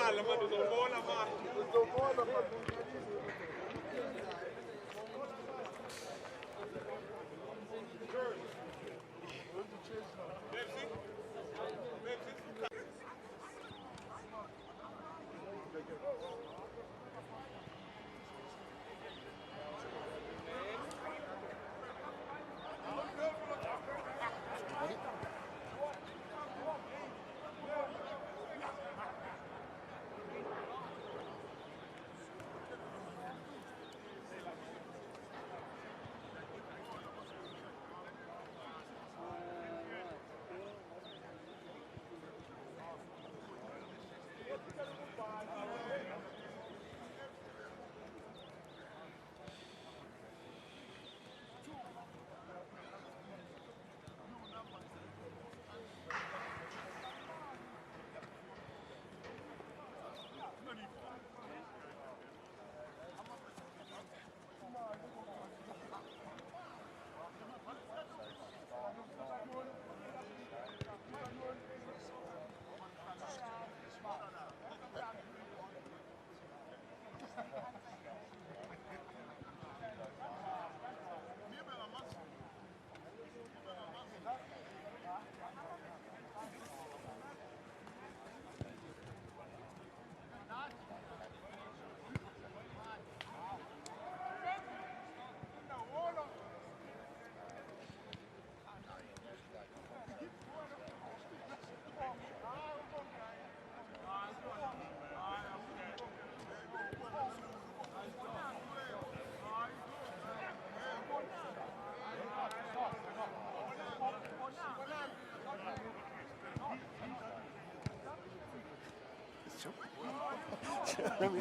Uzobonakala manje, uzobona manje. Uzobona manje.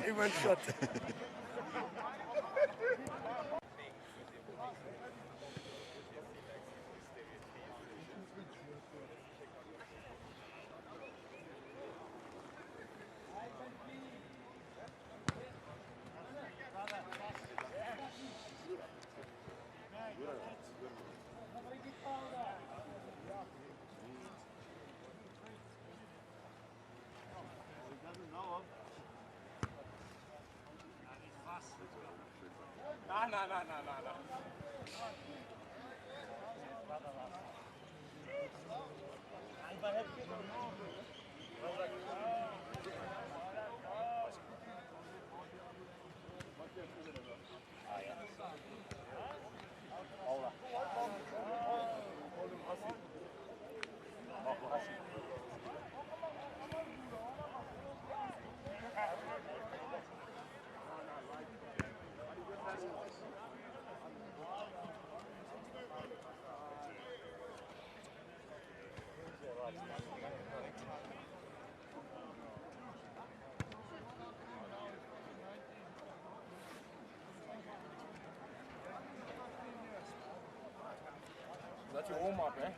Immer ein Shot. No. That's your warm up, eh?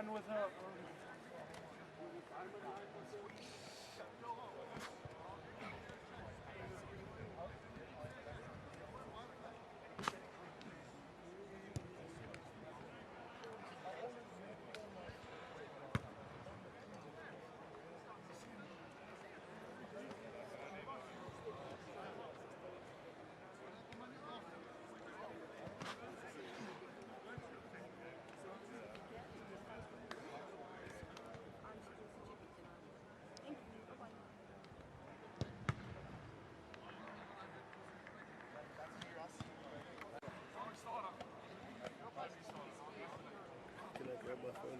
One with her. Can I grab my phone?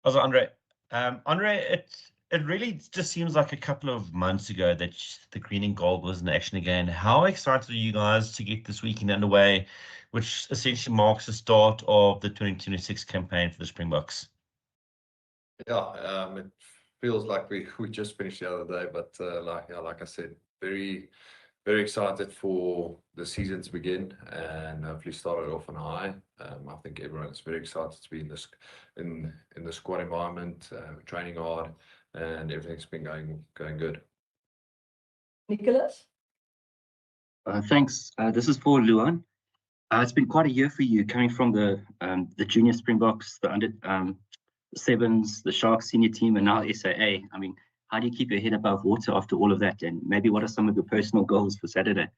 Also, Andre, it really just seems like a couple of months ago that the green and gold was in action again. How excited are you guys to get this weekend underway, which essentially marks the start of the 2026 campaign for the Springboks? Yeah, it feels like we just finished the other day, but like I said, very excited for the season to begin and hopefully start it off on high. I think everyone's very excited to be in the squad environment, training hard, and everything's been going good. Nicholas? Thanks. This is for Luan. It's been quite a year for you coming from the junior Springboks, the under sevens, the Sharks senior team, and now SAA. I mean, how do you keep your head above water after all of that? And maybe what are some of your personal goals for Saturday?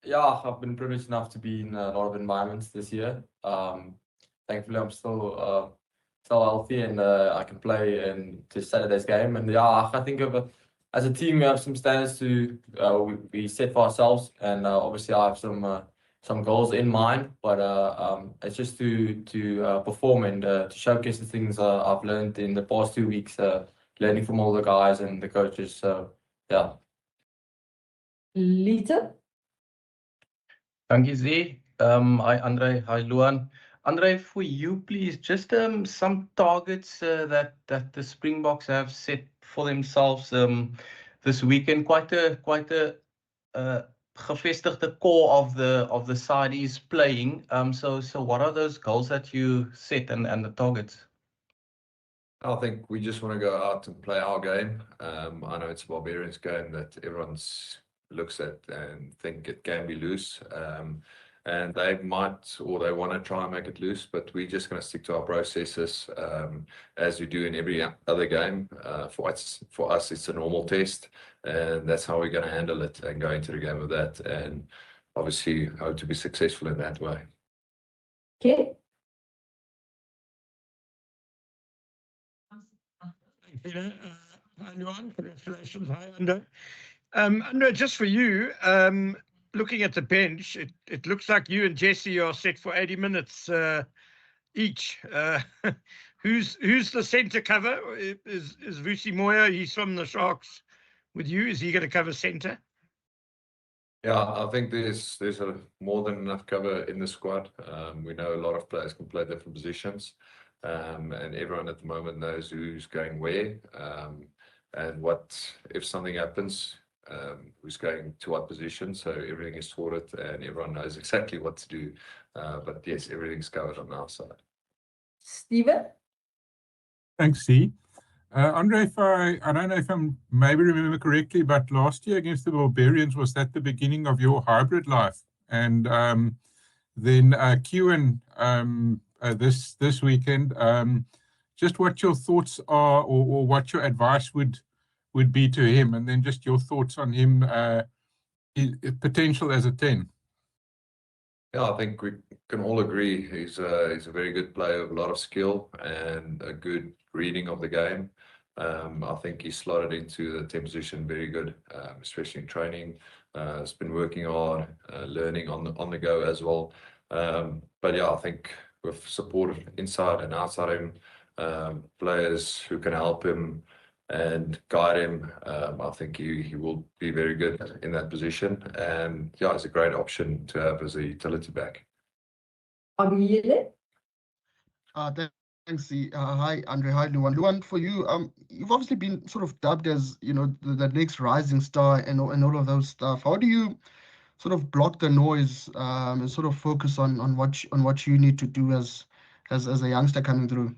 Yeah, I've been privileged enough to be in a lot of environments this year. Thankfully, I'm still healthy and I can play in to Saturday's game. And yeah, I think as a team, we have some standards to we set for ourselves, and obviously I have some goals in mind. But it's just to perform and to showcase the things I've learned in the past 2 weeks, learning from all the guys and the coaches. So yeah. Lita? Dankie Z. Hi, Andre. Hi, Luan. Andre, for you, please, just some targets that the Springboks have set for themselves this weekend. Quite a gevestigde core of the side is playing. So what are those goals that you set and the targets? I think we just want to go out and play our game. I know it's a Barbarians game that everyone looks at and think it can be loose. And they might, or they want to try and make it loose, but we're just going to stick to our processes as we do in every other game. For us, it's a normal test, and that's how we're going to handle it and go into the game with that. And obviously, hope to be successful in that way. Okay. Peter, hi, Luan. Congratulations. Hi, Andre. Andre, just for you, looking at the bench, it looks like you and Jesse are set for 80 minutes each. Who's the centre cover? Is Vusi Moya? He's from the Sharks with you. Is he going to cover centre? Yeah, I think there's more than enough cover in the squad. We know a lot of players can play different positions. And everyone at the moment knows who's going where, and what if something happens, who's going to what position. So everything is sorted, and everyone knows exactly what to do. But yes, everything's covered on our side. Stephen? Thanks, C. Andre, if I don't know if I'm maybe remember correctly, but last year against the Barbarians, was that the beginning of your hybrid life? And then Kewan, this weekend, just what your thoughts are, or what your advice would be to him, and then just your thoughts on him, his potential as a 10. Yeah, I think we can all agree he's a very good player with a lot of skill and a good reading of the game. I think he slotted into the 10 position very good, especially in training. He's been working hard, learning on the go as well. But yeah, I think with support inside and outside him, players who can help him and guide him, I think he will be very good in that position. And yeah, it's a great option to have as a utility back. Thanks. Hi, Andre. Hi, Luan. Luan, for you, you've obviously been sort of dubbed as, the next rising star and all of those stuff. How do you sort of block the noise and sort of focus on what you need to do as a youngster coming through?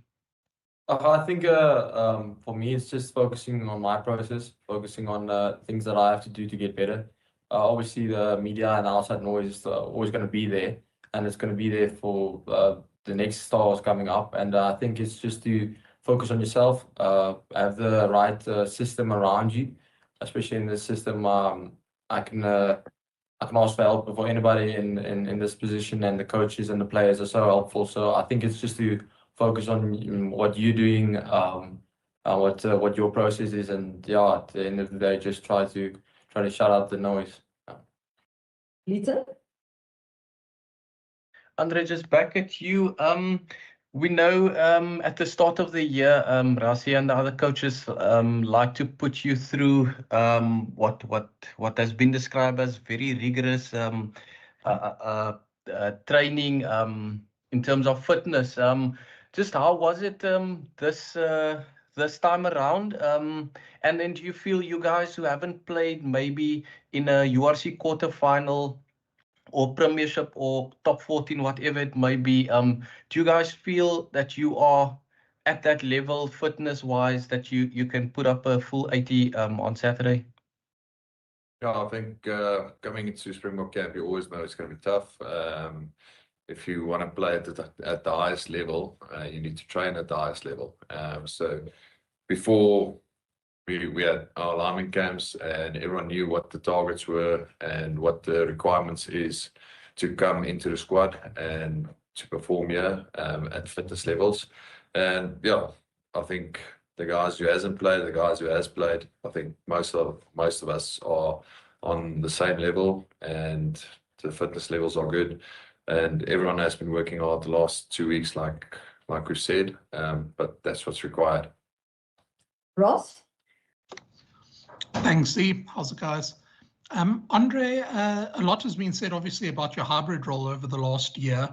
I think for me, it's just focusing on my process, focusing on things that I have to do to get better. Obviously, the media and outside noise is always going to be there, and it's going to be there for the next stars coming up. And I think it's just to focus on yourself, have the right system around you, especially in this system. I can ask for help for anybody in this position, and the coaches and the players are so helpful. So I think it's just to focus on what you're doing, what your process is, and yeah, at the end of the day, just try to shut out the noise. Lita? Andre, just back at you. We know at the start of the year, Rassie and the other coaches like to put you through what has been described as very rigorous training in terms of fitness. Just how was it this time around? And then do you feel you guys who haven't played maybe in a URC quarterfinal or Premiership or top 14, whatever it may be, do you guys feel that you are at that level fitness-wise that you can put up a full 80 on Saturday? Yeah, I think coming into Springbok camp, you always know it's going to be tough. If you want to play at the highest level, you need to train at the highest level. So before we had our lineman camps, and everyone knew what the targets were and what the requirements is to come into the squad and to perform here at fitness levels. And yeah, I think the guys who hasn't played, the guys who has played, I think most of us are on the same level, and the fitness levels are good. And everyone has been working hard the last 2 weeks, like we've said, but that's what's required. Ross? Thanks, Steve. How's it, guys? Andre, a lot has been said obviously about your hybrid role over the last year.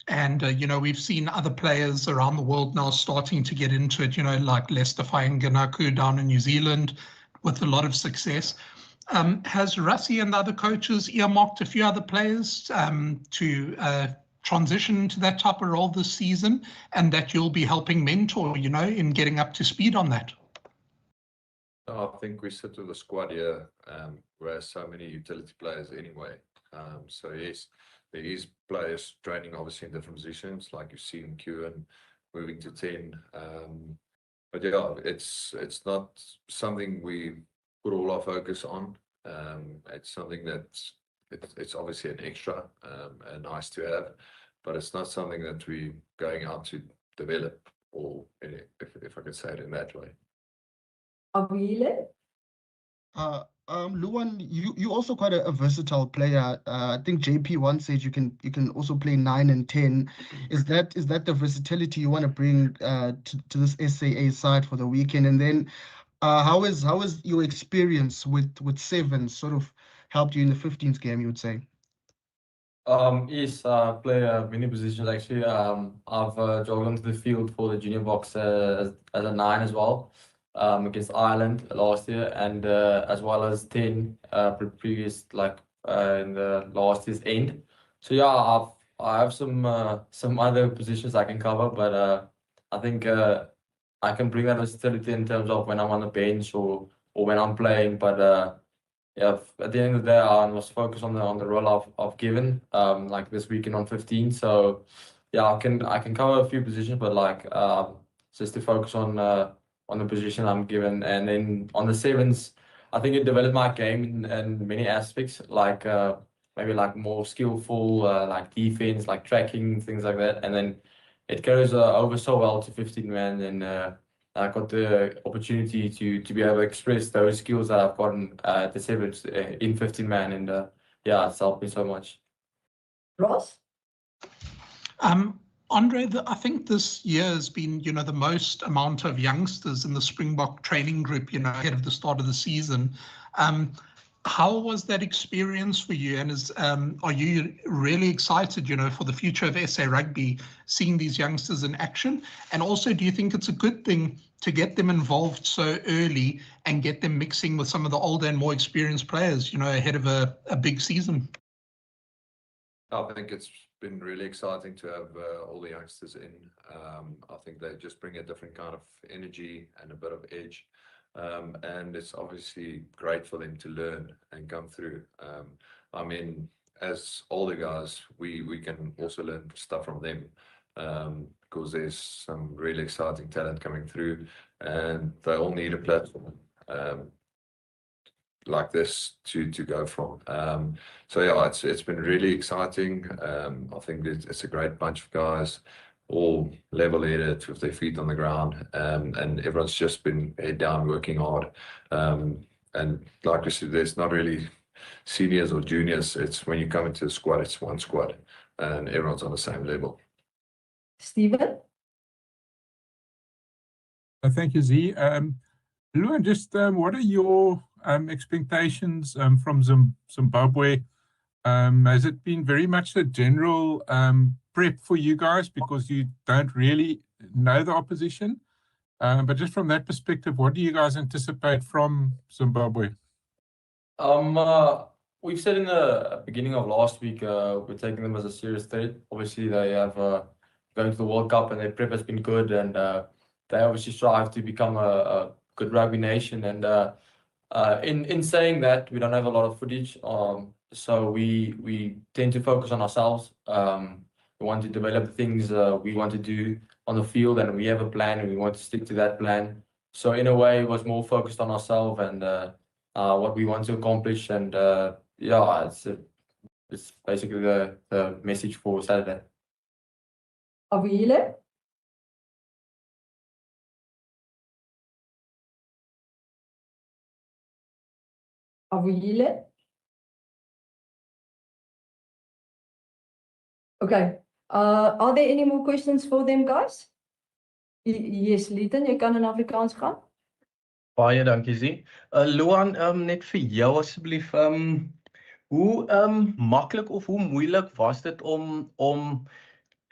And, we've seen other players around the world now starting to get into it, like Lester Fayenganaku down in New Zealand with a lot of success. Has Rassie and the other coaches earmarked a few other players to transition into that type of role this season, and that you'll be helping mentor, in getting up to speed on that? I think we sit with a squad here who has so many utility players anyway. So yes, there is players training obviously in different positions, like you've seen Qen moving to 10. But yeah, it's not something we put all our focus on. It's something that's it's obviously an extra and nice to have, but it's not something that we're going out to develop, or if I could say it in that way. Avile? Luan, you also quite a versatile player. I think JP once said you can also play 9 and 10. Is that the versatility you want to bring to this SAA side for the weekend? And then how is your experience with sevens sort of helped you in the 15s game, you would say? Yes, I play many positions actually. I've jogged onto the field for the junior Boks as a 9 as well, against Ireland last year, and as well as 10 previous, like in the last year's end. So yeah, I have some other positions I can cover, but I think I can bring that versatility in terms of when I'm on the bench or when I'm playing. But yeah, at the end of the day, I was focused on the role I've given, like this weekend on 15. So yeah, I can cover a few positions, but like just to focus on the position I'm given. And then on the sevens, I think it developed my game in many aspects, like maybe like more skillful, like defense, like tracking, things like that. And then it carries over so well to 15 man, and I got the opportunity to be able to express those skills that I've gotten at the sevens in 15 man, and yeah, it's helped me so much. Ross? Andre, I think this year has been, the most amount of youngsters in the Springbok training group, ahead of the start of the season. How was that experience for you? And are you really excited, for the future of SA Rugby, seeing these youngsters in action? And also, do you think it's a good thing to get them involved so early and get them mixing with some of the older and more experienced players, ahead of a big season? I think it's been really exciting to have all the youngsters in. I think they just bring a different kind of energy and a bit of edge. And it's obviously great for them to learn and come through. I mean, as older guys, we can also learn stuff from them, because there's some really exciting talent coming through, and they all need a platform like this to go from. So yeah, it's been really exciting. I think it's a great bunch of guys, all level-headed with their feet on the ground, and everyone's just been head down working hard. And like we said, there's not really seniors or juniors. It's when you come into the squad, it's one squad, and everyone's on the same level. Stephen? Thank you, Z. Luan, just what are your expectations from Zimbabwe? Has it been very much a general prep for you guys because you don't really know the opposition? But just from that perspective, what do you guys anticipate from Zimbabwe? We've said in the beginning of last week, we're taking them as a serious threat. Obviously, they have going to the World Cup, and their prep has been good, and they obviously strive to become a good rugby nation. And in saying that, we don't have a lot of footage, so we tend to focus on ourselves. We want to develop things we want to do on the field, and we have a plan, and we want to stick to that plan. So in a way, it was more focused on ourselves and what we want to accomplish. And yeah, it's basically the message for Saturday. Avile? Avile? Okay. Are there any more questions for them, guys? Yes, Lieten, jy kan in Afrikaans gaan. Baie dankie, Zee. Luan, net vir jou asseblief, hoe maklik of hoe moeilik was dit om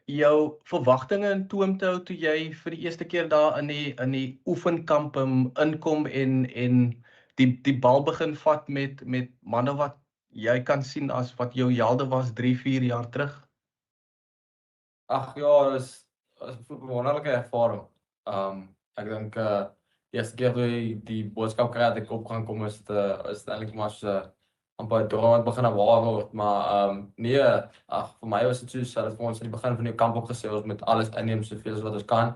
jou verwagtinge in toom te hou toe jy vir die eerste keer daar in die oefenkamp inkom en die bal begin vat met manne wat jy kan sien as wat jou helde was 3-4 jaar terug? Ag ja, dit is 'n wonderlike ervaring. Ek dink die eerste keer toe jy die boodskap kry dat ek op gaan kom is dit eintlik maar so amper droom wat begin waar word, maar nee, ag vir my was dit soos hulle vir ons aan die begin van die kamp opgesê ons moet alles inneem soveel as wat ons kan.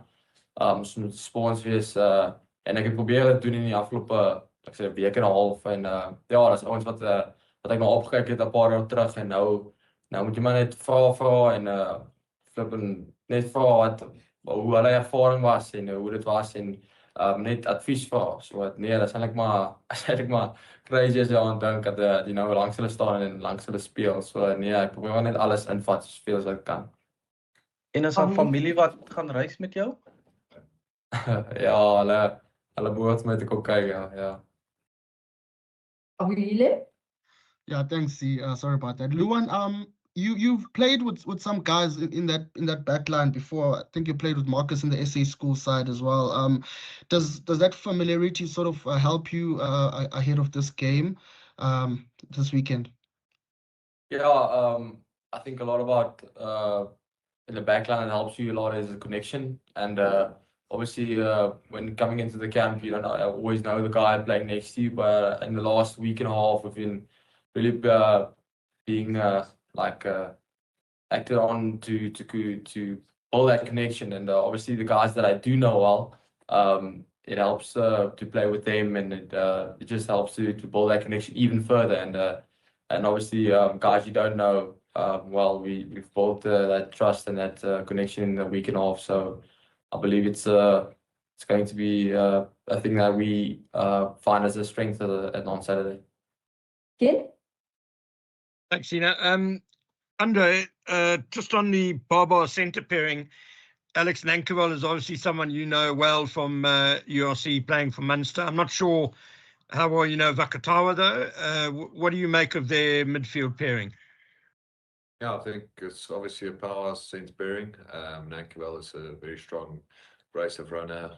Ons moet spons wees en ek het probeer dit doen in die afgelope ek sê 'n week en 'n half en ja, dis ouens wat ek nou opgekyk het 'n paar jaar terug en nou moet jy maar net vra en flip en net vra hoe hulle ervaring was en hoe dit was en net advies vra. So nee, dat is eintlik maar crazy as jy aan dink dat die nou langs hulle staan en langs hulle speel. So nee, ek probeer net alles invat soveel as ek kan. En is daar familie wat gaan reis met jou? Ja, hulle behoort my te kom kyk, ja. Avuyile? Yeah, thanks. Sorry about that. Luan, you've played with some guys in that back line before. I think you played with Marcus in the SA school side as well. Does that familiarity sort of help you ahead of this game this weekend? Yeah, I think a lot about in the back line it helps you a lot is the connection and obviously when coming into the camp you don't always know the guy playing next to you, but in the last week and a half we've been really being acted on to build that connection and obviously the guys that I do know well, it helps to play with them and it just helps to build that connection even further and obviously guys you don't know well we've built that trust and that connection in the week and a half, so I believe it's going to be a thing that we find as a strength on Saturday. Ken? Thanks, Ina. Andre, just on the BaaBaas centre pairing, Alex Nankewell is obviously someone you know well from URC playing for Munster. I'm not sure how well you know Vakatawa though. What do you make of their midfield pairing? Yeah, I think it's obviously a power sense pairing. Nankewell is a very strong abrasive runner,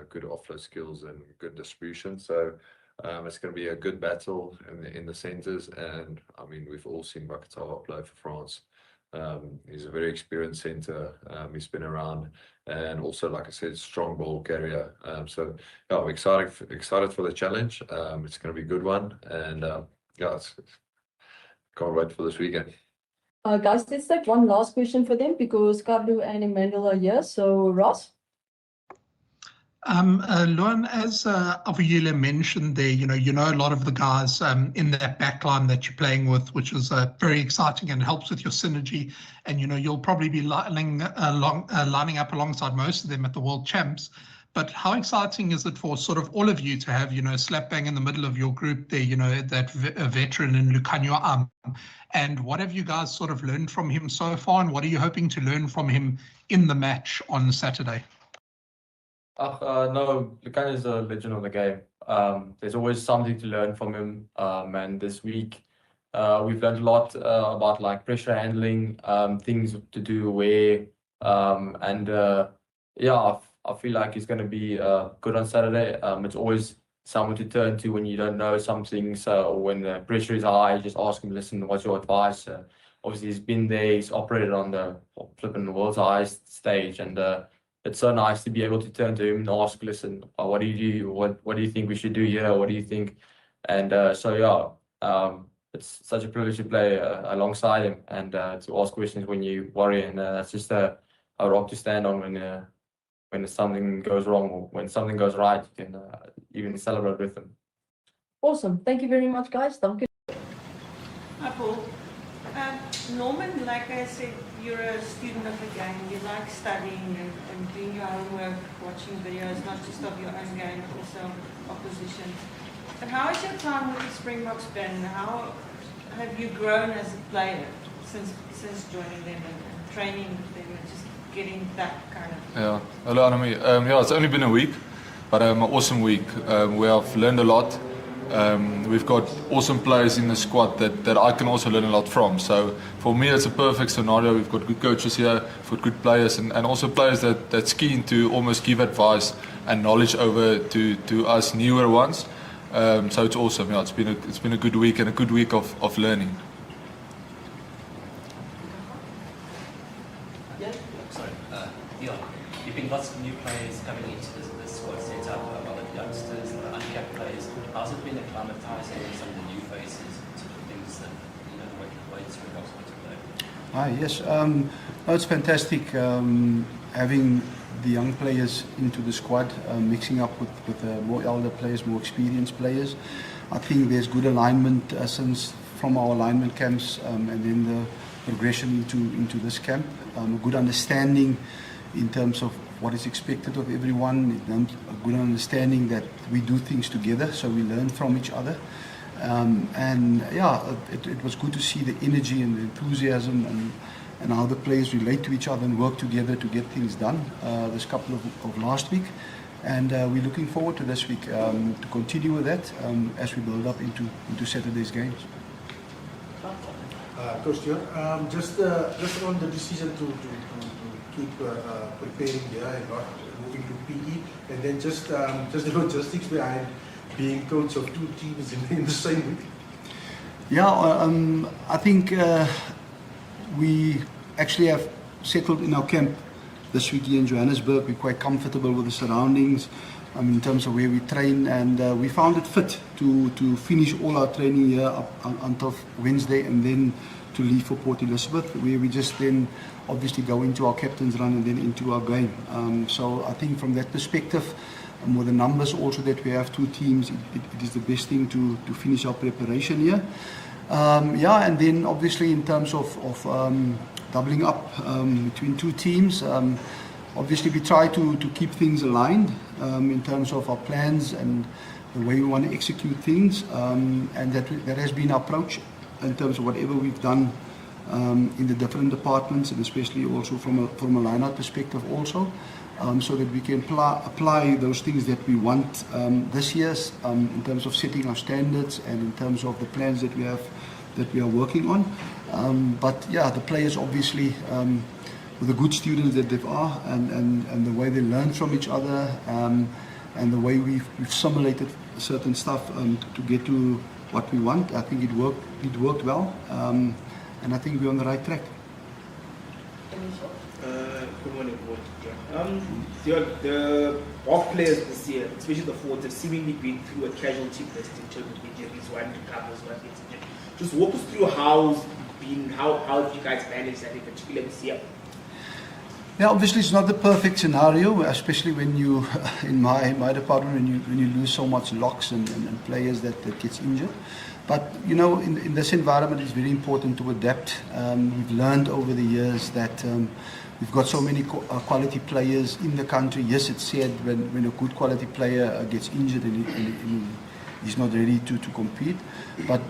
good offload skills and good distribution. So it's going to be a good battle in the centres. And I mean, we've all seen Vakatawa play for France. He's a very experienced centre. He's been around, and also, like I said, strong ball carrier. So yeah, I'm excited for the challenge. It's going to be a good one, and yeah, can't wait for this weekend. Guys, let's take one last question for them because Carlo and Emmanuel are here. So, Ross? Luan, as Avuyile mentioned there, you know a lot of the guys in that back line that you're playing with, which is very exciting and helps with your synergy. And, you'll probably be lining up alongside most of them at the World Champs. But how exciting is it for sort of all of you to have, slap bang in the middle of your group there, that veteran in Lukhanyo and what have you guys sort of learned from him so far, and what are you hoping to learn from him in the match on Saturday? No, Lukhanyo is a legend of the game. There's always something to learn from him, and this week we've learned a lot about like pressure handling, things to do where, and yeah, I feel like he's going to be good on Saturday. It's always someone to turn to when you don't know something. So when the pressure is high, you just ask him, listen, what's your advice? Obviously, he's been there. He's operated on the flipping world's highest stage. And it's so nice to be able to turn to him and ask, listen, what do you do? What do you think we should do here? What do you think? And so, yeah, it's such a privilege to play alongside him and to ask questions when you worry. And that's just a rock to stand on when something goes wrong or when something goes right, you can celebrate with them. Awesome. Thank you very much, guys. Thank you. Hi, Paul. Norman, like I said, you're a student of the game. You like studying and doing your homework, watching videos, not just of your own game, but also opposition. But how has your time with the Springboks been? How have you grown as a player since joining them and training with them and just getting that kind of... Yeah, hello Anami. Yeah, it's only been a week. but an awesome week where I've learned a lot. We've got awesome players in the squad that I can also learn a lot from. So for me, it's a perfect scenario. We've got good coaches here, we've got good players, and also players that's keen to almost give advice and knowledge over to us newer ones. So it's awesome. Yeah, it's been a good week and a good week of learning. Sorry, Dion, you've been lots of new players coming into this squad setup, a lot of youngsters, a lot of uncapped players. How's it been acclimatizing some of the new faces to the things that, the way the Springboks want to play? Yes, it's fantastic having the young players into the squad, mixing up with more elder players, more experienced players. I think there's good alignment since from our alignment camps and then the progression into this camp. A good understanding in terms of what is expected of everyone, a good understanding that we do things together, so we learn from each other. It was good to see the energy and the enthusiasm and how the players relate to each other and work together to get things done this couple of last week. And we're looking forward to this week to continue with that as we build up into Saturday's games. Coach Dion, just on the decision to keep preparing here and not moving to PE, and then just the logistics behind being coach of two teams in the same week. Yeah, I think we actually have settled in our camp this week here in Johannesburg. We're quite comfortable with the surroundings in terms of where we train, and we found it fit to finish all our training here up until Wednesday and then to leave for Port Elizabeth, where we just then obviously go into our captain's run and then into our game. So I think from that perspective, with the numbers also that we have two teams, it is the best thing to finish our preparation here. And then obviously in terms of doubling up between two teams, obviously we try to keep things aligned in terms of our plans and the way we want to execute things, and that has been our approach in terms of whatever we've done in the different departments, and especially also from a line-out perspective also, so that we can apply those things that we want this year in terms of setting our standards and in terms of the plans that we are working on. The players obviously, with the good students that they are and the way they learn from each other, and the way we've simulated certain stuff to get to what we want, I think it worked well, and I think we're on the right track. Good morning, the Bokke players this year, especially the forwards, have seemingly been through a casualty list in terms of injuries, one recovers, one gets injured. Just walk us through how have you guys managed that in particular this year? Yeah, obviously it's not the perfect scenario, especially when you, in my department, when you lose so much locks and players that gets injured. But in this environment, it's very important to adapt. We've learned over the years that we've got so many quality players in the country. Yes, it's sad when a good quality player gets injured and he's not ready to compete. But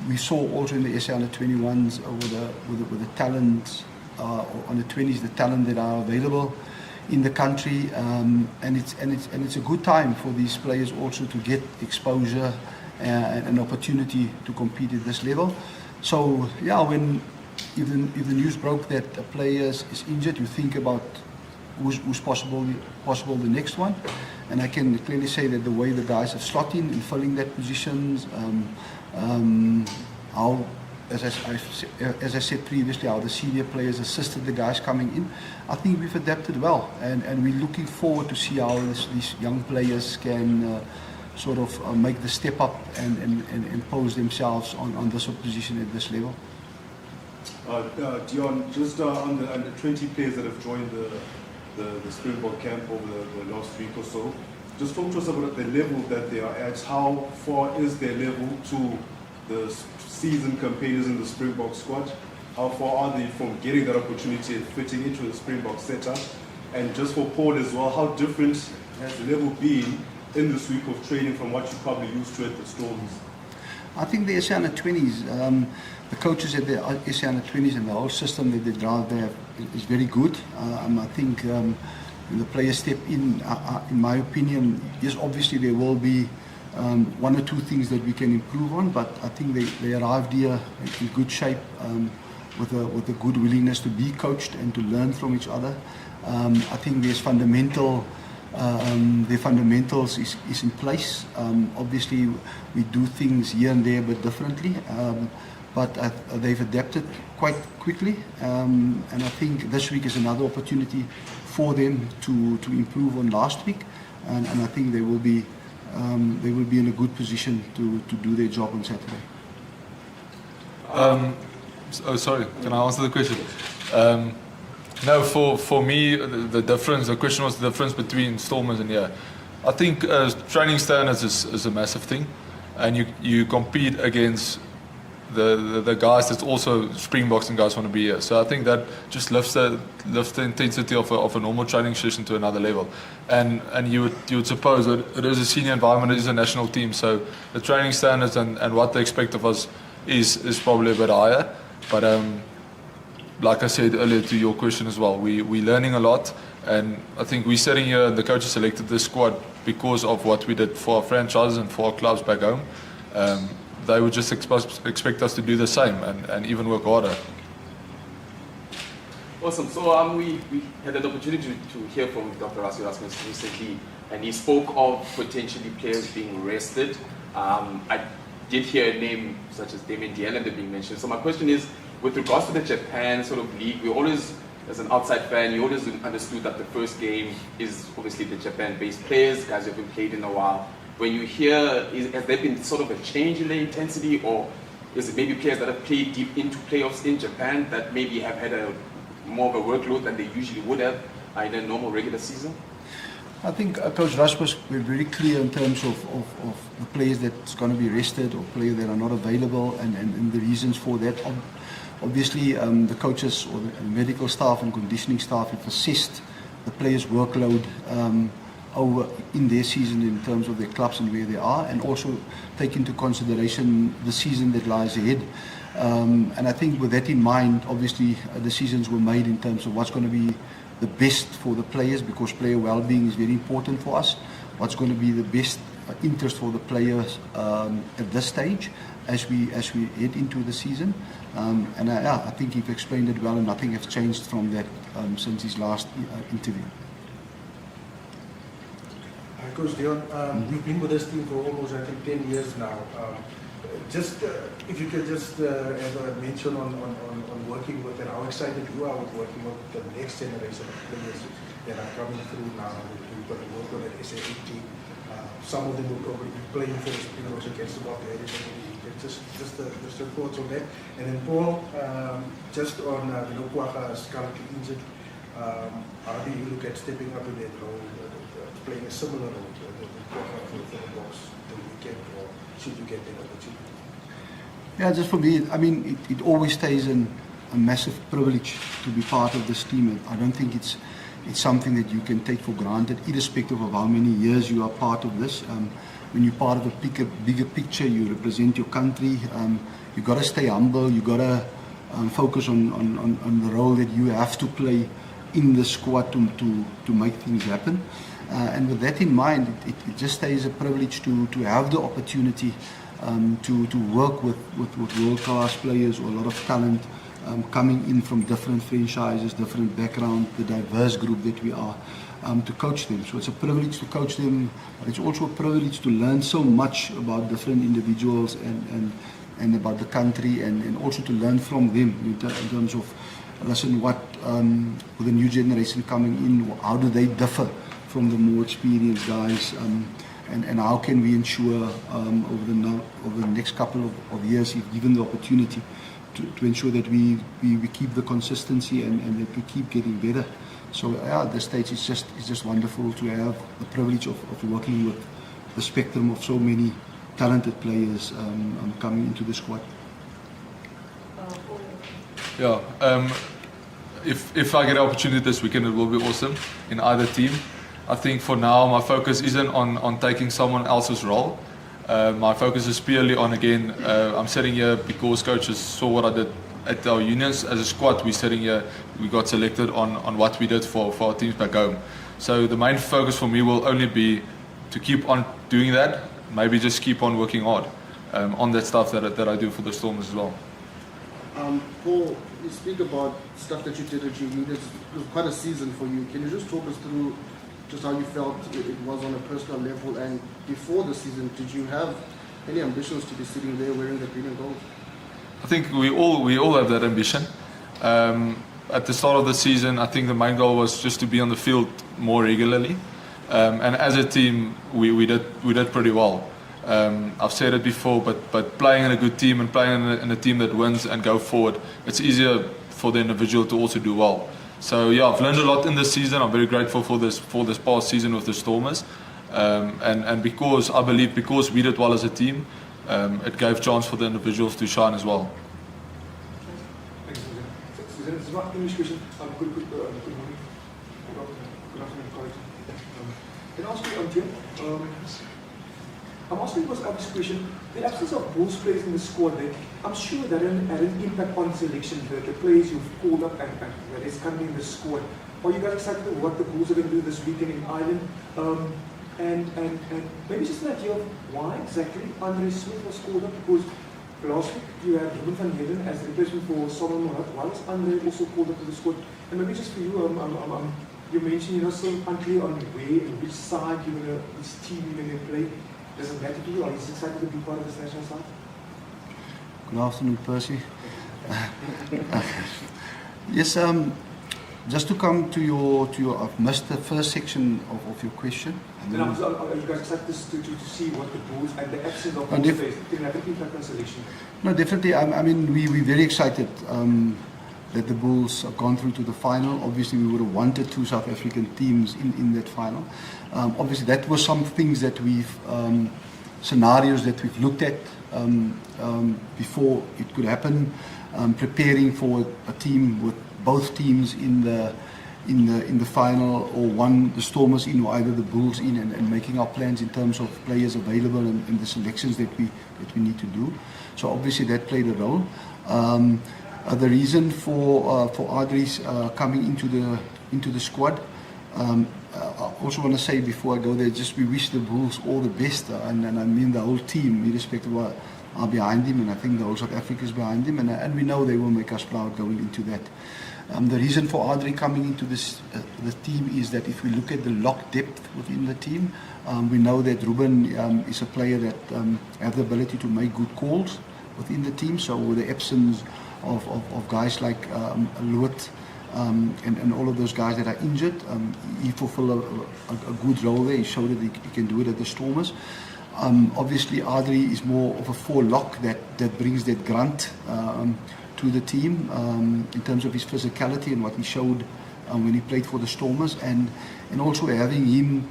we saw also in the SA under-21s with the talent. On the 20s, the talent that are available in the country, and it's a good time for these players also to get exposure and an opportunity to compete at this level. So if the news broke that a player is injured, you think about who's possible the next one, and I can clearly say that the way the guys have slotted in filling that positions, how. As I said previously, how the senior players assisted the guys coming in, I think we've adapted well, and we're looking forward to see how these young players can sort of make the step up and impose themselves on this position at this level. Dion, just on the under 20 players that have joined the Springbok camp over the last week or so, just talk to us about the level that they are at. How far is their level to the seasoned campaigners in the Springbok squad? How far are they from getting that opportunity and fitting into the Springbok setup? And just for Paul as well, how different has the level been in this week of training from what you probably used to at the Storms? I think the SA under-20s, the coaches at the SA under-20s and the whole system that they drive there is very good. I think the players step in my opinion, yes, obviously there will be one or two things that we can improve on, but I think they arrived here in good shape with a good willingness to be coached and to learn from each other. I think their fundamentals is in place. Obviously, we do things here and there a bit differently, but they've adapted quite quickly. And I think this week is another opportunity for them to improve on last week, and I think they will be in a good position to do their job on Saturday. Sorry, can I answer the question? No, for me, the question was the difference between Stormers and here. I think training standards is a massive thing, and you compete against the guys that's also Springboks and guys want to be here. So I think that just lifts the intensity of a normal training session to another level. And you would suppose that it is a senior environment, it is a national team, so the training standards and what they expect of us is probably a bit higher. But like I said earlier to your question as well, we're learning a lot, and I think we're sitting here and the coaches selected this squad because of what we did for our franchises and for our clubs back home. They would just expect us to do the same and even work harder. Awesome. So we had an opportunity to hear from Dr. Rassie Erasmus recently, and he spoke of potentially players being rested. I did hear a name such as Damian Dielender being mentioned. So my question is, with regards to the Japan sort of league, we always, as an outside fan, you always understood that the first game is obviously the Japan-based players, guys who haven't played in a while. When you hear, has there been sort of a change in the intensity, or is it maybe players that have played deep into playoffs in Japan that maybe have had more of a workload than they usually would have in a normal regular season? I think Coach Rush was very clear in terms of the players that's going to be rested or players that are not available and the reasons for that. Obviously, the coaches or the medical staff and conditioning staff have assessed the players' workload over in their season in terms of their clubs and where they are, and also take into consideration the season that lies ahead. And I think with that in mind, obviously decisions were made in terms of what's going to be the best for the players, because player well-being is very important for us. What's going to be the best interest for the players at this stage as we head into the season. And I think you've explained it well, and nothing has changed from that since his last interview. Coach Dion, you've been with this team for almost, I think, 10 years now. If you could just have a mention on working with, and how excited you are with working with the next generation of players that are coming through now. You've got to work with an SA8 team. Some of them will probably be playing for the Springboks against the Barbarians. Just your thoughts on that. And then Paul, just on Gqeberha is currently injured. How do you look at stepping up in that role, playing a similar role to Gqeberha for the Boks the weekend, or should you get that opportunity? Yeah, just for me, I mean, it always stays a massive privilege to be part of this team. I don't think it's something that you can take for granted, irrespective of how many years you are part of this. When you're part of a bigger picture, you represent your country. You got to stay humble. You got to focus on the role that you have to play in the squad to make things happen. And with that in mind, it just stays a privilege to have the opportunity to work with world-class players or a lot of talent coming in from different franchises, different backgrounds, the diverse group that we are, to coach them. So it's a privilege to coach them, but it's also a privilege to learn so much about different individuals and about the country, and also to learn from them in terms of, listen, what with the new generation coming in, how do they differ from the more experienced guys, and how can we ensure over the next couple of years, if given the opportunity, to ensure that we keep the consistency and that we keep getting better. So at this stage, it's just wonderful to have the privilege of working with the spectrum of so many talented players coming into the squad. Yeah, if I get an opportunity this weekend, it will be awesome in either team. I think for now, my focus isn't on taking someone else's role. My focus is purely on, again, I'm sitting here because coaches saw what I did at our unions. As a squad, we're sitting here, we got selected on what we did for our teams back home. So the main focus for me will only be to keep on doing that, maybe just keep on working hard on that stuff that I do for the Stormers as well. Paul, you speak about stuff that you did at GE. It was quite a season for you. Can you just talk us through just how you felt it was on a personal level? And before the season, did you have any ambitions to be sitting there wearing the green and gold? I think we all have that ambition. At the start of the season, I think the main goal was just to be on the field more regularly. And as a team, we did pretty well. I've said it before, but playing in a good team and playing in a team that wins and go forward, it's easier for the individual to also do well. So yeah, I've learned a lot in this season. I'm very grateful for this past season with the Stormers, and because I believe because we did well as a team, it gave chance for the individuals to shine as well. Thanks, Suzanne. This is my English question. Good morning. Good afternoon, colleagues. Can I ask you, Jim? I'm asking because of this question, the absence of Bulls players in the squad, I'm sure that had an impact on selection, the players you've called up and that is coming in the squad. Are you guys excited about what the Bulls are going to do this weekend in Ireland? And maybe just an idea of why exactly Andre Smith was called up, because last week you had Ruben van Heerden as the replacement for Solomon Morat. Why was Andre also called up to the squad? And maybe just for you, you mentioned still unclear on where and which side this team you're going to play. Does it matter to you? Are you excited to be part of this national side? Good afternoon, Percy. Yes, just to come to your I've missed the first section of your question. And are you guys excited to see what the Bulls and the absence of Bulls players can have an impact on selection? No, definitely. I mean, we're very excited that the Bulls have gone through to the final. Obviously, we would have wanted two South African teams in that final. Obviously, that was some things that scenarios that we've looked at before it could happen, preparing for a team with both teams in the final, or the Stormers in, or either the Bulls in, and making our plans in terms of players available and the selections that we need to do. So obviously that played a role. The reason for Adri's coming into the squad, I also want to say before I go there, just we wish the Bulls all the best, and I mean the whole team, irrespective of are behind him, and I think the whole South Africa is behind him, and we know they will make us proud going into that. The reason for Adri coming into the team is that if we look at the lock depth within the team, we know that Ruben is a player that has the ability to make good calls within the team. So with the absence of guys like Luit and all of those guys that are injured, he fulfilled a good role there. He showed that he can do it at the Stormers. Obviously, Adri is more of a four-lock that brings that grunt to the team in terms of his physicality and what he showed when he played for the Stormers, and also having him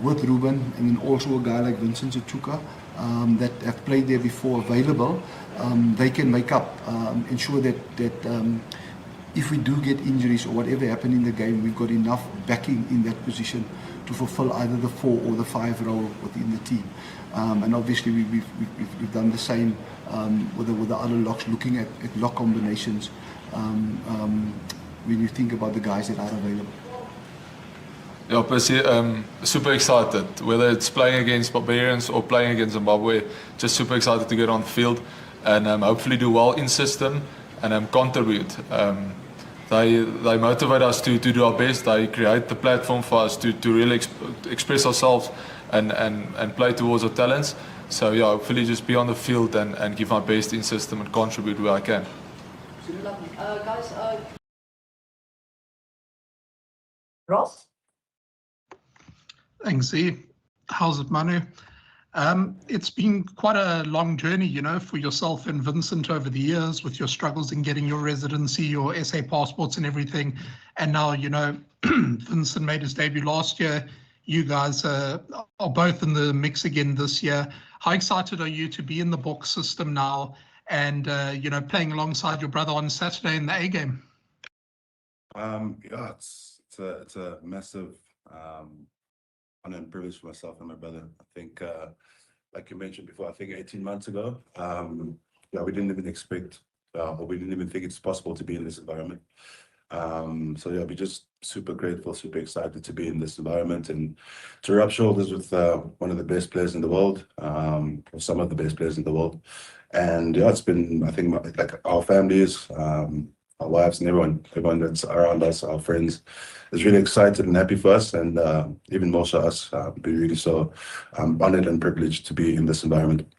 with Ruben, and then also a guy like Vincent Zatuka that have played there before available. They can make up, ensure that if we do get injuries or whatever happened in the game, we've got enough backing in that position to fulfill either the 4 or the 5 role within the team. And obviously we've done the same with the other locks, looking at lock combinations when you think about the guys that are available. Yeah, Percy, super excited, whether it's playing against Barbarians or playing against Zimbabwe, just super excited to get on the field and hopefully do well in system and contribute. They motivate us to do our best. They create the platform for us to really express ourselves and play towards our talents. So yeah, hopefully just be on the field and give my best in system and contribute where I can. Guys, Ross? Thanks, Z. How's it, Manu? It's been quite a long journey, for yourself and Vincent over the years, with your struggles in getting your residency, your SA passports and everything. And now, Vincent made his debut last year. You guys are both in the mix again this year. How excited are you to be in the Boks system now and, playing alongside your brother on Saturday in the A game? Yeah, it's a massive honor and privilege for myself and my brother. I think, like you mentioned before, I think 18 months ago, yeah, we didn't even expect, or we didn't even think it's possible to be in this environment. So yeah, we're just super grateful, super excited to be in this environment and to rub shoulders with one of the best players in the world, or some of the best players in the world. And yeah, it's been, I think, like our families, our wives, and everyone that's around us, our friends, is really excited and happy for us, and even more so us. Be really so honored and privileged to be in this environment.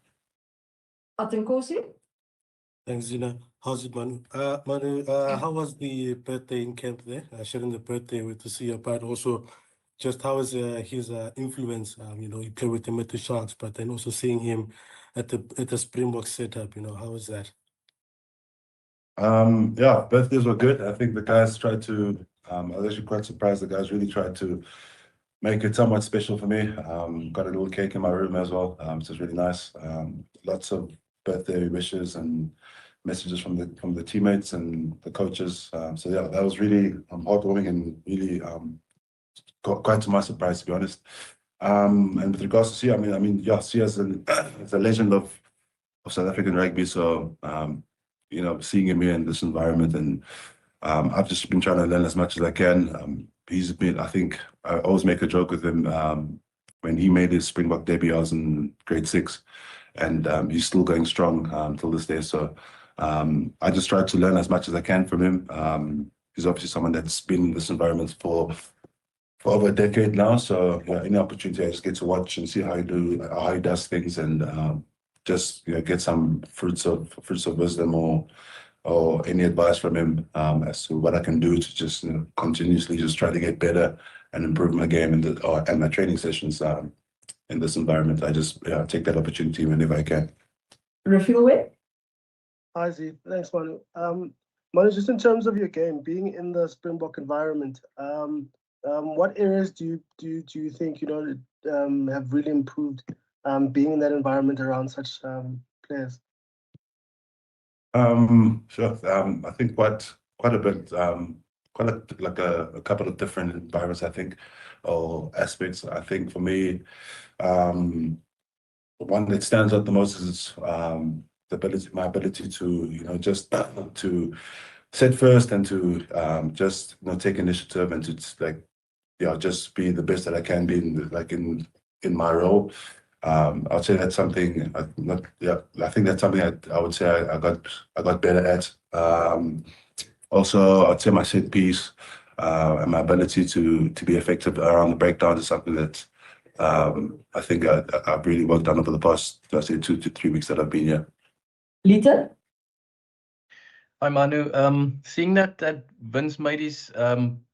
Atenkosi? Thanks, Zina. How's it, Manu? Manu, how was the birthday in camp there? Sharing the birthday with to see your part. Also, just how is his influence? You play with him at the Sharks, but then also seeing him at the Springbok setup. How is that? Yeah, birthdays were good. I think the guys tried to. I was actually quite surprised. The guys really tried to make it somewhat special for me. Got a little cake in my room as well, which is really nice. Lots of birthday wishes and messages from the teammates and the coaches. So yeah, that was really heartwarming and really quite to my surprise, to be honest. And with regards to Sia, I mean, yeah, Sia is a legend of South African rugby. So seeing him here in this environment, and I've just been trying to learn as much as I can. He's been, I think, I always make a joke with him. When he made his Springbok debut, I was in grade 6, and he's still going strong till this day. So I just try to learn as much as I can from him. He's obviously someone that's been in this environment for over a decade now. So yeah, any opportunity I just get to watch and see how he does things, and just get some fruits of wisdom or any advice from him as to what I can do to just continuously just try to get better and improve my game and my training sessions in this environment. I just take that opportunity whenever I can. Refill. Hi, Z. Thanks, Manu. Manu, just in terms of your game, being in the Springbok environment, what areas do you think have really improved being in that environment around such players? Sure. I think quite a bit, like a couple of different environments, I think, or aspects. I think for me, one that stands out the most is my ability to just to set first and to just take initiative and to just be the best that I can be in my role. I'd say that's something. I think that's something I would say I got better at. Also, I'd say my set piece and my ability to be effective around the breakdown is something that I think I've really worked on over the past, let's say, 2 to 3 weeks that I've been here. Lita? Hi, Manu. Seeing that Vince made his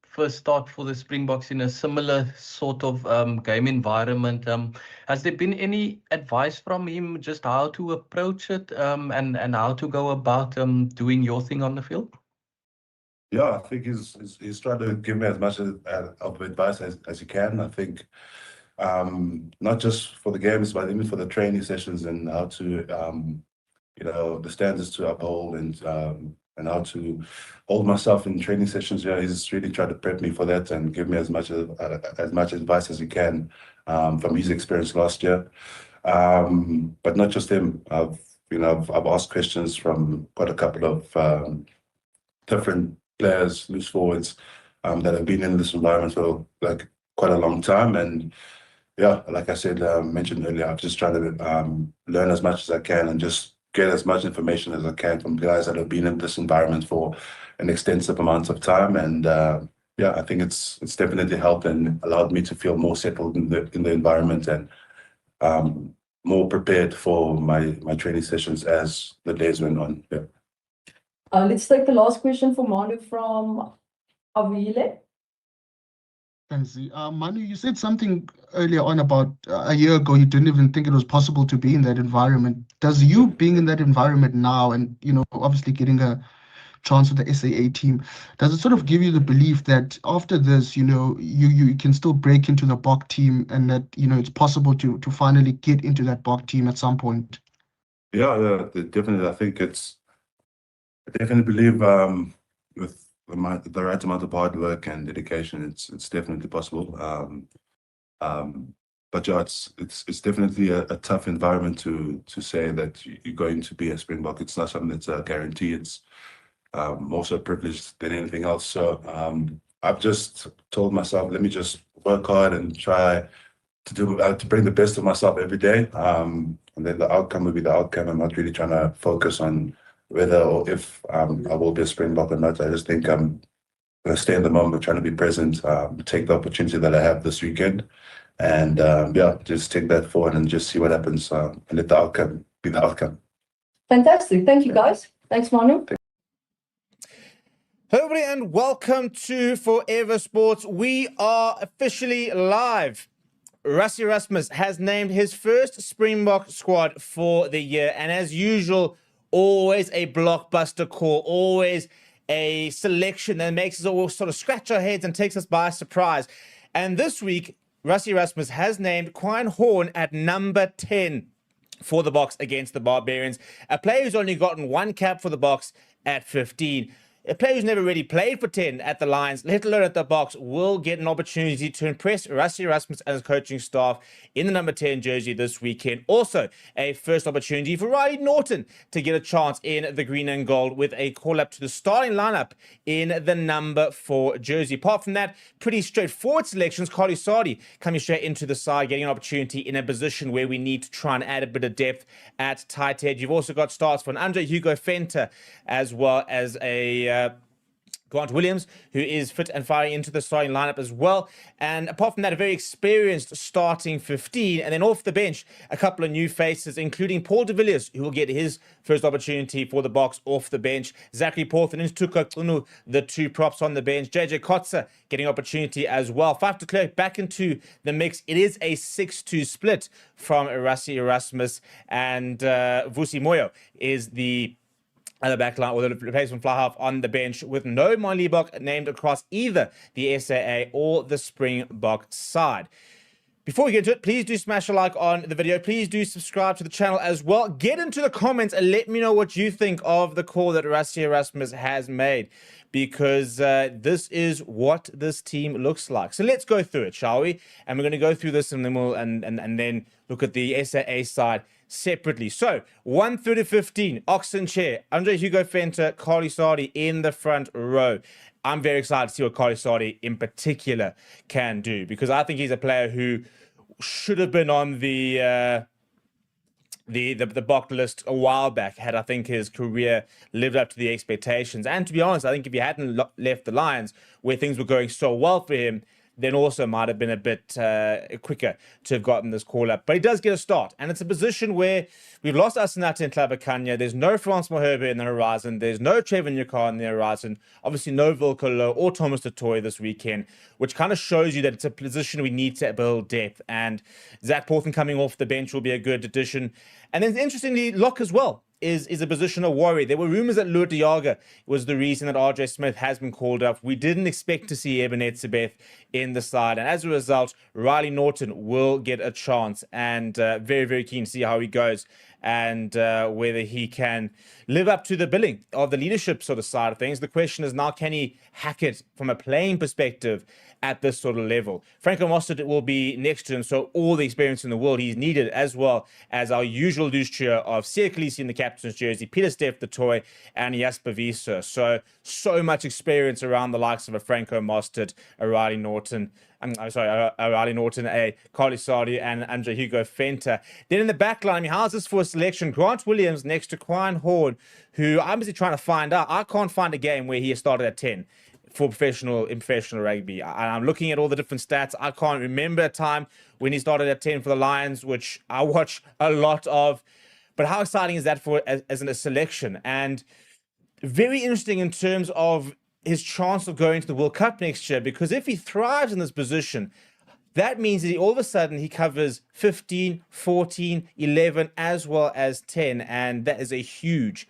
first start for the Springboks in a similar sort of game environment, has there been any advice from him just how to approach it and how to go about doing your thing on the field? Yeah, I think he's trying to give me as much of advice as he can. I think not just for the games, but even for the training sessions and how to, the standards to uphold and how to hold myself in training sessions. Yeah, he's really tried to prep me for that and give me as much advice as he can from his experience last year. But not just him. I've asked questions from quite a couple of different players, loose forwards, that have been in this environment for quite a long time. And yeah, like I said, mentioned earlier, I'm just trying to learn as much as I can and just get as much information as I can from guys that have been in this environment for an extensive amount of time. And yeah, I think it's definitely helped and allowed me to feel more settled in the environment and more prepared for my training sessions as the days went on. Yeah. Let's take the last question for Manu from Avile. Thanks. Manu, you said something earlier on about a year ago, you didn't even think it was possible to be in that environment. Does you being in that environment now and, obviously getting a chance with the SAA team, does it sort of give you the belief that after this, you can still break into the Bokke team and that, it's possible to finally get into that Bokke team at some point? Yeah, definitely. I think I definitely believe with the right amount of hard work and dedication, it's definitely possible. But yeah, it's definitely a tough environment to say that you're going to be a Springbok. It's not something that's a guarantee. more so privileged than anything else. So I've just told myself, let me just work hard and try to bring the best of myself every day. And then the outcome will be the outcome. I'm not really trying to focus on whether or if I will be a Springbok or not. I just think I'm going to stay in the moment, trying to be present, take the opportunity that I have this weekend, and just take that forward and just see what happens, and let the outcome be the outcome. Fantastic. Thank you, guys. Thanks, Manu. Hello, everybody, and welcome to Forever Sports. We are officially live. Rassie Erasmus has named his first Springbok squad for the year, and as usual, always a blockbuster call, always a selection that makes us all sort of scratch our heads and takes us by surprise. And this week, Rassie Erasmus has named Quine Horn at number 10 for the Boks against the Barbarians, a player who's only gotten one cap for the Boks at 15. A player who's never really played for 10 at the Lions, let alone at the Boks, will get an opportunity to impress Rassie Erasmus and his coaching staff in the number 10 jersey this weekend. Also, a first opportunity for Riley Norton to get a chance in the green and gold with a call-up to the starting lineup in the number 4 jersey. Apart from that, pretty straightforward selections. Carly Sardi coming straight into the side, getting an opportunity in a position where we need to try and add a bit of depth at tight head. You've also got starts for an Andre Gqeberha, as well as a Grant Williams, who is fit and firing into the starting lineup as well. And apart from that, a very experienced starting 15. And then off the bench, a couple of new faces, including Paul de Villiers, who will get his first opportunity for the Boks off the bench. Zachary Porth and Tuko Xunu, the two props on the bench. JJ Kotze getting opportunity as well. Faf de Klerk back into the mix. It is a 6-2 split from Rassie Erasmus, and Vusi Moyo is the other backline, or the replacement fly half on the bench, with no Malibok named across either the SAA or the Springbok side. Before we get into it, please do smash a like on the video. Please do subscribe to the channel as well. Get into the comments and let me know what you think of the call that Rassie Erasmus has made, because this is what this team looks like. So let's go through it, shall we? And we're going to go through this, and then we'll and then look at the SAA side separately. So 1 through to 15, Oxen Chair, Andre Gqeberha, Carly Sardi in the front row. I'm very excited to see what Carly Sardi in particular can do, because I think he's a player who should have been on the Bokke list a while back, had I think his career lived up to the expectations. And to be honest, I think if he hadn't left the Lions, where things were going so well for him, then also might have been a bit quicker to have gotten this call-up. But he does get a start, and it's a position where we've lost Asinata and Tlabakanya. There's no Frans Moherbe in the horizon. There's no Trevor Nyakar in the horizon. Obviously, no Vilkolo or Thomas Totoy this weekend, which kind of shows you that it's a position we need to build depth. And Zach Porthen coming off the bench will be a good addition. And then, interestingly, Locke as well is a position of worry. There were rumors that Lourdes Jager was the reason that RJ Smith has been called up. We didn't expect to see Ebenezer in the side, and as a result, Riley Norton will get a chance, and very, very keen to see how he goes and whether he can live up to the billing of the leadership sort of side of things. The question is now, can he hack it from a playing perspective at this sort of level? Franco Mostert will be next to him, so all the experience in the world he's needed, as well as our usual loose trio of Siya Kolisi in the captain's jersey, Peter Steph the toy, and Jasper Wiese. So much experience around the likes of a Franco Mostert, a Riley Norton, a Riley Norton, a Carly Sardi, and Andre Gqeberha. Then in the back line, I mean, how's this for a selection? Grant Williams next to Quine Horn, who I'm busy trying to find out. I can't find a game where he started at 10 for professional rugby. I'm looking at all the different stats. I can't remember a time when he started at 10 for the Lions, which I watch a lot of. But how exciting is that for as a selection? And very interesting in terms of his chance of going to the World Cup next year, because if he thrives in this position, that means that all of a sudden he covers 15, 14, 11, as well as 10. And that is a huge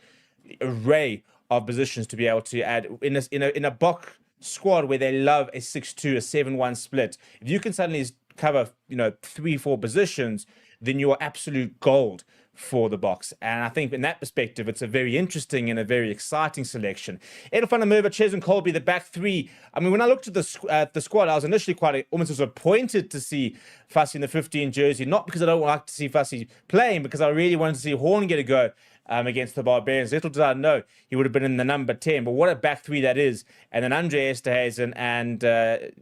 array of positions to be able to add in a Bokke squad where they love a 6-2, a 7-1 split. If you can suddenly cover 3-4 positions, then you're absolute gold for the Boks. And I think in that perspective, it's a very interesting and a very exciting selection. Edel van der Merwe, Ches and Colby, the back three. I mean, when I looked at the squad, I was initially almost disappointed to see Fassi in the 15 jersey, not because I don't like to see Fassi playing, because I really wanted to see Horn get a go against the Barbarians. Little did I know he would have been in the number 10, but what a back three that is. And then Andre Esterhuizen and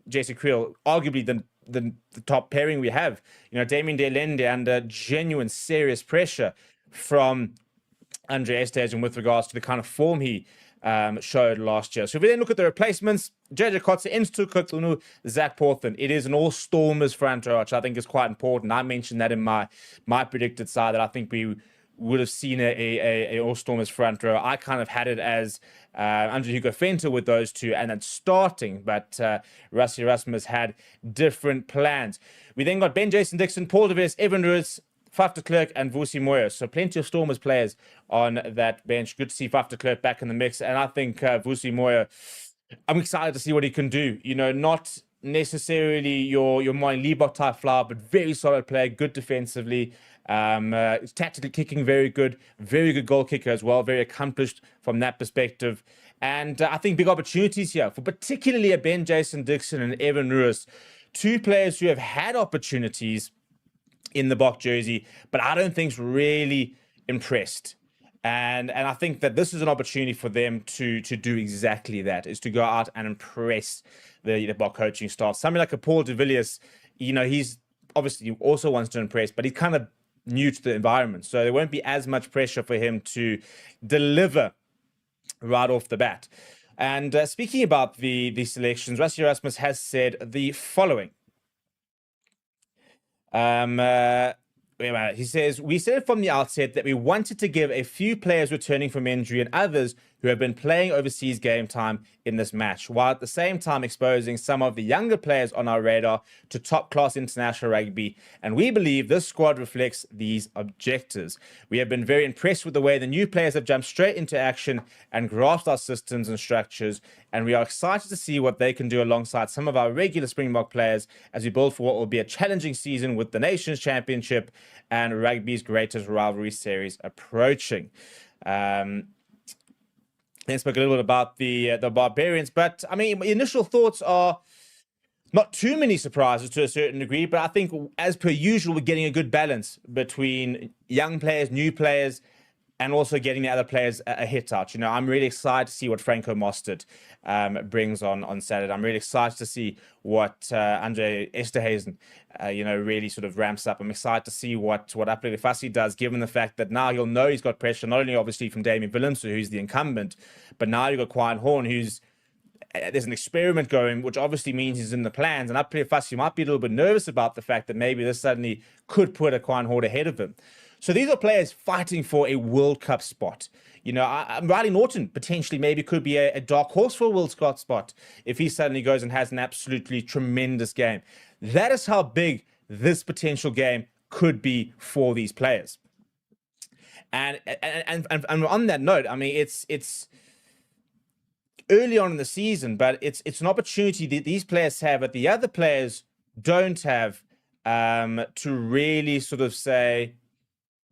Jesse Creel, arguably the top pairing we have. You know, Damien Delende under genuine serious pressure from Andre Esterhuizen with regards to the kind of form he showed last year. So if we then look at the replacements, JJ Kotze, Instu Kutunu, Zach Porthen, it is an all-stormers front row, which I think is quite important. I mentioned that in my predicted side that I think we would have seen a all-stormers front row. I kind of had it as Andre Hugo Venter with those two and then starting, but Rassie Erasmus had different plans. We then got Ben Jason Dixon, Paul de Vries, Evan Roos, Faf de Klerk and Vusi Moyo. So plenty of Stormers players on that bench. Good to see Faf de Klerk back in the mix. And I think Vusi Moyo, I'm excited to see what he can do. You know, not necessarily your Moy Liebach type flower, but very solid player, good defensively. Tactically kicking very good goal kicker as well, very accomplished from that perspective. And I think big opportunities here for particularly a Ben Jason Dixon and Evan Roos, two players who have had opportunities in the Bokke jersey, but I don't think's really impressed. And I think that this is an opportunity for them to do exactly that, is to go out and impress the Bokke coaching staff. Something like a Paul de Villiers, you know, he's obviously also wants to impress, but he's kind of new to the environment. So there won't be as much pressure for him to deliver right off the bat. And speaking about the selections, Rassie Erasmus has said the following. He says, we said from the outset that we wanted to give a few players returning from injury and others who have been playing overseas game time in this match, while at the same time exposing some of the younger players on our radar to top-class international rugby, and we believe this squad reflects these objectives. We have been very impressed with the way the new players have jumped straight into action and grasped our systems and structures, and we are excited to see what they can do alongside some of our regular Springbok players as we build for what will be a challenging season with the Nations Championship and rugby's greatest rivalry series approaching. Then spoke a little bit about the Barbarians, but I mean, my initial thoughts are not too many surprises to a certain degree, but I think as per usual, we're getting a good balance between young players, new players, and also getting the other players a hit out. You know, I'm really excited to see what Franco Mostert brings on Saturday. I'm really excited to see what Andre Esterhuizen, really sort of ramps up. I'm excited to see what Apelele Fassi does, given the fact that now he'll know he's got pressure, not only obviously from Damien Willems, who's the incumbent, but now you've got Quine Horn, who's there's an experiment going, which obviously means he's in the plans. And Apelele Fassi might be a little bit nervous about the fact that maybe this suddenly could put a Quine Horn ahead of him. So these are players fighting for a World Cup spot. You know, Riley Norton potentially maybe could be a dark horse for a World Cup spot if he suddenly goes and has an absolutely tremendous game. That is how big this potential game could be for these players. And on that note, I mean, it's early on in the season, but it's an opportunity that these players have that the other players don't have to really sort of say,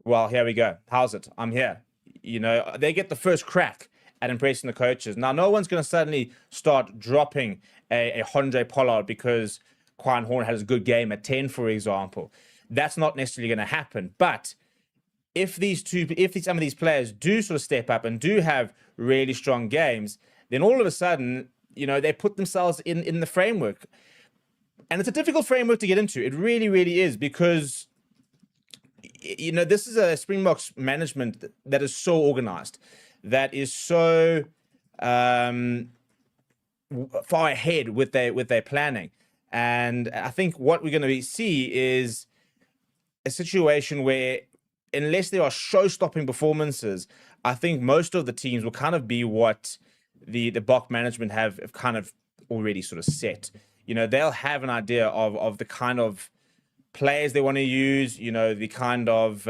well, here we go. How's it? I'm here. You know, they get the first crack at impressing the coaches. Now, no one's going to suddenly start dropping a Andre Pollard because Quine Horn has a good game at 10, for example. That's not necessarily going to happen. But if some of these players do sort of step up and do have really strong games, then all of a sudden, you know, they put themselves in the framework. And it's a difficult framework to get into. It really, really is, because you know, this is a Springboks management that is so organized, that is so far ahead with their planning. And I think what we're going to see is a situation where, unless there are show-stopping performances, I think most of the teams will kind of be what the Bokke management have kind of already sort of set. You know, they'll have an idea of the kind of players they want to use, you know, the kind of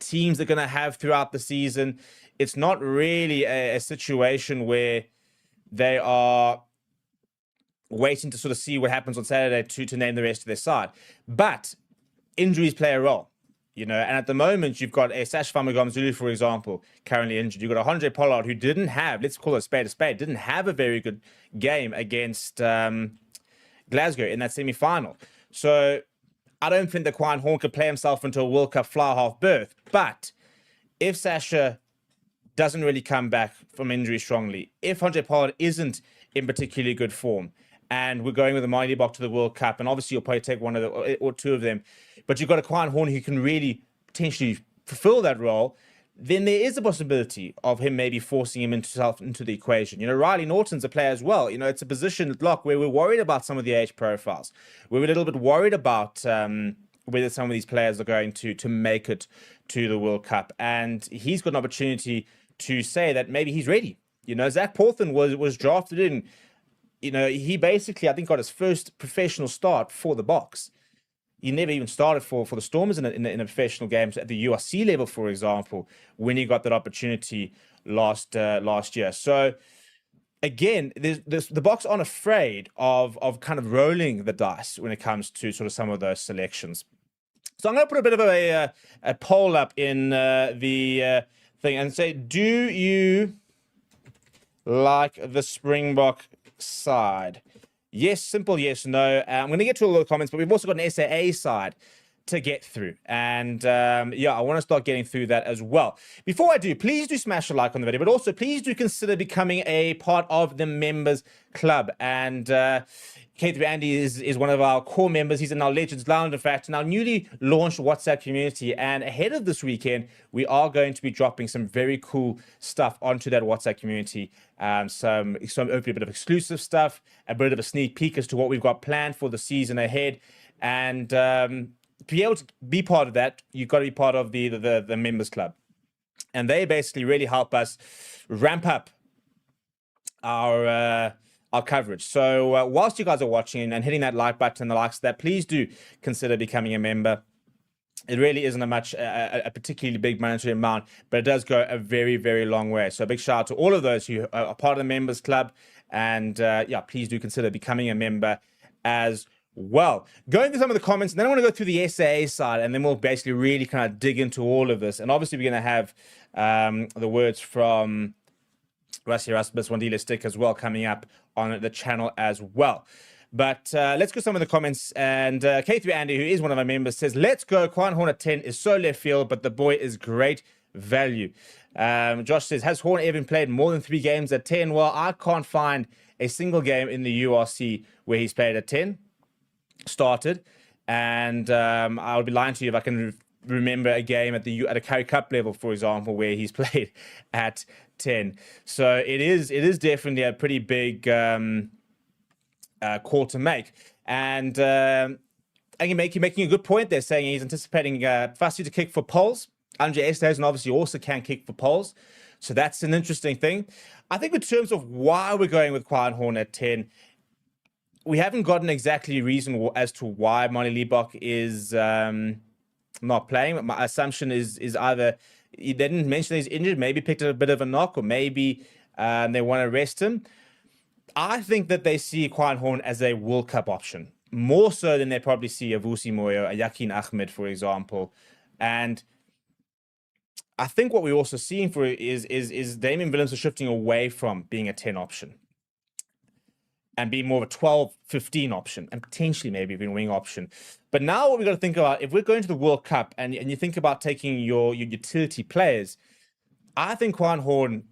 teams they're going to have throughout the season. It's not really a situation where they are waiting to sort of see what happens on Saturday to name the rest of their side. But injuries play a role, you know, and at the moment you've got a Sash Famagomzulu, for example, currently injured. You've got a Andre Pollard who didn't have, let's call it a spade, didn't have a very good game against Glasgow in that semi-final. So I don't think that Quine Horn could play himself into a World Cup fly half berth. But if Sasha doesn't really come back from injury strongly, if Andre Pollard isn't in particularly good form, and we're going with the Mali Bokke to the World Cup, and obviously you'll probably take one of the or two of them, but you've got a Kwaan Horn who can really potentially fulfill that role, then there is a possibility of him maybe forcing him into the equation. You know, Riley Norton's a player as well. You know, it's a position at lock where we're worried about some of the age profiles. We're a little bit worried about whether some of these players are going to make it to the World Cup. And he's got an opportunity to say that maybe he's ready. You know, Zach Porthen was drafted in. You know, he basically, I think, got his first professional start for the Boks. He never even started for the Stormers in a professional games at the URC level, for example, when he got that opportunity last year. So again, the Boks aren't afraid of kind of rolling the dice when it comes to sort of some of those selections. So I'm going to put a bit of a poll up in the thing and say, do you like the Springbok side? Yes, simple yes, no. I'm going to get to all the comments, but we've also got an SAA side to get through. And yeah, I want to start getting through that as well. Before I do, please do smash a like on the video, but also please do consider becoming a part of the members club. And K3 Andy is one of our core members. He's in our Legends Lounge, in fact, in our newly launched WhatsApp community. And ahead of this weekend, we are going to be dropping some very cool stuff onto that WhatsApp community. Some hopefully a bit of exclusive stuff, a bit of a sneak peek as to what we've got planned for the season ahead. And to be able to be part of that, you've got to be part of the members club. And they basically really help us ramp up our coverage. So whilst you guys are watching and hitting that like button and the likes of that, please do consider becoming a member. It really isn't a particularly big monetary amount, but it does go a very, very long way. So a big shout out to all of those who are part of the members club. And yeah, please do consider becoming a member as well. Going through some of the comments, and then I want to go through the SAA side, and then we'll basically really kind of dig into all of this. And obviously we're going to have the words from Rassie Erasmus, Wandile Stick as well coming up on the channel as well. But let's go some of the comments. And K3 Andy, who is one of our members, says, let's go. Kwaan Horn at 10 is so left field, but the boy is great value. Josh says, has Horn ever played more than 3 games at 10? Well, I can't find a single game in the URC where he's played at 10, started. And I would be lying to you if I can remember a game at a Currie Cup level, for example, where he's played at 10. So it is definitely a pretty big call to make. And you're making a good point there, saying he's anticipating Fassi to kick for poles. Andre Esterhuizen obviously also can kick for poles. So that's an interesting thing. I think in terms of why we're going with Kwaan Horn at 10, we haven't gotten exactly a reason as to why Mali Bokke is not playing. My assumption is either they didn't mention he's injured, maybe picked up a bit of a knock, or maybe they want to rest him. I think that they see Kwaan Horn as a World Cup option, more so than they probably see a Vusi Moyo, a Yakin Ahmed, for example. And I think what we're also seeing for is Damian Willemse shifting away from being a 10 option and being more of a 12, 15 option, and potentially maybe even wing option. But now what we've got to think about, if we're going to the World Cup and you think about taking your utility players, I think Kwaan Horn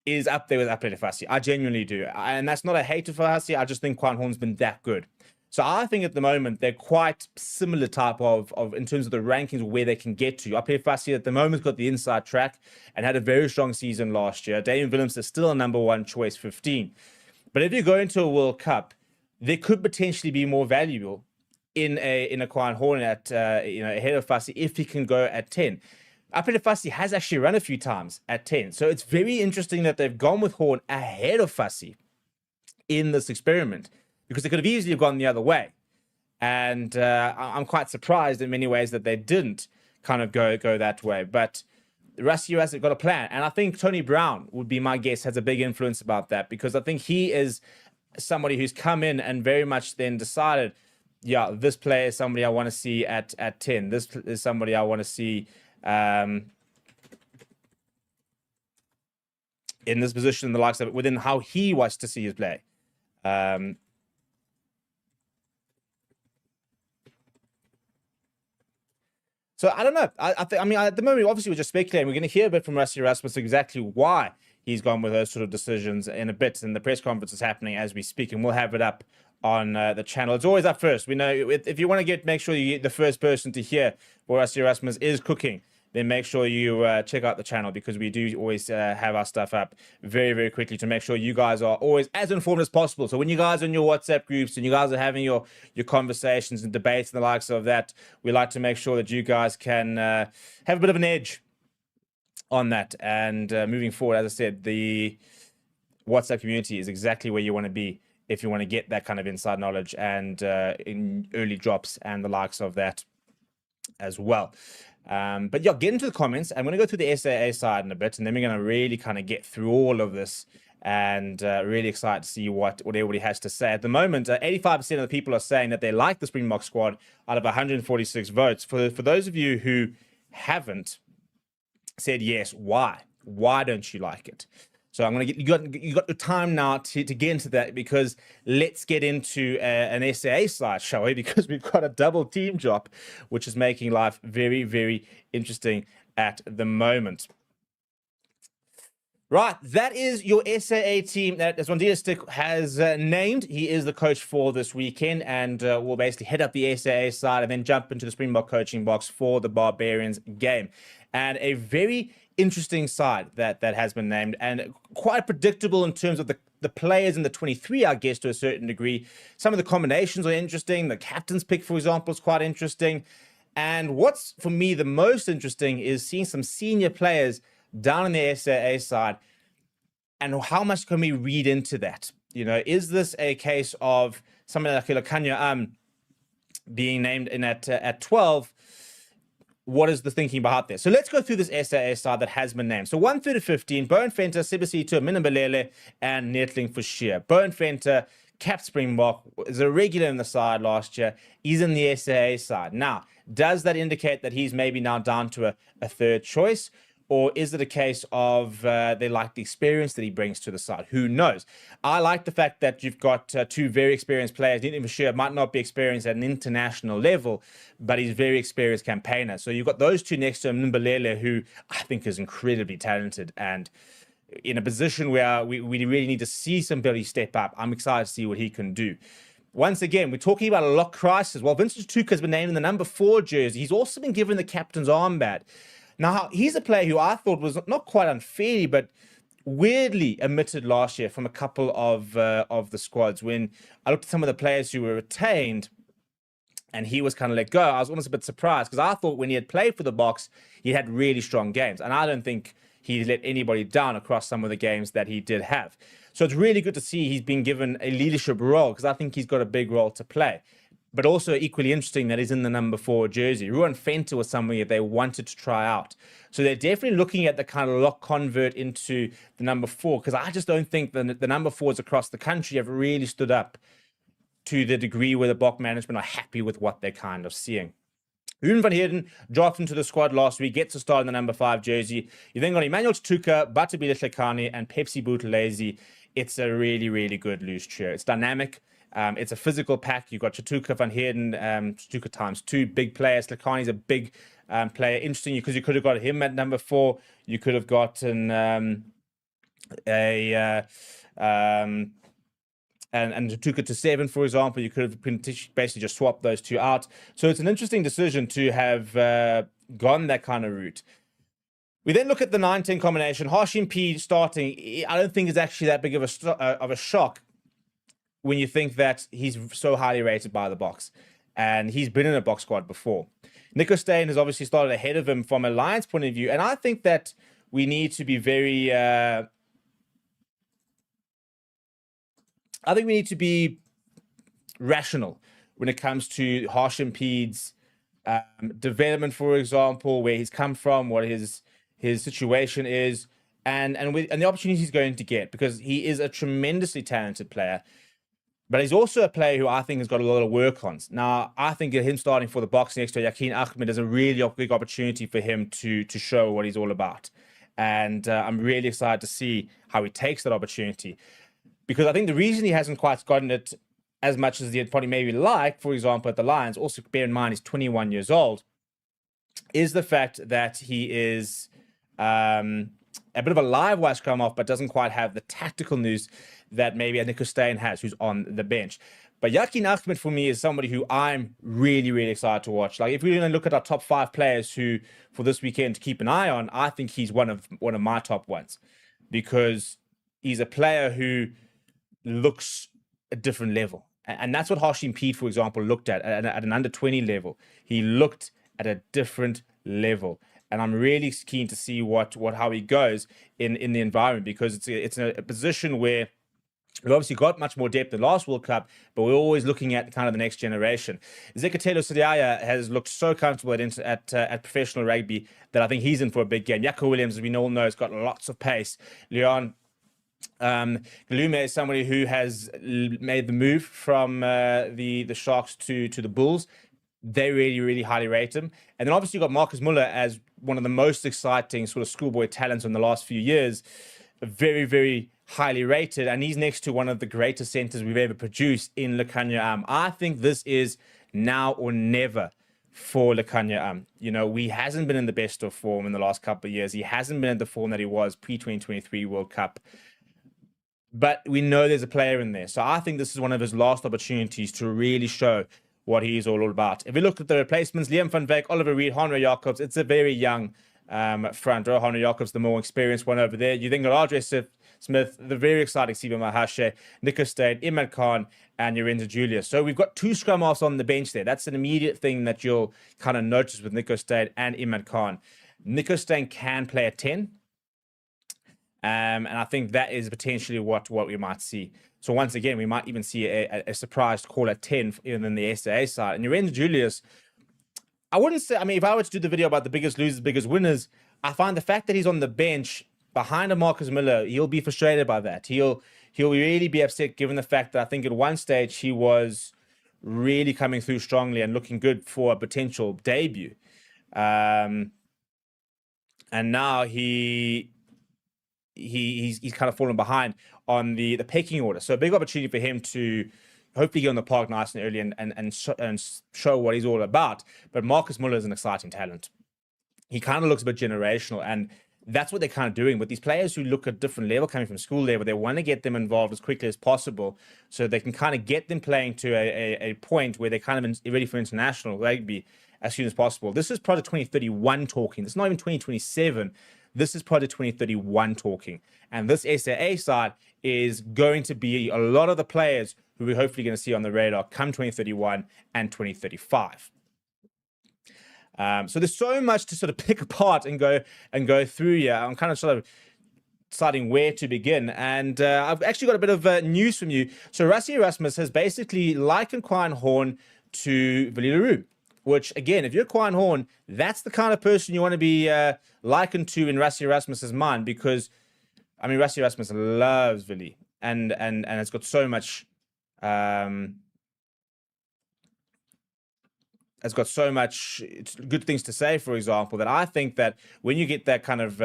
is up there with Apelele Fassi. I genuinely do. And that's not a hate for Fassi. I just think Kwaan Horn's been that good. So I think at the moment, they're quite similar type of in terms of the rankings where they can get to. Apelele Fassi at the moment got the inside track and had a very strong season last year. Damian Willemse is still a number 1 choice, 15. But if you go into a World Cup, there could potentially be more valuable in a Kwaan Horn at ahead of Fassi if he can go at 10. Apelele Fassi has actually run a few times at 10. So it's very interesting that they've gone with Horn ahead of Fassi in this experiment, because they could have easily gone the other way. And I'm quite surprised in many ways that they didn't kind of go that way. But Rassie has got a plan. And I think Tony Brown would be my guess, has a big influence about that, because I think he is somebody who's come in and very much then decided, yeah, this player is somebody I want to see at 10. This is somebody I want to see in this position, the likes of it, within how he wants to see his play. So I don't know. I mean, at the moment, obviously, we're just speculating. We're going to hear a bit from Rassie Erasmus exactly why he's gone with those sort of decisions in a bit. And the press conference is happening as we speak, and we'll have it up on the channel. It's always up first. We know if you want to make sure you get the first person to hear what Rassie Erasmus is cooking, then make sure you check out the channel, because we do always have our stuff up very, very quickly to make sure you guys are always as informed as possible. So when you guys are in your WhatsApp groups and you guys are having your conversations and debates and the likes of that, we like to make sure that you guys can have a bit of an edge on that. And moving forward, as I said, the WhatsApp community is exactly where you want to be if you want to get that kind of inside knowledge and in early drops and the likes of that as well. But yeah, get into the comments. I'm going to go through the SAA side in a bit, and then we're going to really kind of get through all of this and really excited to see what everybody has to say. At the moment, 85% of the people are saying that they like the Springbok squad out of 146 votes. For those of you who haven't said yes, why? Why don't you like it? So I'm going to get you got the time now to get into that, because let's get into an SAA slide, shall we? Because we've got a double team job, which is making life very, very interesting at the moment. Right, that is your SAA team that Zwandile Stick has named. He is the coach for this weekend, and we'll basically head up the SAA side and then jump into the Springbok coaching box for the Barbarians game. And a very interesting side that has been named, and quite predictable in terms of the players in the 23, I guess, to a certain degree. Some of the combinations are interesting. The captain's pick, for example, is quite interesting. And what's, for me, the most interesting is seeing some senior players down on the SAA side, and how much can we read into that? You know, is this a case of somebody like Ilakanya being named in at 12? What is the thinking behind this? So let's go through this SAA side that has been named. So 1 through to 15, Bowen Venter, Sibisito, Minimbalele, and Nettling for Sheer. Bowen Venter, cap Springbok, is a regular in the side last year. He's in the SAA side. Now, does that indicate that he's maybe now down to a third choice? Or is it a case of they like the experience that he brings to the side? Who knows? I like the fact that you've got two very experienced players. Nettling for Sheer might not be experienced at an international level, but he's a very experienced campaigner. So you've got those two next to him, Mbalele, who I think is incredibly talented and in a position where we really need to see somebody step up. I'm excited to see what he can do. Once again, we're talking about a lock crisis. Well, Vincent Tuka has been named in the number 4 jersey. He's also been given the captain's armband. Now, he's a player who I thought was not quite unfairly, but weirdly omitted last year from a couple of the squads. When I looked at some of the players who were retained and he was kind of let go, I was almost a bit surprised, because I thought when he had played for the Boks, he had really strong games. And I don't think he let anybody down across some of the games that he did have. So it's really good to see he's been given a leadership role, because I think he's got a big role to play. But also equally interesting that he's in the number 4 jersey. Ruan Venter was somebody that they wanted to try out. So they're definitely looking at the kind of lock convert into the number 4, because I just don't think the number 4s across the country have really stood up to the degree where the Bok management are happy with what they're kind of seeing. Ruben van Heerden dropped into the squad last week, gets a start in the number 5 jersey. You then got Emmanuel Tuka, Batabile Hlekani, and Pepsi Buthelezi. It's a really, really good loose trio. It's dynamic. It's a physical pack. You've got Chatuka, Van Heerden, Chatuka times 2, big players. Hlekani's a big player. Interesting, because you could have got him at number 4. You could have gotten and Chatuka to 7, for example. You could have basically just swapped those two out. So it's an interesting decision to have gone that kind of route. We then look at the 9-10 combination. Hashim P starting, I don't think is actually that big of a shock when you think that he's so highly rated by the Boks, and he's been in a Boks squad before. Nico Steyn has obviously started ahead of him from a Lions point of view, and I think that we need to be very... I think we need to be rational when it comes to Hashim P's development, for example, where he's come from, what his situation is, and the opportunities he's going to get, because he is a tremendously talented player. But he's also a player who I think has got a lot of work on. Now, I think him starting for the Boks next to Yakin Ahmed is a really big opportunity for him to show what he's all about. And I'm really excited to see how he takes that opportunity. Because I think the reason he hasn't quite gotten it as much as he'd probably maybe like, for example, at the Lions, also bear in mind he's 21 years old. is the fact that he is a bit of a live wire scrum off, but doesn't quite have the tactical news that maybe a Nico Steyn has, who's on the bench. But Yakin Ahmed for me is somebody who I'm really, really excited to watch. Like if we're going to look at our top 5 players who for this weekend to keep an eye on, I think he's one of my top ones, because he's a player who looks a different level. And that's what Hashim Pete, for example, looked at an under 20 level. He looked at a different level. And I'm really keen to see how he goes in the environment, because it's a position where we've obviously got much more depth than last World Cup, but we're always looking at kind of the next generation. Zekatelo Sidiaya has looked so comfortable at professional rugby that I think he's in for a big game. Jaco Williams, as we all know, has got lots of pace. Leon Galume is somebody who has made the move from the Sharks to the Bulls. They really, really highly rate him. And then obviously you've got Marcus Muller as one of the most exciting sort of schoolboy talents in the last few years. Very, very highly rated. And he's next to one of the greatest centers we've ever produced in Lekanya. I think this is now or never for Lekanya. He hasn't been in the best of form in the last couple of years. He hasn't been in the form that he was pre-2023 World Cup. But we know there's a player in there. So I think this is one of his last opportunities to really show what he's all about. If we look at the replacements, Liam van Wyk, Oliver Reed, Henry Jacobs, it's a very young front row. Henry Jacobs, the more experienced one over there. You think of Andre Smith, the very exciting Siba Mahashe, Nico Steyn, Imad Khan, and Lorenzo Julius. So we've got 2 scrum halves on the bench there. That's an immediate thing that you'll kind of notice with Nico Steyn and Imad Khan. Nico Steyn can play at 10. And I think that is potentially what we might see. So once again, we might even see a surprised call at 10 even in the SAA side. And Lorenzo Julius, I wouldn't say, if I were to do the video about the biggest losers, biggest winners, I find the fact that he's on the bench behind a Marcus Miller, he'll be frustrated by that. He'll really be upset given the fact that I think at one stage he was really coming through strongly and looking good for a potential debut. And now he's kind of fallen behind on the pecking order. So a big opportunity for him to hopefully get on the park nice and early and show what he's all about. But Marcus Muller is an exciting talent. He kind of looks a bit generational, and that's what they're kind of doing with these players who look at different level, coming from school level. They want to get them involved as quickly as possible so they can kind of get them playing to a point where they're kind of ready for international rugby as soon as possible. This is Project 2031 talking. It's not even 2027. This is Project 2031 talking. And this SAA side is going to be a lot of the players who we're hopefully going to see on the radar come 2031 and 2035. So there's so much to sort of pick apart and go through here. I'm kind of sort of deciding where to begin. And I've actually got a bit of news from you. So Rassie Erasmus has basically likened Quine Horn to Willie Leroux, which, again, if you're Quine Horn, that's the kind of person you want to be likened to in Rassie Erasmus's mind, because, Rassie Erasmus loves Willie and it's got so much... has got so much good things to say, for example, that I think that when you get that kind of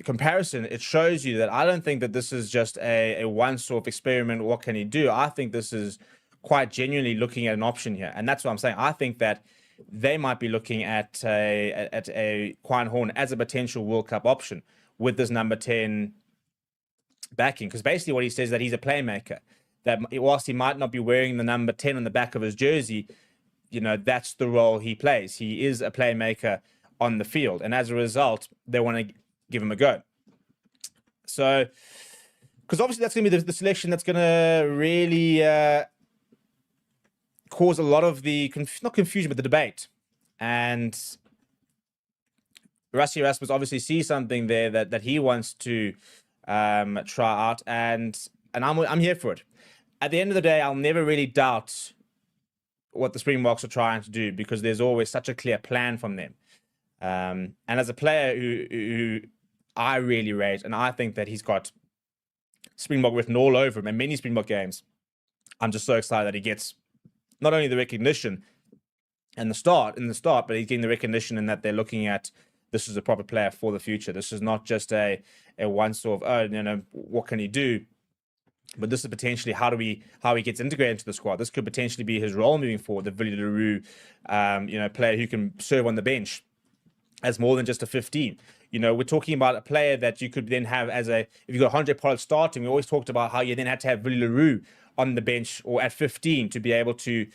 comparison, it shows you that I don't think that this is just a one-off experiment. What can he do? I think this is quite genuinely looking at an option here. And that's what I'm saying. I think that they might be looking at a Quine Horn as a potential World Cup option with this number 10 backing. Because basically what he says is that he's a playmaker. That whilst he might not be wearing the number 10 on the back of his jersey, that's the role he plays. He is a playmaker on the field. And as a result, they want to give him a go. So, because obviously that's going to be the selection that's going to really cause a lot of the, not confusion, but the debate. And Rassie Erasmus obviously sees something there that he wants to try out. And I'm here for it. At the end of the day, I'll never really doubt what the Springboks are trying to do, because there's always such a clear plan from them. And as a player who I really rate, and I think that he's got Springbok written all over him in many Springbok games, I'm just so excited that he gets not only the recognition in the start, but he's getting the recognition in that they're looking at this is a proper player for the future. This is not just a one-off, what can he do? But this is potentially how he gets integrated into the squad. This could potentially be his role moving forward, the Villiers Leroux, player who can serve on the bench as more than just a 15. We're talking about a player that you could then have if you've got Andre Pollard starting. We always talked about how you then had to have Villiers Leroux on the bench or at 15 to be able to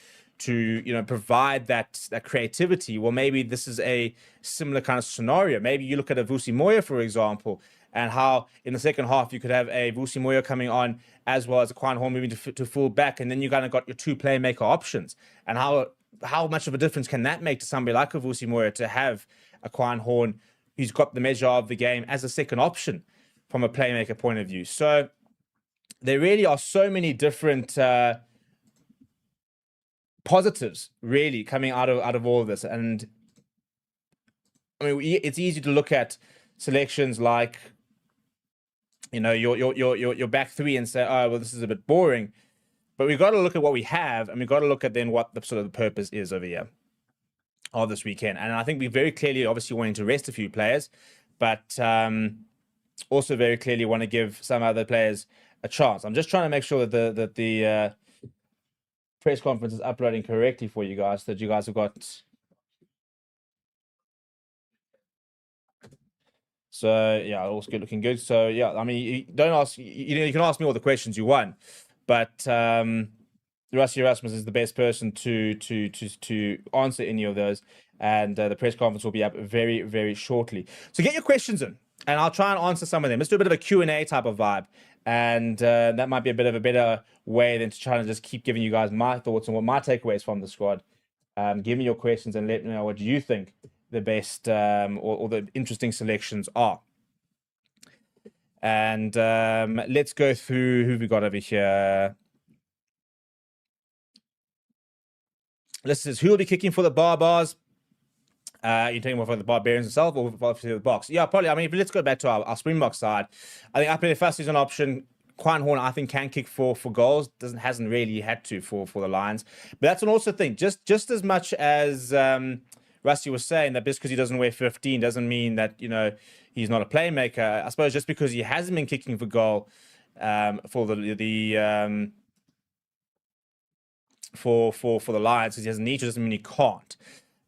provide that creativity. Well, maybe this is a similar kind of scenario. Maybe you look at a Vusi Moyo, for example, and how in the second half you could have a Vusi Moyo coming on as well as a Kwaan Horn moving to full back, and then you kind of got your two playmaker options. And how much of a difference can that make to somebody like a Vusi Moyo to have a Kwaan Horn who's got the measure of the game as a second option from a playmaker point of view? So there really are so many different positives really coming out of all of this. And I mean, it's easy to look at selections like your back three and say, oh well, this is a bit boring. But we've got to look at what we have, and we've got to look at then what the sort of the purpose is over here of this weekend. And I think we very clearly obviously wanting to rest a few players, but also very clearly want to give some other players a chance. I'm just trying to make sure that the press conference is uploading correctly for you guys, that you guys have got. So yeah, all's good, looking good. So yeah, I mean, you don't ask, you can ask me all the questions you want, but Rassie Erasmus is the best person to answer any of those, and the press conference will be up very, very shortly. So get your questions in, and I'll try and answer some of them. Let's do a bit of a Q&A type of vibe, and that might be a bit of a better way than to try and just keep giving you guys my thoughts on what my takeaways from the squad. Give me your questions and let me know what you think the best or the interesting selections are. And let's go through who we got over here. This is who will be kicking for the BaaBaas. You're talking about for the Barbarians itself or for the Boks? Yeah, probably. I mean, let's go back to our Springbok side. I think Apele Fassi is an option. Kwaan Horn, I think, can kick for goals. Hasn't really had to for the Lions. But that's an also thing. Just as much as Rassie was saying that just because he doesn't wear 15 doesn't mean that he's not a playmaker. I suppose just because he hasn't been kicking for goal for the Lions, because he doesn't need to, doesn't mean he can't.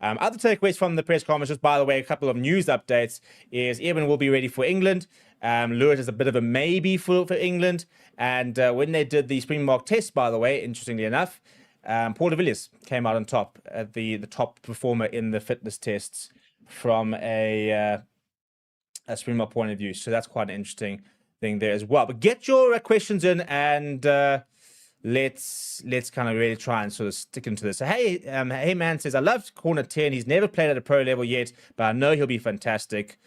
Other takeaways from the press conference, just by the way, a couple of news updates, is Eben will be ready for England. Lewis is a bit of a maybe for England. And when they did the Springbok test, by the way, interestingly enough, Paul de Villiers came out on top, the top performer in the fitness tests from a Springbok point of view. So that's quite an interesting thing there as well. But get your questions in, and let's kind of really try and sort of stick into this. So hey man says, I love corner 10. He's never played at a pro level yet, but I know he'll be fantastic.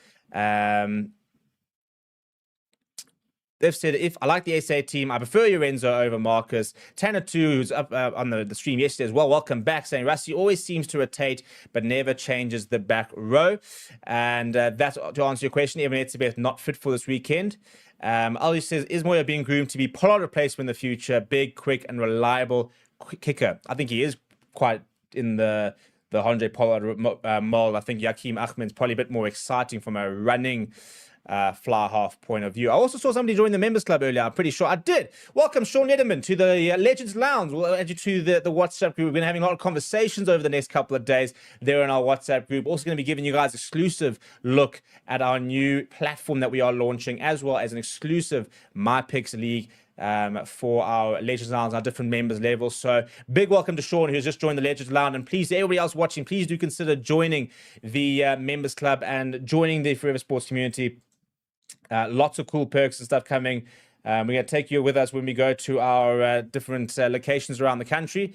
They've said, if I like the SA team, I prefer Lorenzo over Marcus. Tanner 2, who's up on the stream yesterday as well, welcome back, saying Rassie always seems to rotate but never changes the back row. And that's to answer your question. Even Etzebeth not fit for this weekend. Ali says, is Moyo being groomed to be Pollard replacement in the future? Big, quick, and reliable kicker. I think he is quite in the Andre Pollard mold. I think Yakeem Ahmed's probably a bit more exciting from a running fly half point of view. I also saw somebody join the members club earlier. I'm pretty sure I did. Welcome, Sean Nederman, to the Legends Lounge. We'll add you to the WhatsApp group. We're going to be having a lot of conversations over the next couple of days there in our WhatsApp group. Also going to be giving you guys exclusive look at our new platform that we are launching, as well as an exclusive My Picks League for our Legends Lounge, our different members levels. So big welcome to Sean, who's just joined the Legends Lounge, and please, everybody else watching, please do consider joining the members club and joining the Forever Sports community. Lots of cool perks and stuff coming. We're going to take you with us when we go to our different locations around the country,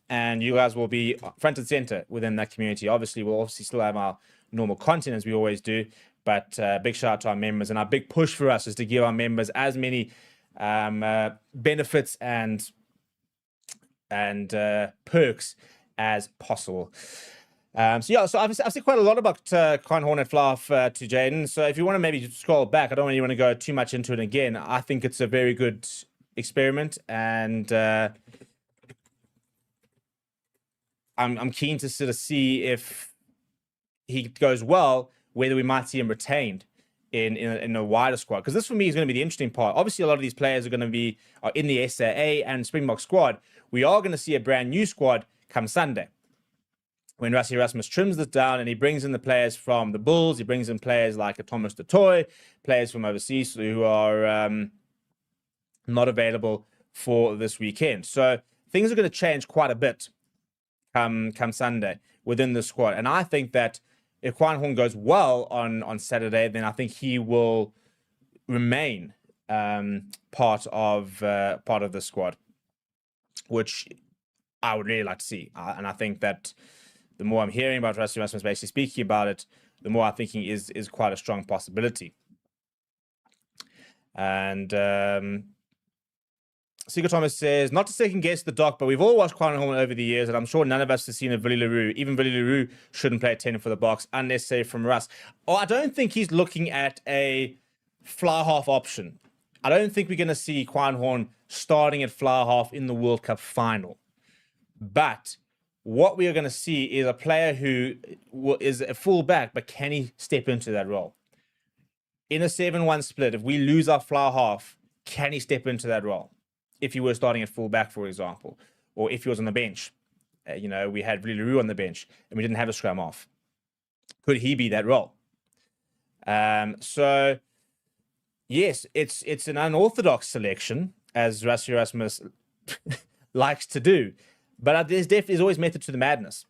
and you guys will be front and center within that community. Obviously, we'll still have our normal content as we always do, but big shout out to our members, and our big push for us is to give our members as many benefits and perks as possible. So I've said quite a lot about Kwaan Horn and Flav to Jaden. So if you want to maybe scroll back, I don't really want to go too much into it again. I think it's a very good experiment, and I'm keen to sort of see if he goes well, whether we might see him retained in a wider squad, because this for me is going to be the interesting part. Obviously, a lot of these players are going to be in the SAA and Springbok squad. We are going to see a brand new squad come Sunday, when Rassie Erasmus trims this down and he brings in the players from the Bulls. He brings in players like a Thomas du Toit, players from overseas who are not available for this weekend. So things are going to change quite a bit come Sunday within the squad. And I think that if Quan Horn goes well on Saturday, then I think he will remain part of the squad, which I would really like to see. And I think that the more I'm hearing about Rassie Erasmus basically speaking about it, the more I'm thinking is quite a strong possibility. And Seeker Thomas says, not to second guess the doc, but we've all watched Quan Horn over the years, and I'm sure none of us have seen a Willie Leroux. Even Willie Leroux shouldn't play 10 for the Boks, unnecessary from Russ. Oh, I don't think he's looking at a fly half option. I don't think we're going to see Quan Horn starting at fly half in the World Cup final. But what we are going to see is a player who is a fullback, but can he step into that role? In a 7-1 split, if we lose our fly half, can he step into that role? If he were starting at fullback, for example, or if he was on the bench, we had Willie Leroux on the bench and we didn't have a scrum off. Could he be that role? So, yes, it's an unorthodox selection, as Rassie Erasmus likes to do, but there's always method to the madness.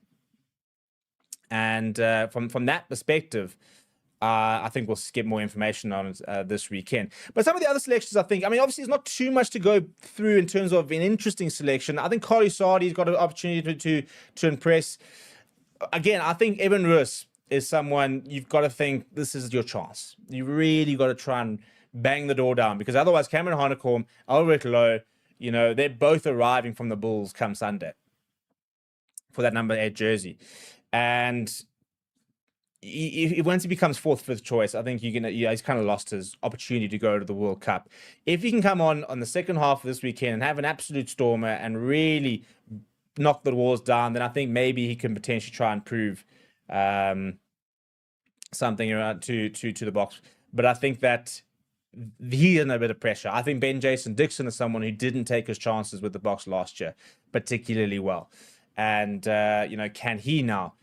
And from that perspective, I think we'll get more information on it this weekend. But some of the other selections, obviously there's not too much to go through in terms of an interesting selection. I think Carly Sardi's got an opportunity to impress. Again, I think Evan Roos is someone you've got to think this is your chance. You really got to try and bang the door down, because otherwise Cameron Hanekom, Albert Lowe, they're both arriving from the Bulls come Sunday for that number 8 jersey. And once he becomes 4th, 5th choice, I think he's kind of lost his opportunity to go to the World Cup. If he can come on the second half of this weekend and have an absolute stormer and really knock the walls down, then I think maybe he can potentially try and prove something around to the Boks. But I think that he's under a bit of pressure. I think Ben Jason Dixon is someone who didn't take his chances with the Boks last year particularly well. And, can he now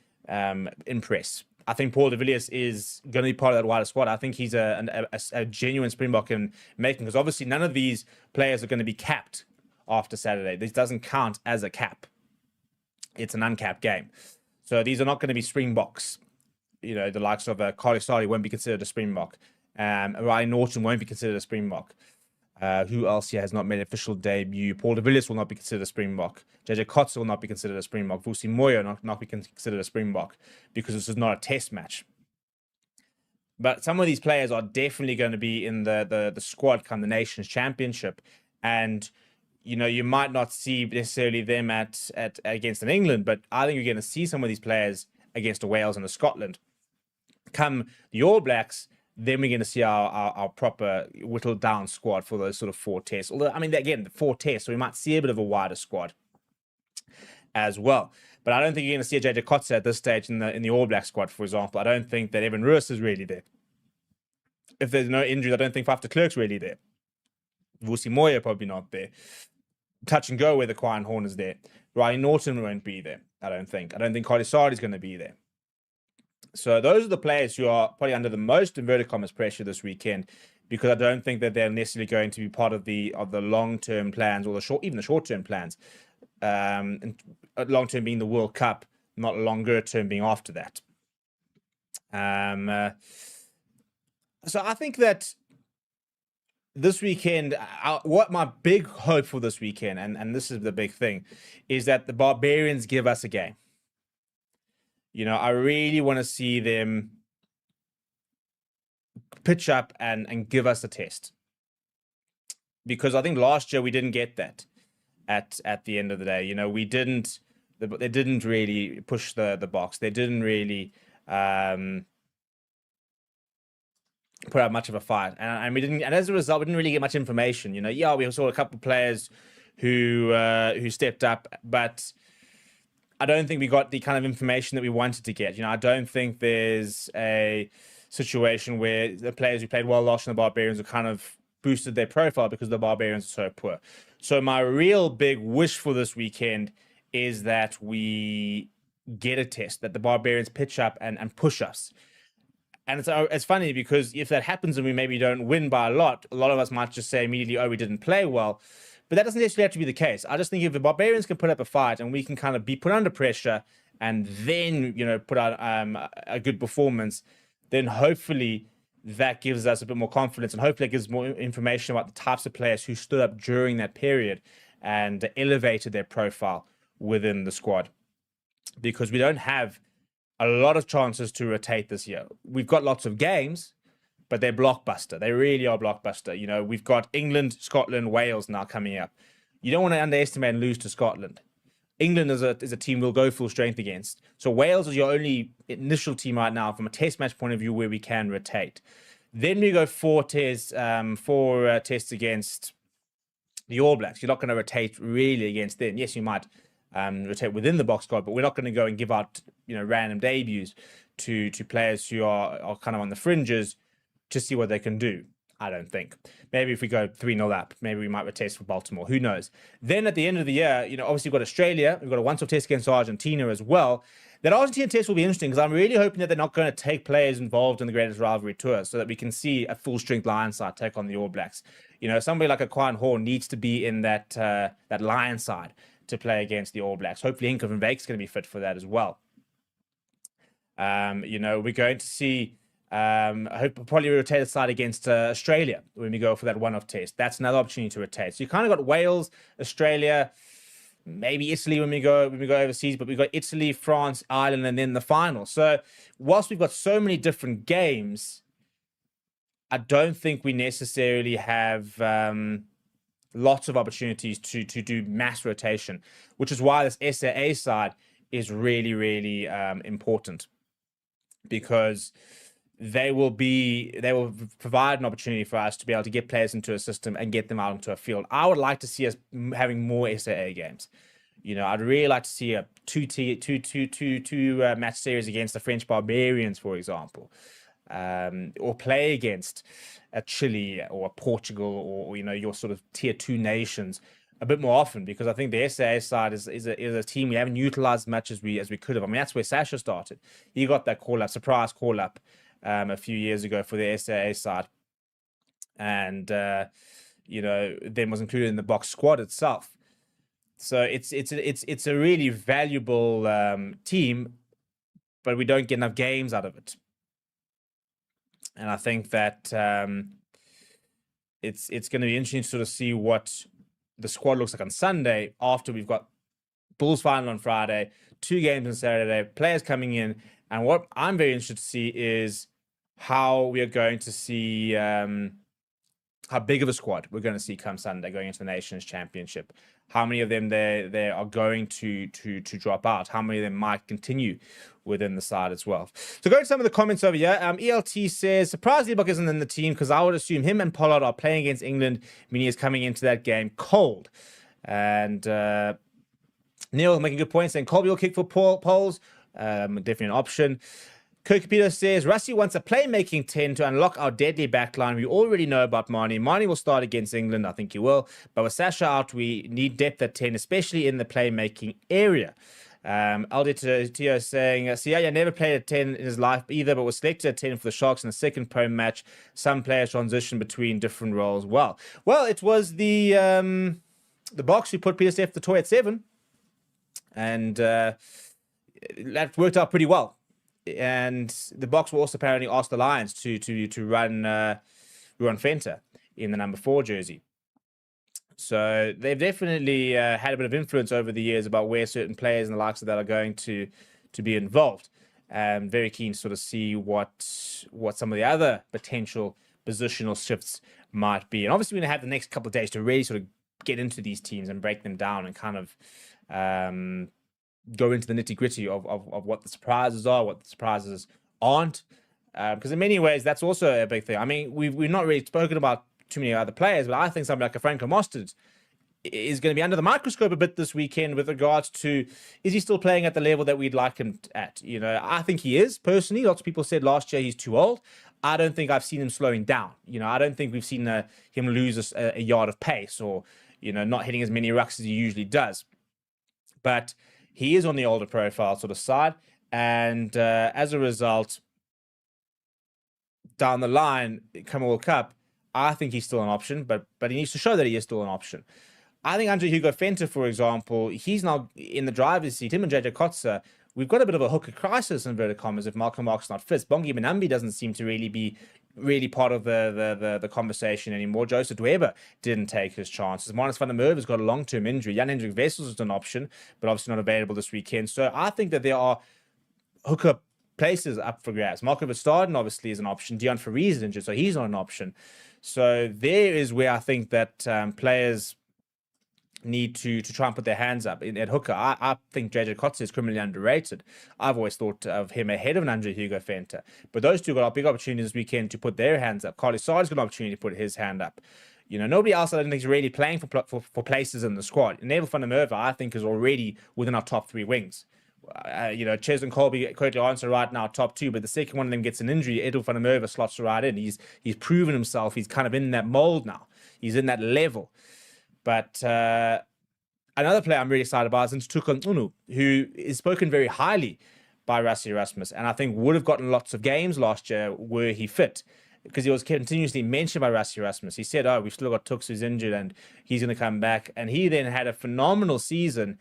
impress? I think Paul de Villiers is going to be part of that wider squad. I think he's a genuine Springbok in making, because obviously none of these players are going to be capped after Saturday. This doesn't count as a cap. It's an uncapped game. So these are not going to be Springboks. The likes of Carly Sardi won't be considered a Springbok. Ryan Norton won't be considered a Springbok. Who else here has not made an official debut? Paul de Villiers will not be considered a Springbok. JJ Kotze will not be considered a Springbok. Vusi Moyo not be considered a Springbok, because this is not a test match. But some of these players are definitely going to be in the squad come the Nations Championship. And, you might not see necessarily them at against an England, but I think you're going to see some of these players against a Wales and a Scotland. Come the All Blacks, then we're going to see our proper whittled down squad for those sort of 4 tests. Although, again, the 4 tests, so we might see a bit of a wider squad as well. But I don't think you're going to see a JJ Kotze at this stage in the All Black squad, for example. I don't think that Evan Roos is really there. If there's no injuries, I don't think Faf de Klerk's really there. Vusi Moyo probably not there. Touch and go whether Quan Horn is there. Ryan Norton won't be there, I don't think. I don't think Carly Sardi is going to be there. So those are the players who are probably under the most inverted commas pressure this weekend, because I don't think that they're necessarily going to be part of the long-term plans, or even the short-term plans. And long-term being the World Cup, not longer-term being after that. So I think that this weekend, what my big hope for this weekend, and this is the big thing, is that the Barbarians give us a game. I really want to see them pitch up and give us a test. Because I think last year we didn't get that at the end of the day. They didn't really push the Boks. They didn't really put out much of a fight. And we didn't, and as a result, we didn't really get much information. We saw a couple of players who stepped up, but I don't think we got the kind of information that we wanted to get. I don't think there's situation where the players who played well last year in the Barbarians have kind of boosted their profile because the Barbarians are so poor. So my real big wish for this weekend is that we get a test, that the Barbarians pitch up and push us. And it's funny because if that happens and we maybe don't win by a lot of us might just say immediately, oh, we didn't play well. But that doesn't necessarily have to be the case. I just think if the Barbarians can put up a fight and we can kind of be put under pressure and then, put out a good performance, then hopefully that gives us a bit more confidence, and hopefully it gives more information about the types of players who stood up during that period and elevated their profile within the squad. Because we don't have a lot of chances to rotate this year. We've got lots of games, but they're blockbuster. They really are blockbuster. We've got England, Scotland, Wales now coming up. You don't want to underestimate and lose to Scotland. England is a team we'll go full strength against. So Wales is your only initial team right now from a test match point of view where we can rotate. Then we go four tests against the All Blacks. You're not going to rotate really against them. Yes, you might rotate within the Boks squad, but we're not going to go and give out random debuts to players who are kind of on the fringes to see what they can do. I don't think. Maybe if we go 3-0 up, maybe we might rotate for Baltimore. Who knows? Then at the end of the year, obviously we've got Australia. We've got a once-off test against Argentina as well. That Argentina test will be interesting because I'm really hoping that they're not going to take players involved in the greatest rivalry tour so that we can see a full-strength Lions side take on the All Blacks. Somebody like a Quan Horn needs to be in that Lion side to play against the All Blacks. Hopefully Hinker van Wyk is going to be fit for that as well. We're going to see I hope we'll probably rotate aside against Australia when we go for that one-off test. That's another opportunity to rotate. So you kind of got Wales, Australia, maybe Italy when we go overseas, but we've got Italy, France, Ireland, and then the final. So whilst we've got so many different games, I don't think we necessarily have lots of opportunities to do mass rotation, which is why this SAA side is really, really important, because they will provide an opportunity for us to be able to get players into a system and get them out into a field. I would like to see us having more SAA games. I'd really like to see a two match series against the French Barbarians, for example, or play against a Chile or a Portugal or your sort of tier 2 nations a bit more often, because I think the SAA side is a team we haven't utilized as much as we could have. I mean, that's where Sasha started. He got that surprise call up a few years ago for the SAA side, and then was included in the Boks squad itself. So it's a really valuable team, but we don't get enough games out of it. And I think that it's going to be interesting to sort of see what the squad looks like on Sunday after we've got Bulls final on Friday, 2 games on Saturday, players coming in. And what I'm very interested to see is how we are going to see how big of a squad we're going to see come Sunday going into the Nations Championship. How many of them they are going to drop out? How many of them might continue within the side as well? So going to some of the comments over here. ELT says, surprised Bokke isn't in the team because I would assume him and Pollard are playing against England. Meaning he's coming into that game cold. And Neil making a good point, saying Colby will kick for Poles. Definitely an option. Gqeberha says, Rassie wants a playmaking 10 to unlock our deadly backline. We already know about Mani. Mani will start against England. I think he will. But with Sasha out, we need depth at 10, especially in the playmaking area. Aldi Tio saying, Siaya never played at 10 in his life either, but was selected at 10 for the Sharks in the second pro match. Some players transition between different roles. Well, it was the Boks who put Peter Steph the toy at 7. And that worked out pretty well. And the Boks will also apparently ask the Lions to run Fenter in the number 4 jersey. So they've definitely had a bit of influence over the years about where certain players and the likes of that are going to be involved. Very keen to sort of see what some of the other potential positional shifts might be. And obviously we're going to have the next couple of days to really sort of get into these teams and break them down and kind of go into the nitty-gritty of what the surprises are, what the surprises aren't. Because in many ways, that's also a big thing. I mean, we've not really spoken about too many other players, but I think somebody like a Franco Mostert is going to be under the microscope a bit this weekend with regards to, is he still playing at the level that we'd like him at? You know, I think he is, personally. Lots of people said last year he's too old. I don't think I've seen him slowing down. You know, I don't think we've seen him lose a yard of pace or, you know, not hitting as many rucks as he usually does. But he is on the older profile sort of side. And as a result, down the line, come World Cup, I think he's still an option, but he needs to show that he is still an option. I think Andre Hugo Venter, for example, he's now in the driver's seat. Him and JJ Kotze, we've got a bit of a hooker crisis, in inverted commas, if Malcolm Mark's not fit. Bongi Benambi doesn't seem to really be part of the conversation anymore. Joseph Gqeberha didn't take his chances. Marnus van der Merwe has got a long-term injury. Jan-Hendrik Wessels is an option, but obviously not available this weekend. So I think that there are hooker places up for grabs. Marco Verstappen obviously is an option. Deon Fourie is injured, so he's not an option. So there is where I think that players need to try and put their hands up at hooker. I think JJ Kotze is criminally underrated. I've always thought of him ahead of an Andre Hugo Venter. But those two got a big opportunity this weekend to put their hands up. Carly Sard's got an opportunity to put his hand up. You know, nobody else I don't think is really playing for places in the squad. Neville van der Merwe, I think, is already within our top three wings. You know, Ches and Colby correctly answer right now, top two, but the second one of them gets an injury, Edel van der Merwe slots right in. He's proven himself. He's kind of in that mold now. He's in that level. But another player I'm really excited about is Ntuka Unu, who is spoken very highly by Rassie Erasmus, and I think would have gotten lots of games last year were he fit, because he was continuously mentioned by Rassie Erasmus. He said, oh, we've still got Tux who's injured and he's going to come back. And he then had a phenomenal season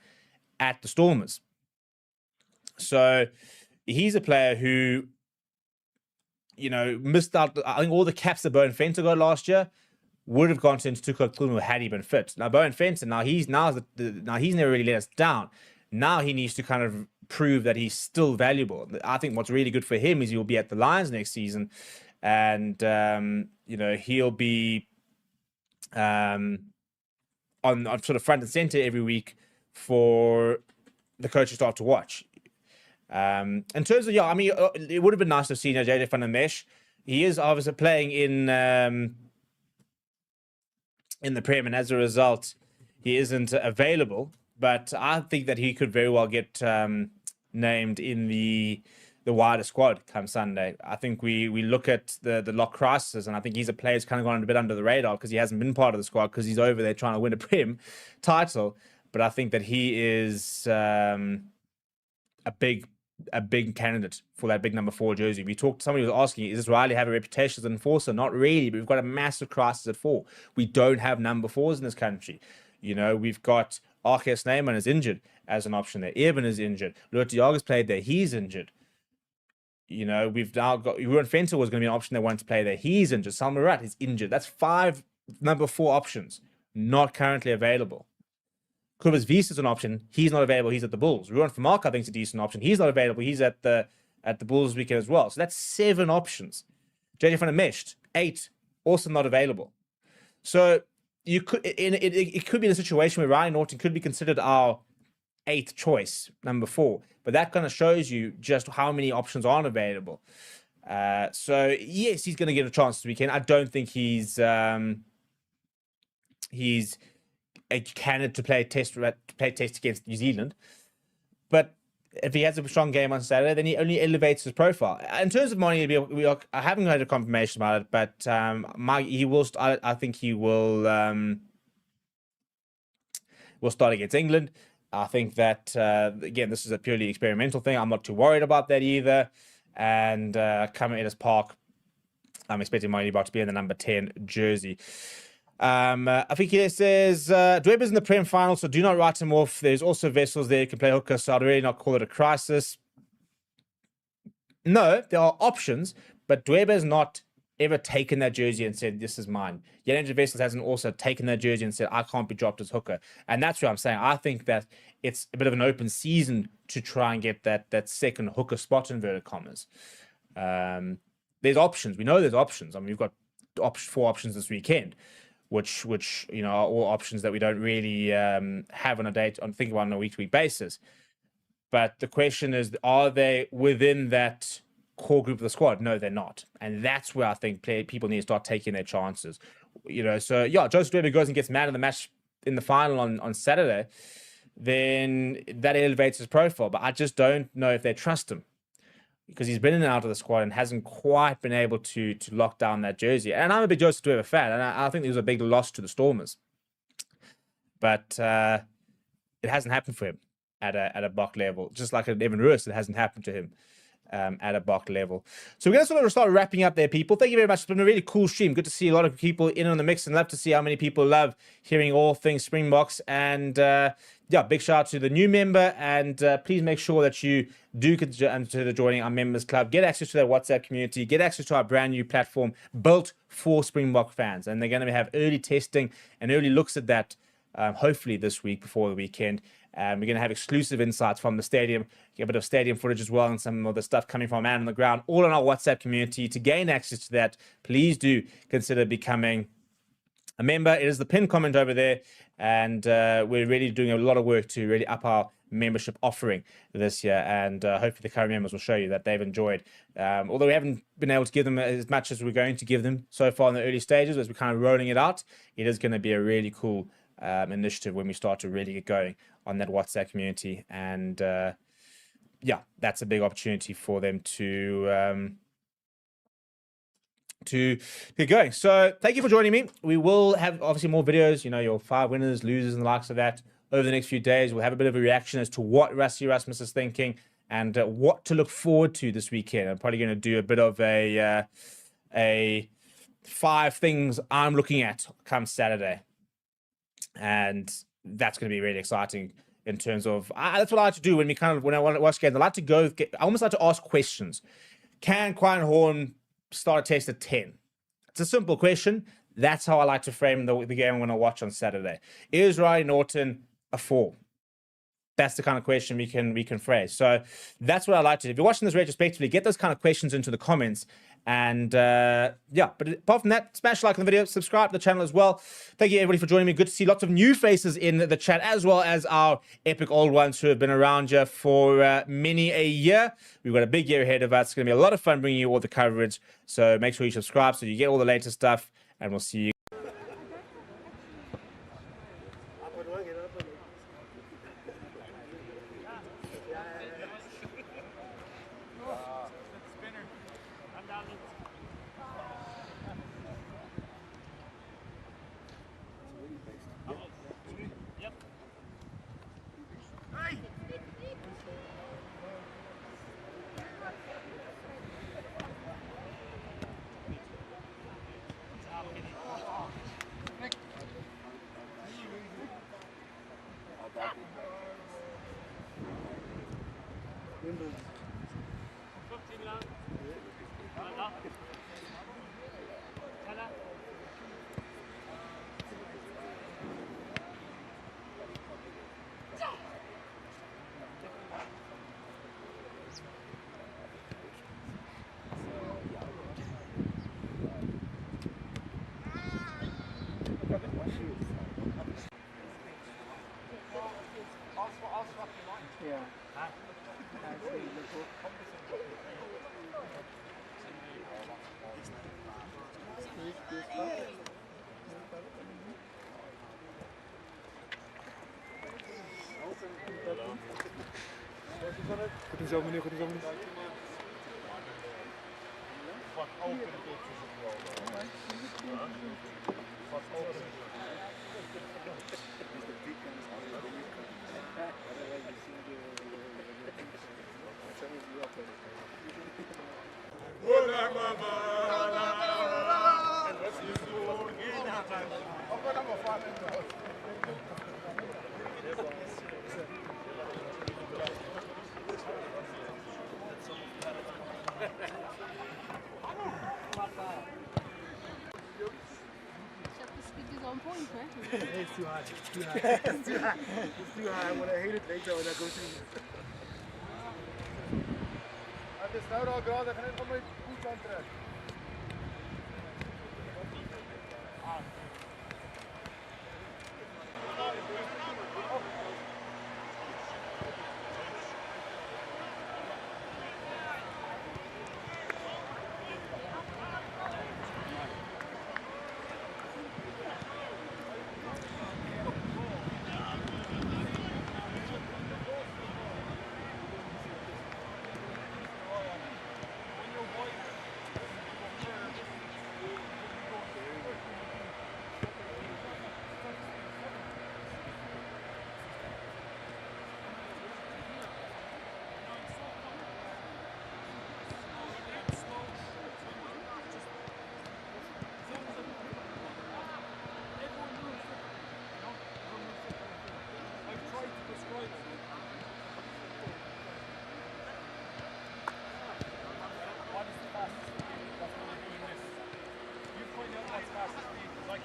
at the Stormers. So he's a player who, you know, missed out. I think all the caps that Bowen Venter got last year would have gone to Ntuka Unu had he been fit. Now Bowen Venter, now he's never really let us down. Now he needs to kind of prove that he's still valuable. I think what's really good for him is he'll be at the Lions next season, and you know, he'll be on sort of front and center every week for the coaching staff to watch. In terms of, I mean, it would have been nice to have seen JJ van der Mesh. He is obviously playing in the Prem, and as a result, he isn't available. But I think that he could very well get named in the wider squad come Sunday. I think we look at the lock crisis, and I think he's a player who's kind of gone a bit under the radar because he hasn't been part of the squad because he's over there trying to win a Prem title. But I think that he is a big candidate for that big number 4 jersey. We talked, somebody was asking, does Riley have a reputation as an enforcer? Not really, but we've got a massive crisis at 4. We don't have number 4s in this country. You know, we've got R.K. Snyman is injured as an option there. Eben is injured. Lotte Jager's played there. He's injured. You know, we've now got Ruan Venter was going to be an option that wanted to play there. He's injured. Salma Rat is injured. That's 5 number 4 options not currently available. Kobus Wies is an option. He's not available. He's at the Bulls. Ruan Vermaak, I think, is a decent option. He's not available. He's at the Bulls this weekend as well. So that's 7 options. JJ van der Mesh, 8, also not available. So you could it could be in a situation where Ryan Norton could be considered our 8th choice, number 4. But that kind of shows you just how many options aren't available. So yes, he's going to get a chance this weekend. I don't think he's a candidate to play test against New Zealand. But if he has a strong game on Saturday, then he only elevates his profile. In terms of money, I haven't heard a confirmation about it, but he will. I think he will start against England. I think that again, this is a purely experimental thing. I'm not too worried about that either. And coming at his park, I'm expecting Money about to be in the number 10 jersey. I think he says Dweber's in the Prem final, so do not write him off. There's also Vessels there who can play hooker, so I'd really not call it a crisis. No, there are options, but Dweber's not ever taken that jersey and said, this is mine. Jan-Hendrik Wessels hasn't also taken that jersey and said, I can't be dropped as hooker. And that's what I'm saying. I think that it's a bit of an open season to try and get that second hooker spot, inverted commas. There's options. We know there's options. I mean, we've got 4 options this weekend, which you know, are all options that we don't really have on a week-to-week basis. But the question is, are they within that core group of the squad? No, they're not. And that's where I think people need to start taking their chances. You know, so yeah, Joseph Gqeberha goes and gets man of the match in the final on Saturday, then that elevates his profile. But I just don't know if they trust him, because he's been in and out of the squad and hasn't quite been able to lock down that jersey. And I'm a big Joseph Gqeberha fan, and I think it was a big loss to the Stormers. But it hasn't happened for him at a Bokke level. Just like at Evan Roos, it hasn't happened to him at a Bokke level. So we're going to sort of start wrapping up there, people. Thank you very much. It's been a really cool stream. Good to see a lot of people in on the mix, and love to see how many people love hearing all things Springboks. And yeah, big shout out to the new member, and please make sure that you do consider joining our members club. Get access to their WhatsApp community. Get access to our brand new platform built for Springbok fans. And they're going to have early testing and early looks at that hopefully this week before the weekend. We're going to have exclusive insights from the stadium, get a bit of stadium footage as well, and some of the stuff coming from man on the ground, all in our WhatsApp community. To gain access to that, please do consider becoming a member. It is the pinned comment over there, and we're really doing a lot of work to really up our membership offering this year, and hopefully the current members will show you that they've enjoyed, although we haven't been able to give them as much as we're going to give them so far in the early stages as we're kind of rolling it out. It is going to be a really cool initiative when we start to really get going on that WhatsApp community, and yeah, that's a big opportunity for them to get going. So thank you for joining me. We will have obviously more videos, you know, your 5 winners, losers, and the likes of that over the next few days. We'll have a bit of a reaction as to what Rassie Erasmus is thinking and what to look forward to this weekend. I'm probably going to do a bit of a 5 things I'm looking at come Saturday, and that's going to be really exciting in terms of that's what I like to do when I want to watch games. I like to I almost like to ask questions. Can Quine Horn start a test at 10? It's a simple question. That's how I like to frame the game when I watch on Saturday. Is Riley Norton a 4? That's the kind of question we can phrase. So that's what I like to do. If you're watching this retrospectively, get those kind of questions into the comments. And yeah, but apart from that, smash like on the video, subscribe to the channel as well. Thank you everybody for joining me. Good to see lots of new faces in the chat, as well as our epic old ones who have been around here for many a year. We've got a big year ahead of us. It's going to be a lot of fun bringing you all the coverage. So make sure you subscribe so you get all the latest stuff, and we'll see you. Goed zo meneer, goed zo meneer. Wat open Wat open. It's too high. It's too high. It's too high. It's too high. When I hate it later when I go through. Het is nou al graag, dan ga ik gewoon met goed aan terug.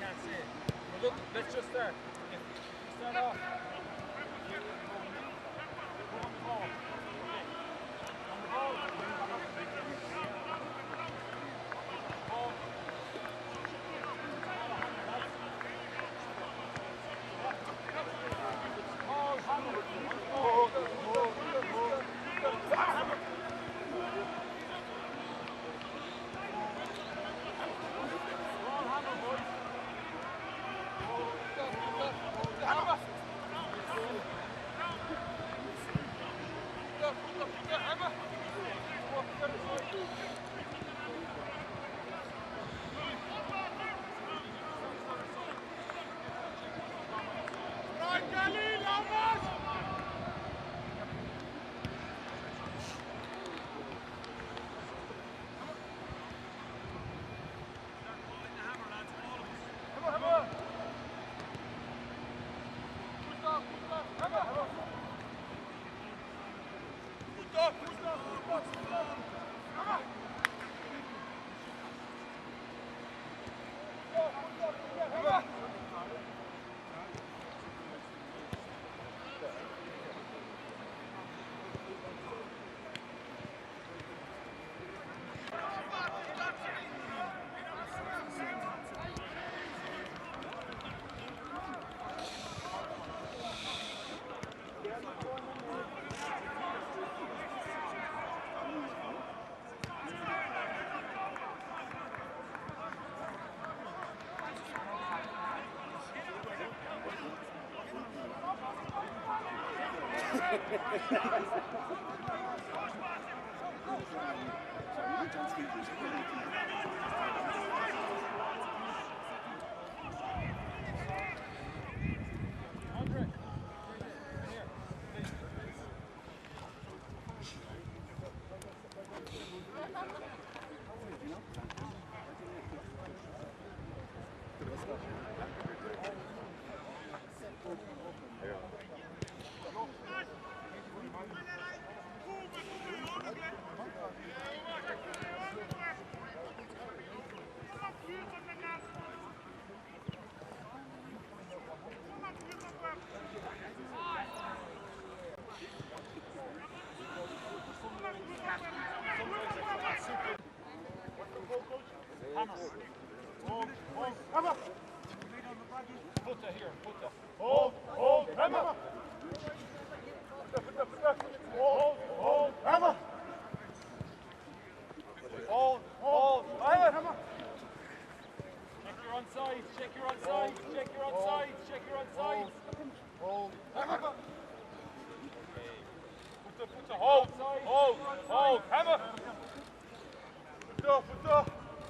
can't say it. But look, let's just start. Start off. On the ball. On the ball.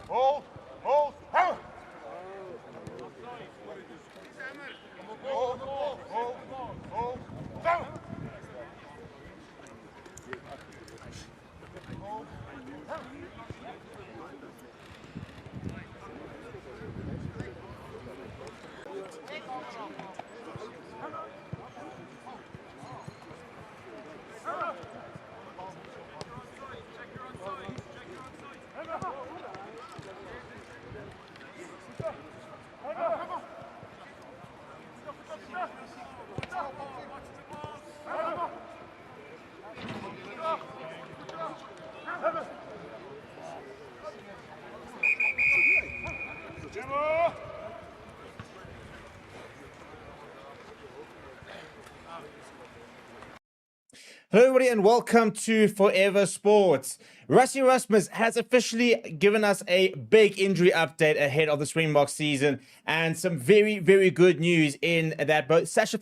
Ball. Hello everybody and welcome to Forever Sports. Rassie Erasmus has officially given us a big injury update ahead of the Springboks season and some very, very good news in that both Sasha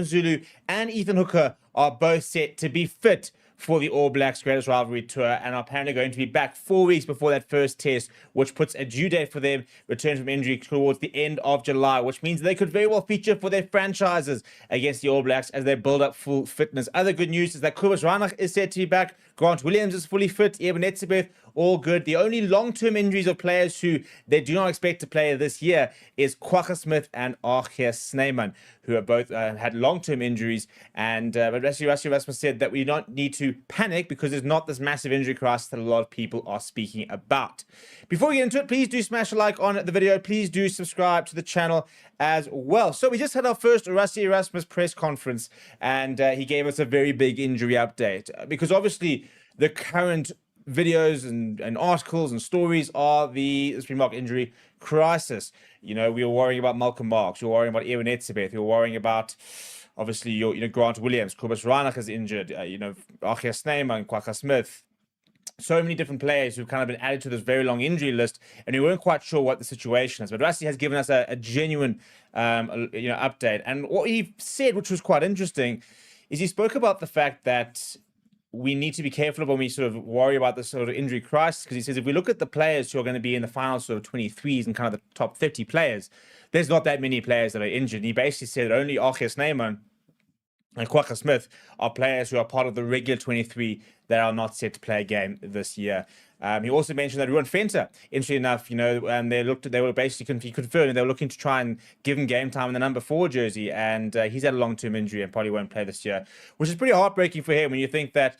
Zulu and Ethan Hooker are both set to be fit for the All Blacks Greatest Rivalry Tour and are apparently going to be back 4 weeks before that first test, which puts a due date for them return from injury towards the end of July, which means they could very well feature for their franchises against the All Blacks as they build up full fitness. Other good news is that Gqeberha is set to be back, Grant Williams is fully fit, Ebenetsebeth all good. The only long-term injuries of players who they do not expect to play this year is Kwagga Smith and Gqeberha Snyman, who are both had long-term injuries. And but Rassie Erasmus said that we don't need to panic because there's not this massive injury crisis that a lot of people are speaking about. Before we get into it, please do smash a like on the video. Please do subscribe to the channel as well. So we just had our first Rassie Erasmus press conference, and he gave us a very big injury update because obviously the current videos and articles and stories are the Springbok injury crisis. You know, we were worrying about Malcolm Marx, you're worrying about Ewan Etzebeth, you're worrying about obviously your Grant Williams, Kobus Reinach is injured, Gqeberha Snyman, Kwagga Smith. So many different players who've kind of been added to this very long injury list, and we weren't quite sure what the situation is. But Rassie has given us a genuine update. And what he said, which was quite interesting, is he spoke about the fact that we need to be careful when we sort of worry about this sort of injury crisis, because he says if we look at the players who are going to be in the final sort of 23s and kind of the top 30 players, there's not that many players that are injured. And he basically said that only Gqeberha Snyman and Kwagga Smith are players who are part of the regular 23 that are not set to play a game this year. He also mentioned that Ruan Venter, interestingly enough, they were basically confirmed they were looking to try and give him game time in the number 4 jersey, and he's had a long-term injury and probably won't play this year, which is pretty heartbreaking for him when you think that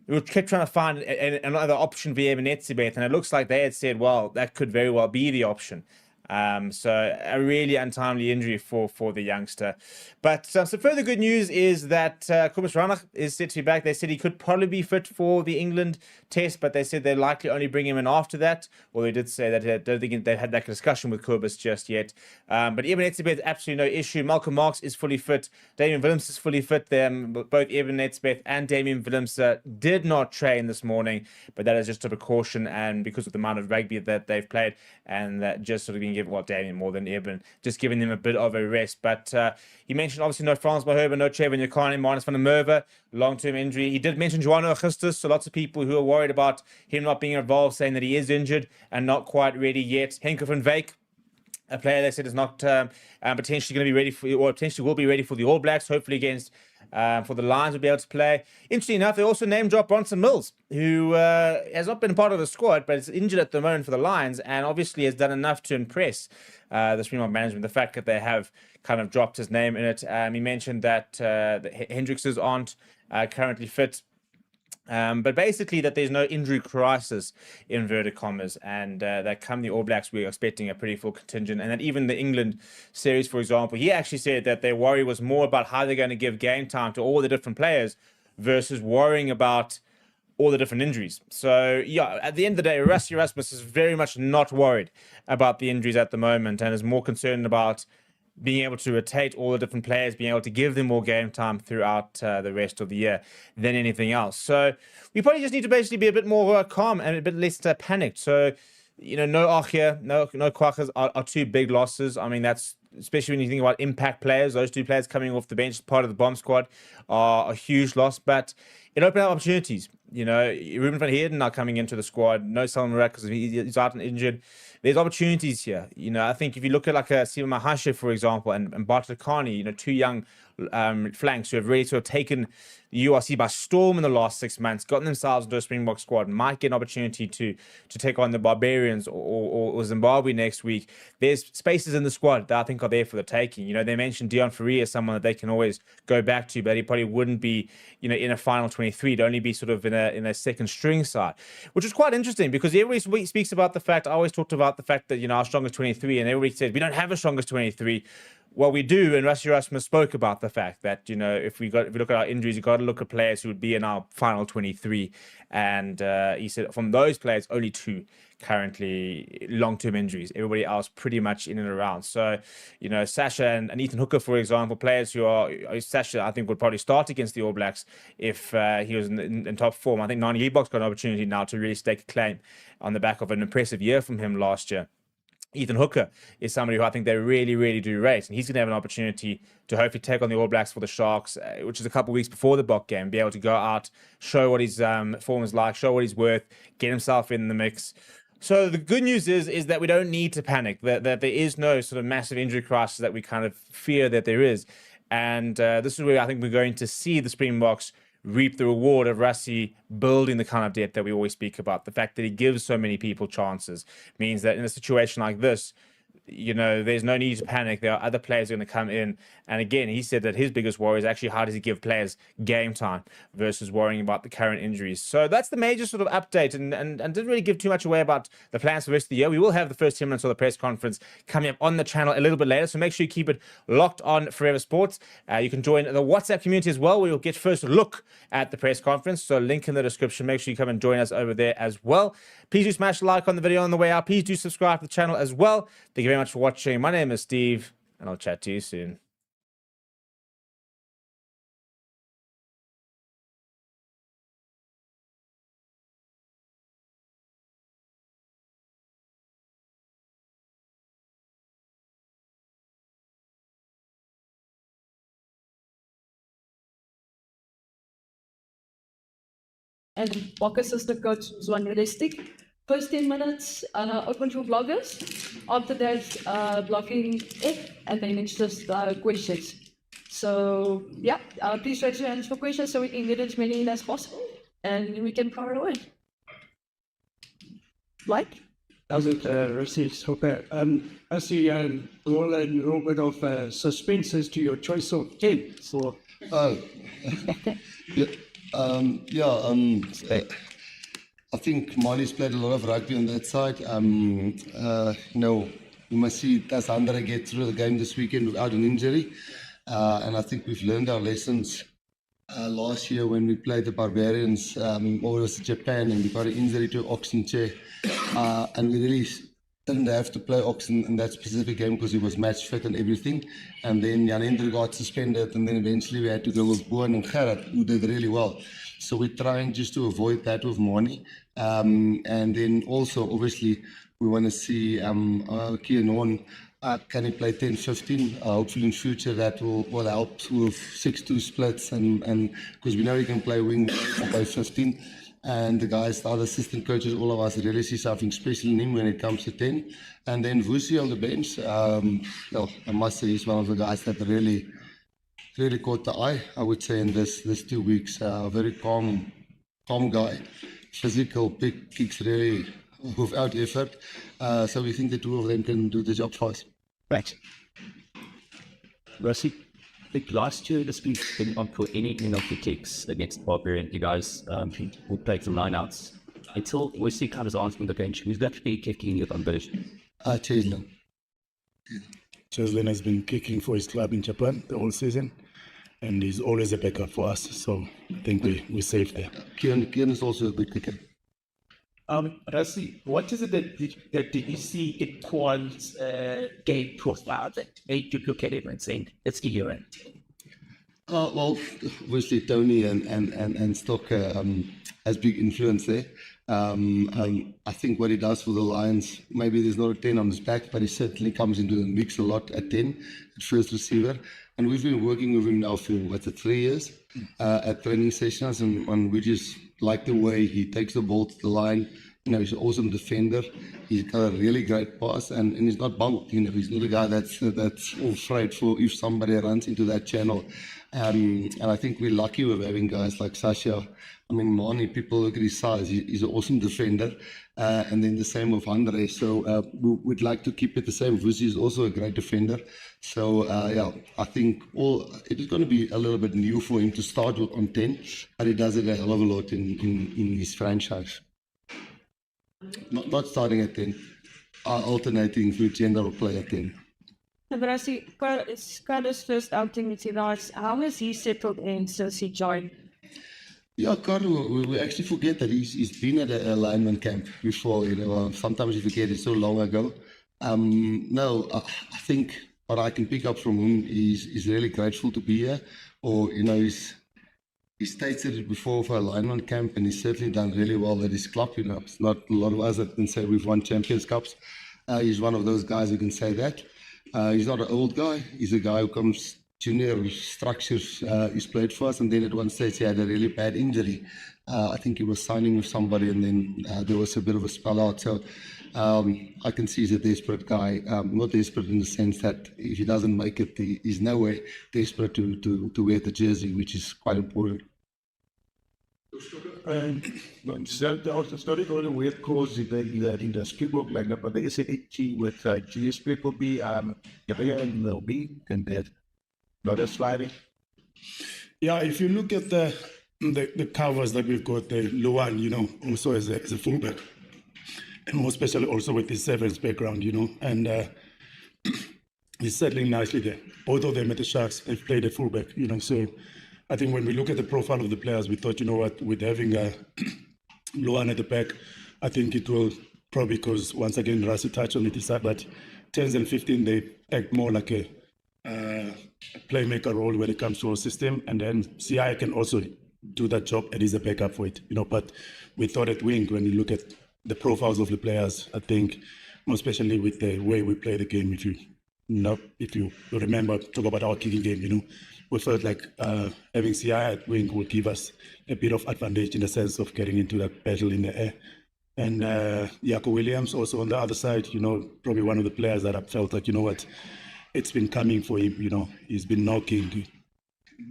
we kept trying to find another option for Ewan Etzebeth, and it looks like they had said, well, that could very well be the option. So a really untimely injury for the youngster. But some further good news is that Kobus Reinach is set to be back. They said he could probably be fit for the England test, but they said they'd likely only bring him in after that. Well, they did say that I don't think they had that discussion with Kobus just yet. But Ewan Etzebeth, absolutely no issue. Malcolm Marx is fully fit. Damian Willems is fully fit. Both Ewan Etzebeth and Damian Willems did not train this morning, but that is just a precaution and because of the amount of rugby that they've played, and that just sort of being given, well, Damian more than Eben, just giving them a bit of a rest. But he mentioned obviously no Frans Maherbe, no Trevor Nyakane, Marnus van der Merwe, long-term injury. He did mention Joanna Augustus, so lots of people who are worried about him not being involved, saying that he is injured and not quite ready yet. Henke van Wyk, a player they said is not potentially going to be ready for, or potentially will be ready for the All Blacks, hopefully against for the Lions will be able to play. Interesting enough, they also name dropped Bronson Mills, who has not been part of the squad, but is injured at the moment for the Lions, and obviously has done enough to impress the Springbok management. The fact that they have kind of dropped his name in it. He mentioned that the Hendrickses aren't currently fit. But basically that there's no injury crisis, in inverted commas, and that come the All Blacks, we're expecting a pretty full contingent, and that even the England series, for example, he actually said that their worry was more about how they're going to give game time to all the different players versus worrying about all the different injuries. So, yeah, at the end of the day, Rassie Erasmus is very much not worried about the injuries at the moment and is more concerned about being able to rotate all the different players, being able to give them more game time throughout the rest of the year than anything else. So we probably just need to basically be a bit more calm and a bit less panicked. So, no Gqeberha, no Kwaggas are two big losses. I mean, that's especially when you think about impact players. Those two players coming off the bench, part of the bomb squad, are a huge loss. But it opened up opportunities. Ruben van Heerden now coming into the squad. No Salman Murat because he's out and injured. There's opportunities here. I think if you look at like a Sima Mahashe, for example, and Bartlekani, two young flanks who have really sort of taken the URC by storm in the last 6 months, gotten themselves into a Springbok squad, might get an opportunity to take on the Barbarians or Zimbabwe next week. There's spaces in the squad that I think are there for the taking. They mentioned Deon Fourie as someone that they can always go back to, but he probably wouldn't be, in a final 23. It'd only be sort of in a second string side, which is quite interesting because everybody speaks about the fact, I always talked about the fact that, our strongest 23, and everybody says we don't have a strongest 23. Well, we do, and Rassie Erasmus spoke about the fact that, if we look at our injuries, you've got to look at players who would be in our final 23. And he said from those players, only 2 currently long-term injuries. Everybody else pretty much in and around. So, Sasha and Ethan Hooker, for example, players who are, Sasha, I think, would probably start against the All Blacks if he was in top form. I think Nani Leibok's got an opportunity now to really stake a claim on the back of an impressive year from him last year. Ethan Hooker is somebody who I think they really, really do rate, and he's going to have an opportunity to hopefully take on the All Blacks for the Sharks, which is a couple of weeks before the Bokke game, be able to go out, show what his form is like, show what he's worth, get himself in the mix. So the good news is that we don't need to panic, that there is no sort of massive injury crisis that we kind of fear that there is. And this is where I think we're going to see the Springboks reap the reward of Rassie building the kind of depth that we always speak about. The fact that he gives so many people chances means that in a situation like this, you know, there's no need to panic. There are other players going to come in. And again, he said that his biggest worry is actually how does he give players game time versus worrying about the current injuries. So that's the major sort of update, and didn't really give too much away about the plans for the rest of the year. We will have the first 10 minutes of the press conference coming up on the channel a little bit later. So make sure you keep it locked on Forever Sports. You can join the WhatsApp community as well, where you'll get first look at the press conference. So link in the description. Make sure you come and join us over there as well. Please do smash a like on the video on the way out. Please do subscribe to the channel as well. Thank you very much for watching. My name is Steve, and I'll chat to you soon. And Bokke assistant coach Zwan realistic. First 10 minutes open for bloggers. After that, blocking it, and then it's just questions. So yeah, please raise your hands for questions so we can get as many in as possible, and we can fire away. Like? How's it, Rassie? Super. I see all a little bit of suspense as to your choice of 10. So. I think Mali's played a lot of rugby on that side. You know, we must see does Andre get through the game this weekend without an injury. And I think we've learned our lessons last year when we played the Barbarians over Japan, and we got an injury to Oxen chair. And we really didn't have to play Oxen in that specific game because he was match fit and everything. And then Jan Hendrik got suspended, and then eventually we had to go with Boan and Gerrit, who did really well. So we're trying just to avoid that with Mani. And then also, obviously, we want to see Kian Horn, can he play 10-15? Hopefully in future that will help with 6-2 splits, and because we know he can play wing by 15. And the guys, the other assistant coaches, all of us really see something special in him when it comes to 10. And then Vusi on the bench, well, I must say he's one of the guys that really caught the eye, I would say, in this 2 weeks. Very calm guy, physical, big kicks really without effort. So we think the two of them can do the job for us. Right. Rassie, I think last year this week didn't on for any penalty kicks against Barbarians. You guys who played some lineouts. Until Wesley kind of answering the bench, who's actually kicking your conversion? Cheslin. Cheslin has been kicking for his club in Japan the whole season, and he's always a backup for us. So I think we're safe there. Kian is also a good kicker. Rassie, what is it that did you see in Kwan's game profile that made you look at him and say, let's give you it? Well, obviously Tony and Stock has big influence there. I think what he does for the Lions, maybe there's not a 10 on his back, but he certainly comes into the mix a lot at 10, at first receiver. And we've been working with him now for, 3 years at training sessions, and we just like the way he takes the ball to the line. You know, he's an awesome defender. He's got a really great pass, and he's not bumped. You know, he's not a guy that's all afraid for if somebody runs into that channel. And I think we're lucky with having guys like Sasha. I mean, Mani, people look at his size. He's an awesome defender. And then the same with Andre. So we'd like to keep it the same. Vusi is also a great defender. So, yeah, I think it is going to be a little bit new for him to start with on 10, but he does it a hell of a lot in his franchise. Not starting at 10, alternating through general play at 10. Rassie, it's Carlos' first outing with Silas. How has he settled in since he joined? Yeah, Carlo, we actually forget that he's been at a lineman camp before. You know, sometimes you forget it's so long ago. No, I think what I can pick up from him is he's really grateful to be here. Or, you know, he stated it before for a lineman camp, and he's certainly done really well at his club. You know, it's not a lot of us that can say we've won Champions Cups. He's one of those guys who can say that. He's not an old guy. He's a guy who comes junior, who structures. He's played for us, and then at one stage he had a really bad injury. I think he was signing with somebody, and then there was a bit of a spell out. So I can see he's a desperate guy. Not desperate in the sense that if he doesn't make it, he's nowhere desperate to wear the jersey, which is quite important. Started all the weird calls in the Springbok lineup, but they said it with GSP will be Gqeberha and LB and that. Not as sliding. Yeah, if you look at the covers that we've got, the Luan, also as a fullback, and more especially also with his sevens background, and he's settling nicely there. Both of them at the Sharks, they've played at fullback, so I think when we look at the profile of the players, we thought, with having Luan at the back, I think it will probably, because once again, Rassie touched on it, but 10s and 15, they act more like a playmaker role when it comes to our system, and then CI can also do that job and is a backup for it, but we thought at wing, when you look at the profiles of the players, I think, more especially with the way we play the game, if you remember, talk about our kicking game, we felt like having CI at wing would give us a bit of advantage in the sense of getting into that battle in the air. And Jaco Williams also on the other side, probably one of the players that I felt like, it's been coming for him, he's been knocking.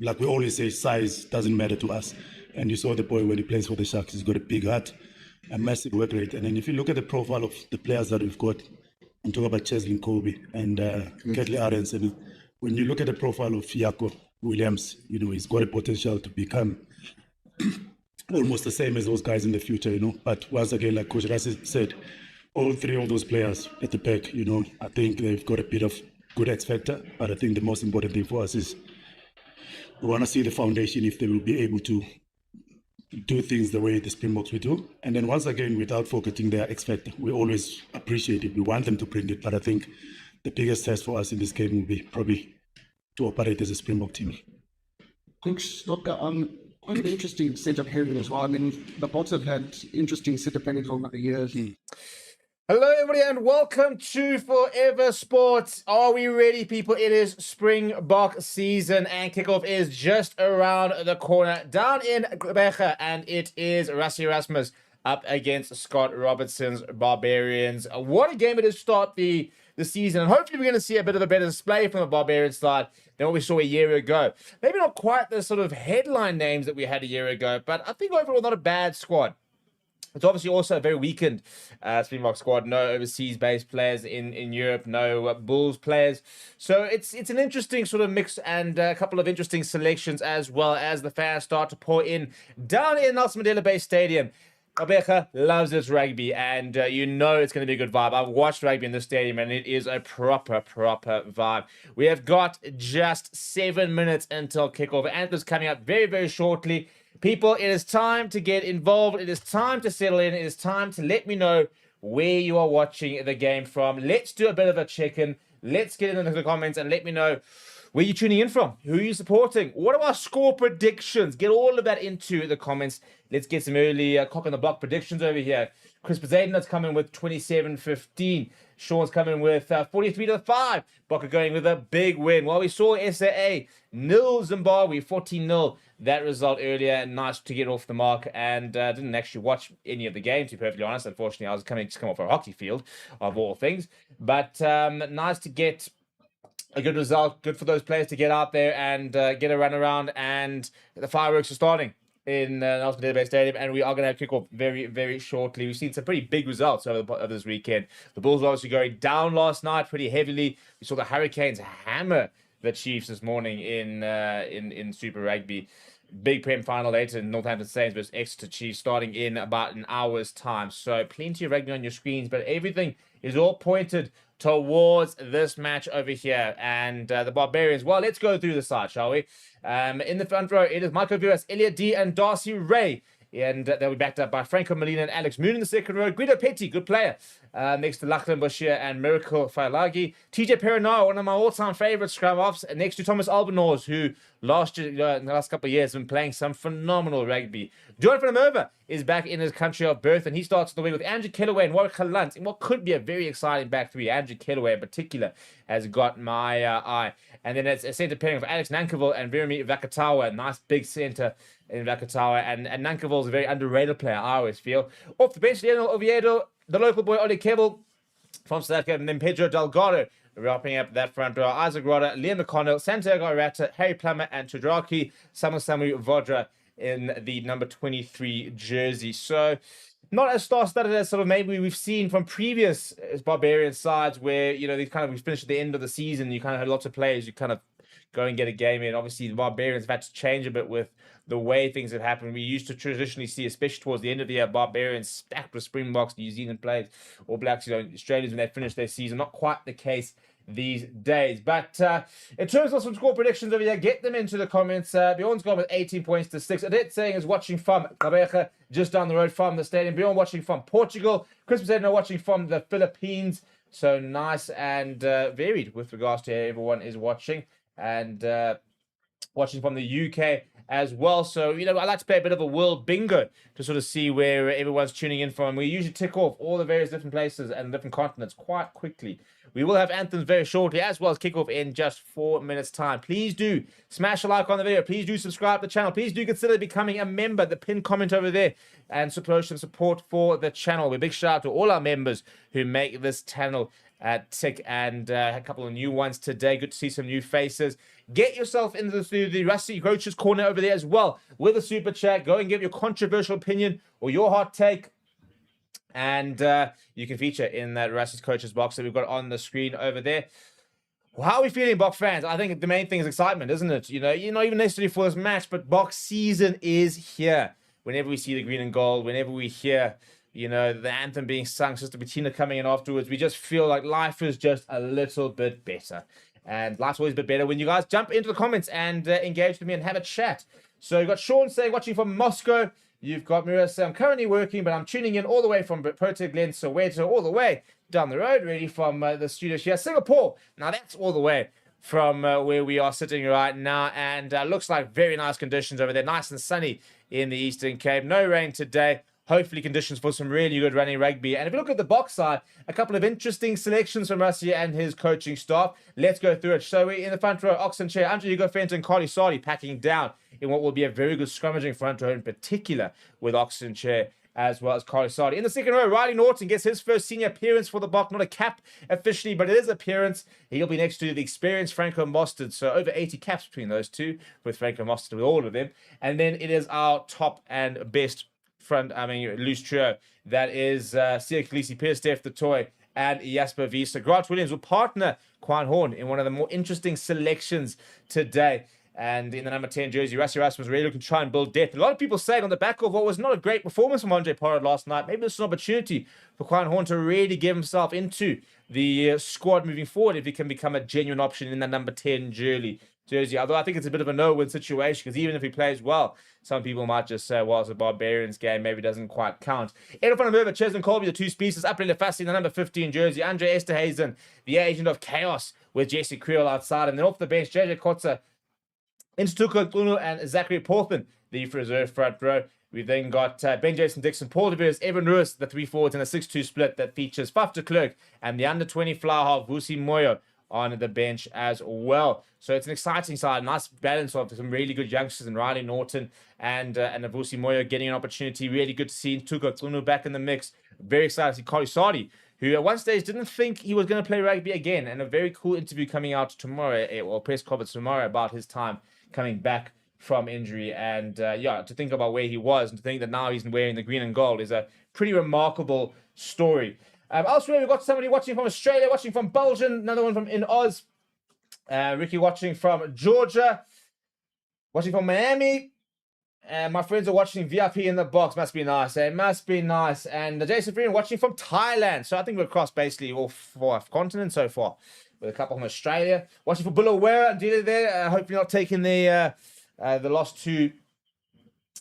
Like we always say, size doesn't matter to us. And you saw the boy when he plays for the Sharks, he's got a big heart, a massive work rate. And then if you look at the profile of the players that we've got, I'm talking about Cheslin Kobe and Ketley Arends, and when you look at the profile of Jaco Williams, he's got a potential to become almost the same as those guys in the future, But once again, like Coach Rassie said, all three of those players at the back, I think they've got a bit of good X factor, but I think the most important thing for us is we want to see the foundation if they will be able to do things the way the Springboks will do. And then once again, without forgetting their X factor, we always appreciate it. We want them to bring it, but I think the biggest test for us in this game will be probably to operate as a Springbok team. Thanks, Doctor. Quite an interesting setup here as well. I mean, the Boks have had interesting setup plannings over the years. Hello, everybody, and welcome to Forever Sports. Are we ready, people? It is Springbok season, and kickoff is just around the corner down in Gqeberha, and it is Rassie Erasmus up against Scott Robertson's Barbarians. What a game it is to start the season, and hopefully we're going to see a bit of a better display from the Barbarians side than what we saw a year ago. Maybe not quite the sort of headline names that we had a year ago, but I think overall not a bad squad. It's obviously also a very weakened Springbok squad. No overseas-based players in Europe, no Bulls players. So it's an interesting sort of mix and a couple of interesting selections as well as the fans start to pour in down in Nelson Mandela Bay Stadium. Gqeberha loves its rugby, and it's going to be a good vibe. I've watched rugby in the stadium, and it is a proper vibe. We have got just 7 minutes until kickoff. Anthem's coming up very, very shortly. People, it is time to get involved. It is time to settle in. It is time to let me know where you are watching the game from. Let's do a bit of a check-in. Let's get into the comments and let me know where you're tuning in from. Who are you supporting? What are our score predictions? Get all of that into the comments. Let's get some early cock on the block predictions over here. Chris Poseidon's coming with 27-15. Sean's coming with 43-5. Bokke going with a big win. While we saw SAA 0 Zimbabwe 14-0. That result earlier, nice to get off the mark, and didn't actually watch any of the games, to be perfectly honest. Unfortunately, I was just come off a hockey field, of all things. But nice to get a good result. Good for those players to get out there and get a run around, and the fireworks are starting in Nelson Mandela Bay Stadium, and we are going to have kickoff very, very shortly. We've seen some pretty big results over this weekend. The Bulls were obviously going down last night pretty heavily. We saw the Hurricanes hammer the Chiefs this morning in Super Rugby. Big Prem final later in Northampton Saints versus Exeter Chiefs starting in about an hour's time. So plenty of rugby on your screens, but everything is all pointed towards this match over here. And the Barbarians, well, let's go through the side, shall we? In the front row, it is Michael Viras, Elliot D, and Darcy Ray. And they'll be backed up by Franco Molina and Alex Moon in the second row. Guido Petty, good player. Next to Lachlan Bashir and Miracle Failagi. TJ Perinar, one of my all-time favorite scrum-offs. Next to Thomas Albanose, who last year, in the last couple of years, has been playing some phenomenal rugby. John van der Merwe is back in his country of birth, and he starts the way with Andrew Kellaway and Warwick Galant in what could be a very exciting back three. Andrew Kellaway in particular has got my eye. And then it's a centre pairing of Alex Nankivell and Veremi Vakatawa. Nice big centre in Vakatawa. And Nankivell is a very underrated player, I always feel. Off the bench, Leonel Oviedo, the local boy Oli Kebbel from South Africa, and then Pedro Delgado wrapping up that front row. Isaac Rodder, Liam McConnell, Santiago Arata, Harry Plummer, and Tudraki Samasamu Vodra in the number 23 jersey. So not as star-studded as sort of maybe we've seen from previous Barbarian sides where, you know, we finished at the end of the season, you kind of had lots of players, you kind of go and get a game in. Obviously, the Barbarians have had to change a bit with the way things have happened. We used to traditionally see, especially towards the end of the year, Barbarians stacked with Springboks, New Zealand players, All Blacks, you know, Australians when they finished their season. Not quite the case these days. But in terms of some score predictions over here, get them into the comments. Bjorn's gone with 18 points to 6. Adet saying is watching from Gqeberha, just down the road from the stadium. Bjorn watching from Portugal. Christmas Edna watching from the Philippines. So nice and varied with regards to everyone is watching. And watching from the UK as well. So, you know, I like to play a bit of a world bingo to sort of see where everyone's tuning in from. We usually tick off all the various different places and different continents quite quickly. We will have anthems very shortly, as well as kickoff in just 4 minutes' time. Please do smash a like on the video. Please do subscribe to the channel. Please do consider becoming a member. The pinned comment over there and support for the channel. A big shout out to all our members who make this channel tick, and a couple of new ones today. Good to see some new faces. Get yourself into the Rassie Coach's Corner over there as well with a super chat. Go and give your controversial opinion or your hot take, and you can feature in that Rassie's Coach's box that we've got on the screen over there. Well, how are we feeling, Boks fans? I think the main thing is excitement, isn't it? You know, you're not even necessarily for this match, but Boks season is here. Whenever we see the green and gold, whenever we hear, you know, the anthem being sung, Sister Bettina coming in afterwards, we just feel like life is just a little bit better. And life's always a bit better when you guys jump into the comments and engage with me and have a chat. So you've got Sean saying, watching from Moscow. You've got Mira saying, I'm currently working, but I'm tuning in all the way from Proto Glen, Soweto, all the way down the road, really from the studio here. Singapore. Now that's all the way from where we are sitting right now. And looks like very nice conditions over there. Nice and sunny in the Eastern Cape. No rain today. Hopefully conditions for some really good running rugby. And if you look at the Boks side, a couple of interesting selections from Rassie and his coaching staff. Let's go through it. So we in the front row, Oxen Chair, Andre Hugo Fenton, Carly Sadi packing down in what will be a very good scrummaging front row, in particular with Oxen Chair as well as Carly Sadi. In the second row, Riley Norton gets his first senior appearance for the Boks. Not a cap officially, but it is appearance. He'll be next to the experienced Franco Mostert. So over 80 caps between those two, with Franco Mostert, with all of them. And then it is our top and best loose trio. That is Sia Khaleesi, Pierce Steph the Toy, and Jasper Visa. Grant Williams will partner Quan Horn in one of the more interesting selections today. And in the number 10 jersey, Rassie Erasmus really looking to try and build depth. A lot of people saying on the back of what was not a great performance from Andre Pollard last night, maybe this is an opportunity for Quan Horn to really get himself into the squad moving forward if he can become a genuine option in the number 10 jersey. Although I think it's a bit of a no-win situation, because even if he plays well, some people might just say, well, it's a Barbarians game, maybe doesn't quite count. In front of him, Cheslin Colby, the two species, April Fassi, the number 15 jersey, Andre Esterhazen, the agent of chaos with Jesse Creel outside, and then off the bench, JJ Kotze, Instuko Tunu, and Zachary Portman, the reserve front row. We've then got Ben Jason Dixon, Paul De Beers, Evan Ruiz, the three forwards in a 6-2 split that features Faf de Klerk and the under-20 flower half, Vusi Moyo, on the bench as well. So it's an exciting side, nice balance of some really good youngsters in Riley Norton and Avusi Moyo getting an opportunity. Really good to see Tuko Tsunu back in the mix. Very excited to see Carly Sadi, who at one stage didn't think he was going to play rugby again. And a very cool interview coming out tomorrow, or press conference tomorrow, about his time coming back from injury. And yeah, to think about where he was and to think that now he's wearing the green and gold is a pretty remarkable story. Elsewhere, we've got somebody watching from Australia, watching from Belgium, another one from in Oz. Ricky watching from Georgia, watching from Miami. And my friends are watching VIP in the box. Must be nice. It must be nice. And Jason Freeman watching from Thailand. So I think we're across basically all 4 continents so far, with a couple from Australia. Watching for Bulawayo and Dila there. Hopefully not taking the loss too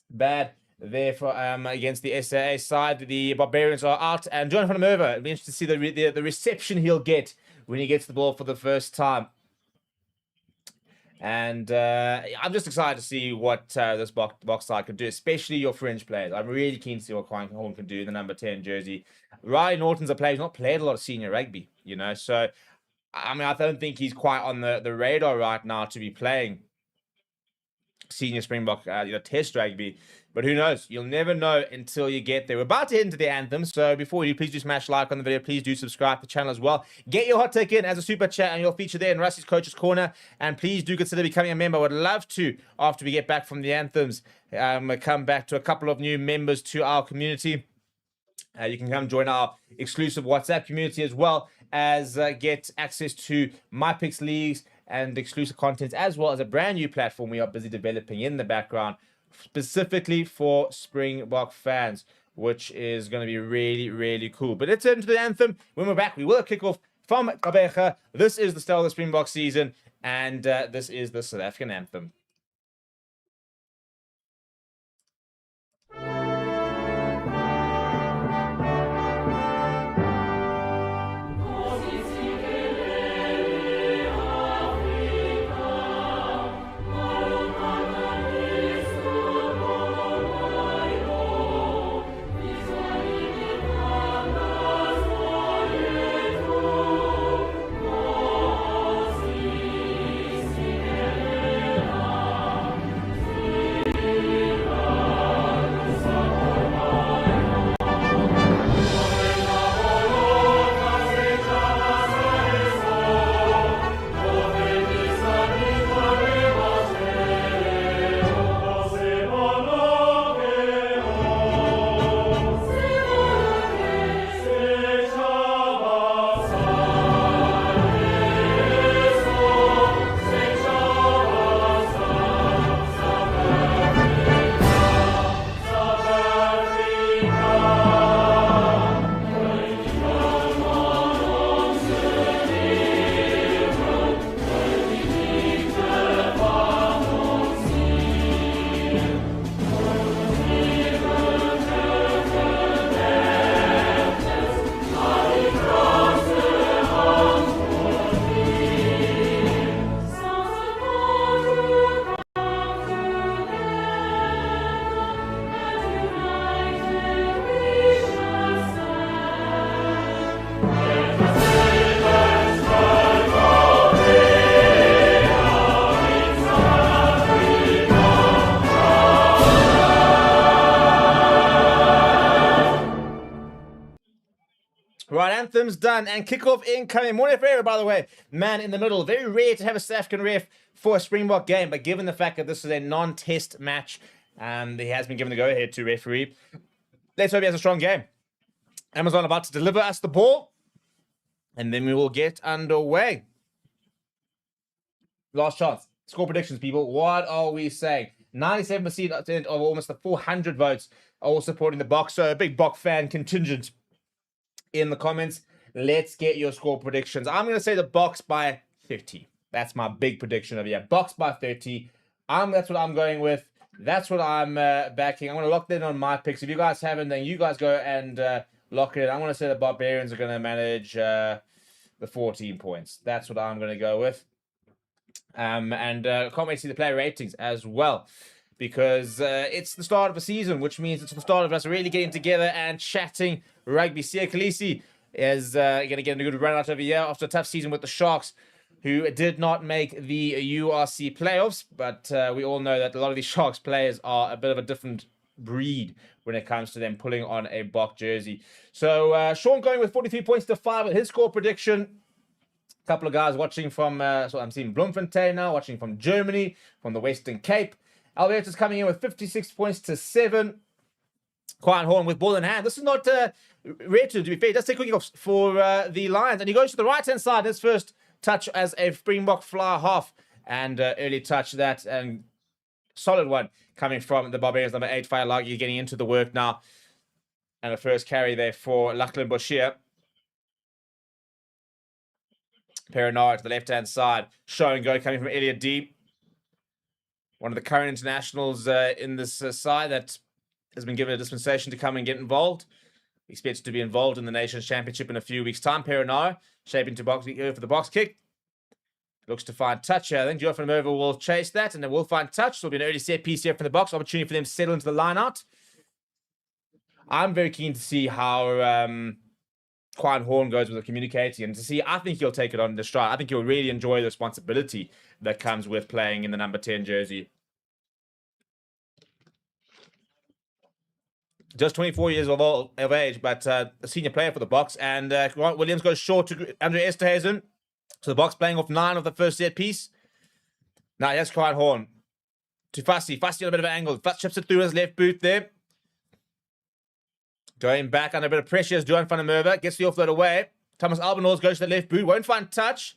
bad there for against the SAA side. The Barbarians are out, and John van der Merwe, it'll be interesting to see the reception he'll get when he gets the ball for the first time. And I'm just excited to see what this Boks side can do, especially your fringe players. I'm really keen to see what Quan Horn can do in the number 10 jersey. Riley Norton's a player who's not played a lot of senior rugby, you know, so I mean, I don't think he's quite on the radar right now to be playing senior Springbok, test rugby. But who knows? You'll never know until you get there. We're about to head into the anthem, so before you do, please do smash like on the video. Please do subscribe to the channel as well. Get your hot take in as a super chat, and you'll feature there in Rassie's Coach's Corner. And please do consider becoming a member. I would love to, after we get back from the anthems, come back to a couple of new members to our community. You can come join our exclusive WhatsApp community as well as get access to my picks leagues and exclusive content, as well as a brand new platform we are busy developing in the background specifically for Springbok fans, which is going to be really, really cool. But let's head into the anthem. When we're back, we will kick off from Gqeberha. This is the start of the Springbok season, and this is the South African anthem. Right, anthem's done, and kickoff incoming. Morning Ferreira, by the way, man in the middle. Very rare to have a South African ref for a Springbok game, but given the fact that this is a non-test match, he has been given the go-ahead to referee. Let's hope he has a strong game. Amazon about to deliver us the ball, and then we will get underway. Last chance. Score predictions, people. What are we saying? 97% of almost the 400 votes are all supporting the Boks, so a big Bok fan contingent in the comments. Let's get your score predictions. I'm going to say the Boks by 30. That's my big prediction of the year. Boks by 30. That's what I'm going with. That's what I'm backing. I'm going to lock that in on my picks. If you guys haven't, then you guys go and lock it in. I'm going to say the Barbarians are going to manage the 14 points. That's what I'm going to go with. Can't wait to see the player ratings as well, because it's the start of a season, which means it's the start of us really getting together and chatting rugby. Siya Kolisi is going to get a good run out of a year after a tough season with the Sharks, who did not make the URC playoffs. But we all know that a lot of these Sharks players are a bit of a different breed when it comes to them pulling on a Bok jersey. So Sean going with 43 points to 5 with his score prediction. A couple of guys watching from, so I'm seeing Bloemfontein now, watching from Germany, from the Western Cape. Albertus coming in with 56 points to 7. Quiet Horn with ball in hand. This is not rare to be fair. He does take quick offs for the Lions. And he goes to the right-hand side. His first touch as a Springbok fly half. And early touch that. And solid one coming from the Barbarians. Number 8, Fayalagi getting into the work now. And the first carry there for Lachlan Boshier. Perenara to the left-hand side. Show and go coming from Elliot D. One of the current internationals in this side that has been given a dispensation to come and get involved. Expected to be involved in the Nations Championship in a few weeks' time. Perenara shaping to box for the box kick. Looks to find touch here. I think Joe Over will chase that, and then will find touch. So it'll be an early set piece here from the Boks. Opportunity for them to settle into the line-out. I'm very keen to see how Quiet Horn goes with the communicating, and to see, I think he'll take it on the stride. I think he'll really enjoy the responsibility that comes with playing in the number 10 jersey. Just 24 years of age, but a senior player for the Boks. And Grant Williams goes short to Andre Esterhuizen. So the Boks playing off 9 of the first set piece. Now here's Klein Horn to Fassi. Fassi on a bit of an angle. Fassi chips it through his left boot there. Going back under a bit of pressure as Duan van der Merwe gets the offload away. Thomas Albanose goes to the left boot. Won't find touch.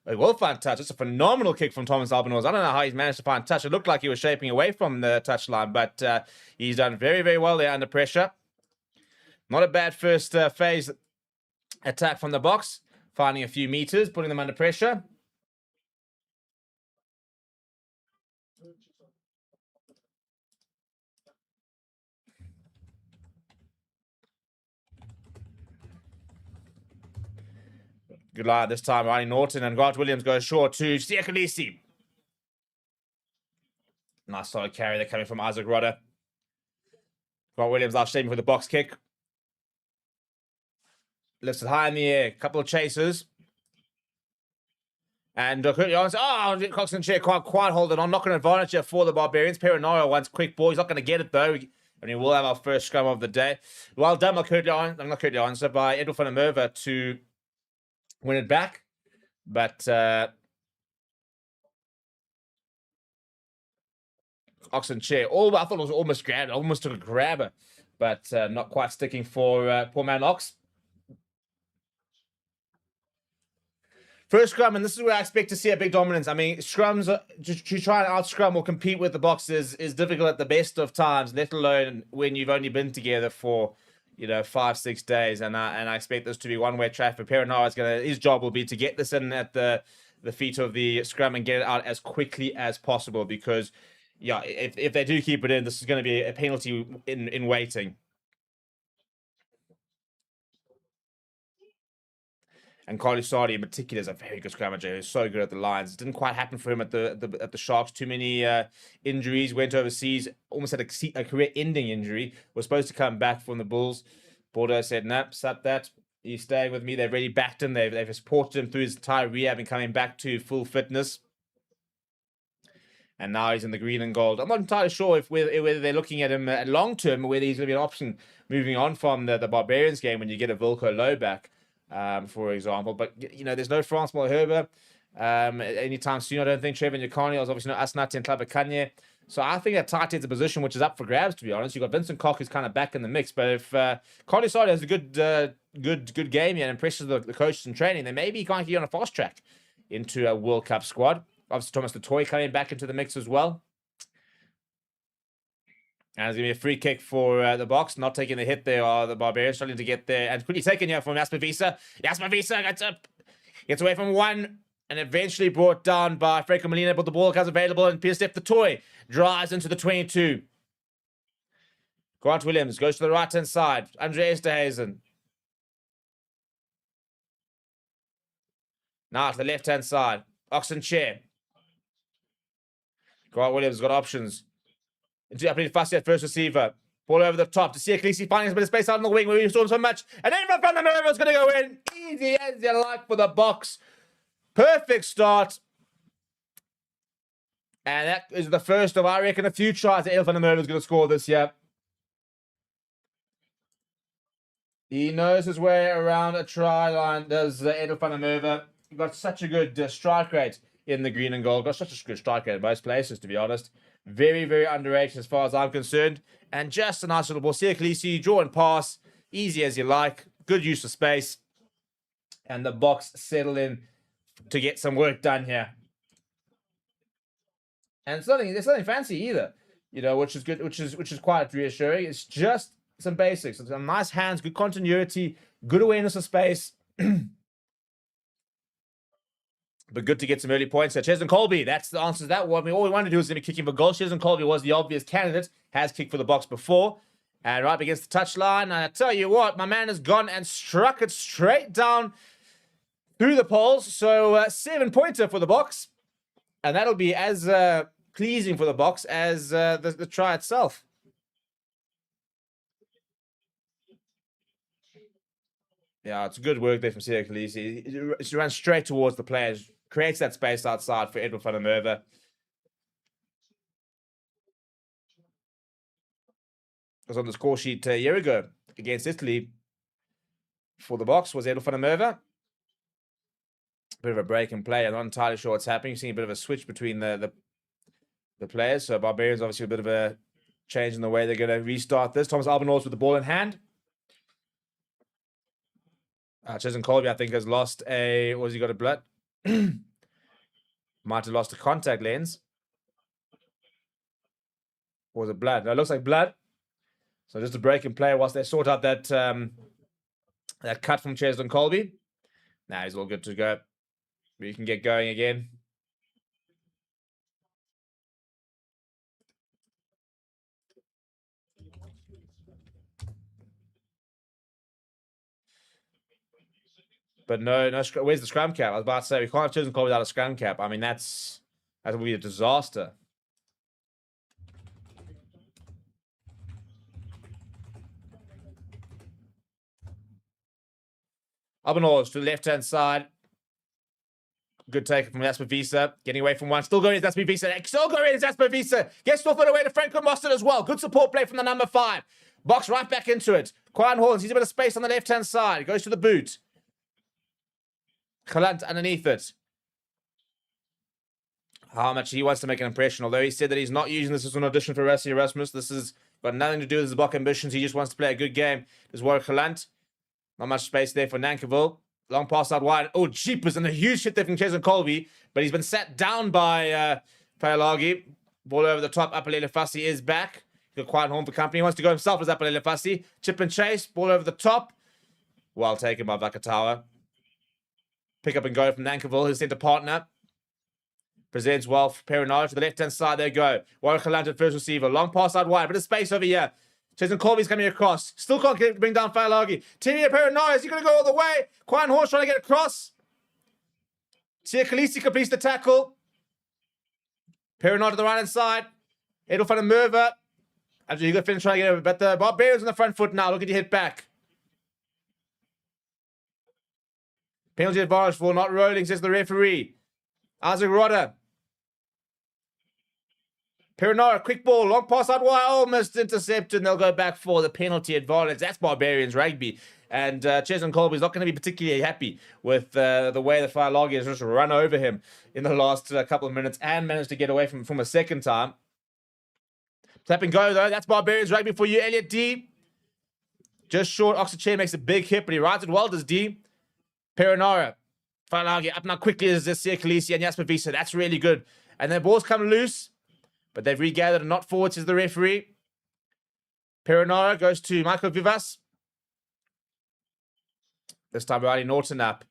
He will find touch. It's a phenomenal kick from Thomas Albanose. I don't know how he's managed to find touch. It looked like he was shaping away from the touchline, but he's done very, very well there under pressure. Not a bad first phase attack from the Boks. Finding a few meters, putting them under pressure. Good line this time, Ronnie Norton, and Grant Williams goes short to Siakalisi. Nice solid carry there coming from Isaac Rodder. Grant Williams last shaping for the box kick. Lifts it high in the air. Couple of chasers. And quickly on. Oh, Coxon Chair can't quite hold it on. Not an advantage here for the Barbarians. Perinaro wants quick ball. He's not going to get it though. And we will have our first scrum of the day. Well done by by Edwin van der Merwe to win it back. But Oxen Chair. I thought it was almost grabbed. Almost took a grabber. But not quite sticking for poor man Ox. First scrum, and this is where I expect to see a big dominance. I mean, scrums, to try and out-scrum or compete with the Boks is difficult at the best of times, let alone when you've only been together for, 5-6 days. And I expect this to be one-way traffic. Perinaro his job will be to get this in at the feet of the scrum and get it out as quickly as possible. Because, if they do keep it in, this is going to be a penalty in waiting. And Carly Sardi in particular is a very good scrummager. He's so good at the lines. It didn't quite happen for him at the Sharks. Too many injuries. Went overseas. Almost had a career-ending injury. Was supposed to come back from the Bulls. Bordeaux said, "Nope, sat that. He's staying with me." They've really backed him. They've supported him through his entire rehab and coming back to full fitness. And now he's in the green and gold. I'm not entirely sure whether they're looking at him long term or whether he's going to be an option moving on from the Barbarians game when you get a Wilco Low back. For example, but there's no France Malherbe anytime soon. I don't think Trevor Nyakani is obviously no Asnati and Klabakanye. So I think that tight end's a position which is up for grabs, to be honest. You've got Vincent Koch who's kind of back in the mix, but if Carly Sardi has a good game here and impresses the coaches in training, then maybe he can't get on a fast track into a World Cup squad. Obviously, Thomas Latoy coming back into the mix as well. And it's going to be a free kick for the Boks. Not taking the hit there are the Barbarians, struggling to get there. And quickly taken here from Jasper Visa. Jasper Visa gets away from one and eventually brought down by Franco Molina, but the ball comes available and Peter Steph the Toy drives into the 22. Grant Williams goes to the right-hand side. Andre Esterhuizen. Now to the left-hand side. Oxen Chair. Grant Williams has got options. Into Apple Fassi at first receiver. Ball over the top to see Ecclesi finding a bit of space out on the wing where we saw him so much. And then Van der Merwe is going to go in. Easy as you like for the Boks. Perfect start. And that is the first of, I reckon, a few tries that Van der Merwe is going to score this year. He knows his way around a try line, does Van der Merwe. He got such a good strike rate in the green and gold. Got such a good strike rate in most places, to be honest. Very, very underrated as far as I'm concerned. And just a nice little ball. Siakalisi, draw and pass. Easy as you like. Good use of space. And the Boks settle in to get some work done here. And there's nothing fancy either. Which is good, which is quite reassuring. It's just some basics. Some nice hands, good continuity, good awareness of space. But good to get some early points. So Cheslin Colby, that's the answer to that one. All we wanted to do was going to be kicking for goals. Cheslin Colby was the obvious candidate. Has kicked for the Boks before. And right against the touchline. And I tell you what, my man has gone and struck it straight down through the poles. So 7-pointer for the Boks. And that'll be as pleasing for the Boks as the try itself. Yeah, it's good work there from Siya Khaleesi. He ran straight towards the players. Creates that space outside for Edwin van der Merwe. was on the score sheet a year ago against Italy for the Boks was Edel van der Merwe. Bit of a break in play. I'm not entirely sure what's happening. You're seeing a bit of a switch between the players. So Barbarians obviously a bit of a change in the way they're going to restart this. Thomas Albanose with the ball in hand. Cheslin Kolbe, I think, has lost a... Was he got a blood? Might have lost a contact lens. Or was it blood? No, it looks like blood. So just a break in play whilst they sort out that that cut from Cheslin Kolbe. Now he's all good to go. We can get going again. But no, where's the scrum cap? I was about to say, we can't have chosen call without a scrum cap. I mean, that would be a disaster. Albanose to the left-hand side. Good take from Jasper Visa. Getting away from one. Still going into Jasper Visa. Still going into Jasper Visa. Gets still away to Franco Mostert as well. Good support play from the number 5. Boks right back into it. Quiet Horns. He's a bit of space on the left-hand side. Goes to the boot. Galant underneath it. How much he wants to make an impression. Although he said that he's not using this as an audition for Rassie Erasmus. This has got nothing to do with his Bokke ambitions. He just wants to play a good game. There's Warwick Galant. Not much space there for Nankivell. Long pass out wide. Oh, jeepers. And a huge hit there from Cheslin Kolbe. But he's been sat down by Paolagi. Ball over the top. Apalele Fassi is back. He's got quiet home for company. He wants to go himself as Apalele Fassi. Chip and chase. Ball over the top. Well taken by Vakatawa. Pick up and go from Nankivell, his centre partner. Presents well for Perinard to the left-hand side. There you go. Warwick Galant at first receiver. Long pass out wide. Bit of space over here. Cheslin Kolbe's coming across. Still can't bring down Paolagi. Timmy Perinard, is he going to go all the way? Quiet Horse trying to get across. Tia Khaleesi completes the tackle. Perinard to the right-hand side. Edel van der Merwe. After you got finished trying to get over. But the Barbarians on the front foot now. Look at you hit back. Penalty advantage for not rolling, says the referee. Isaac Rodder. Perinara, quick ball, long pass out wide, almost intercepted, and they'll go back for the penalty advantage. That's Barbarians rugby. And Cheslin Kolbe is not going to be particularly happy with the way the Paolagi has just run over him in the last couple of minutes and managed to get away from a second time. Tap and go, though. That's Barbarians rugby for you, Elliot D. Just short. Oxlade makes a big hit, but he rides it well, does D. Perinara. Paolagi up now quickly as this Tia Khaleesi and Jasper Visa. That's really good. And their balls come loose, but they've regathered and not forward, says the referee. Perinara goes to Michael Vivas. This time Riley Norton up.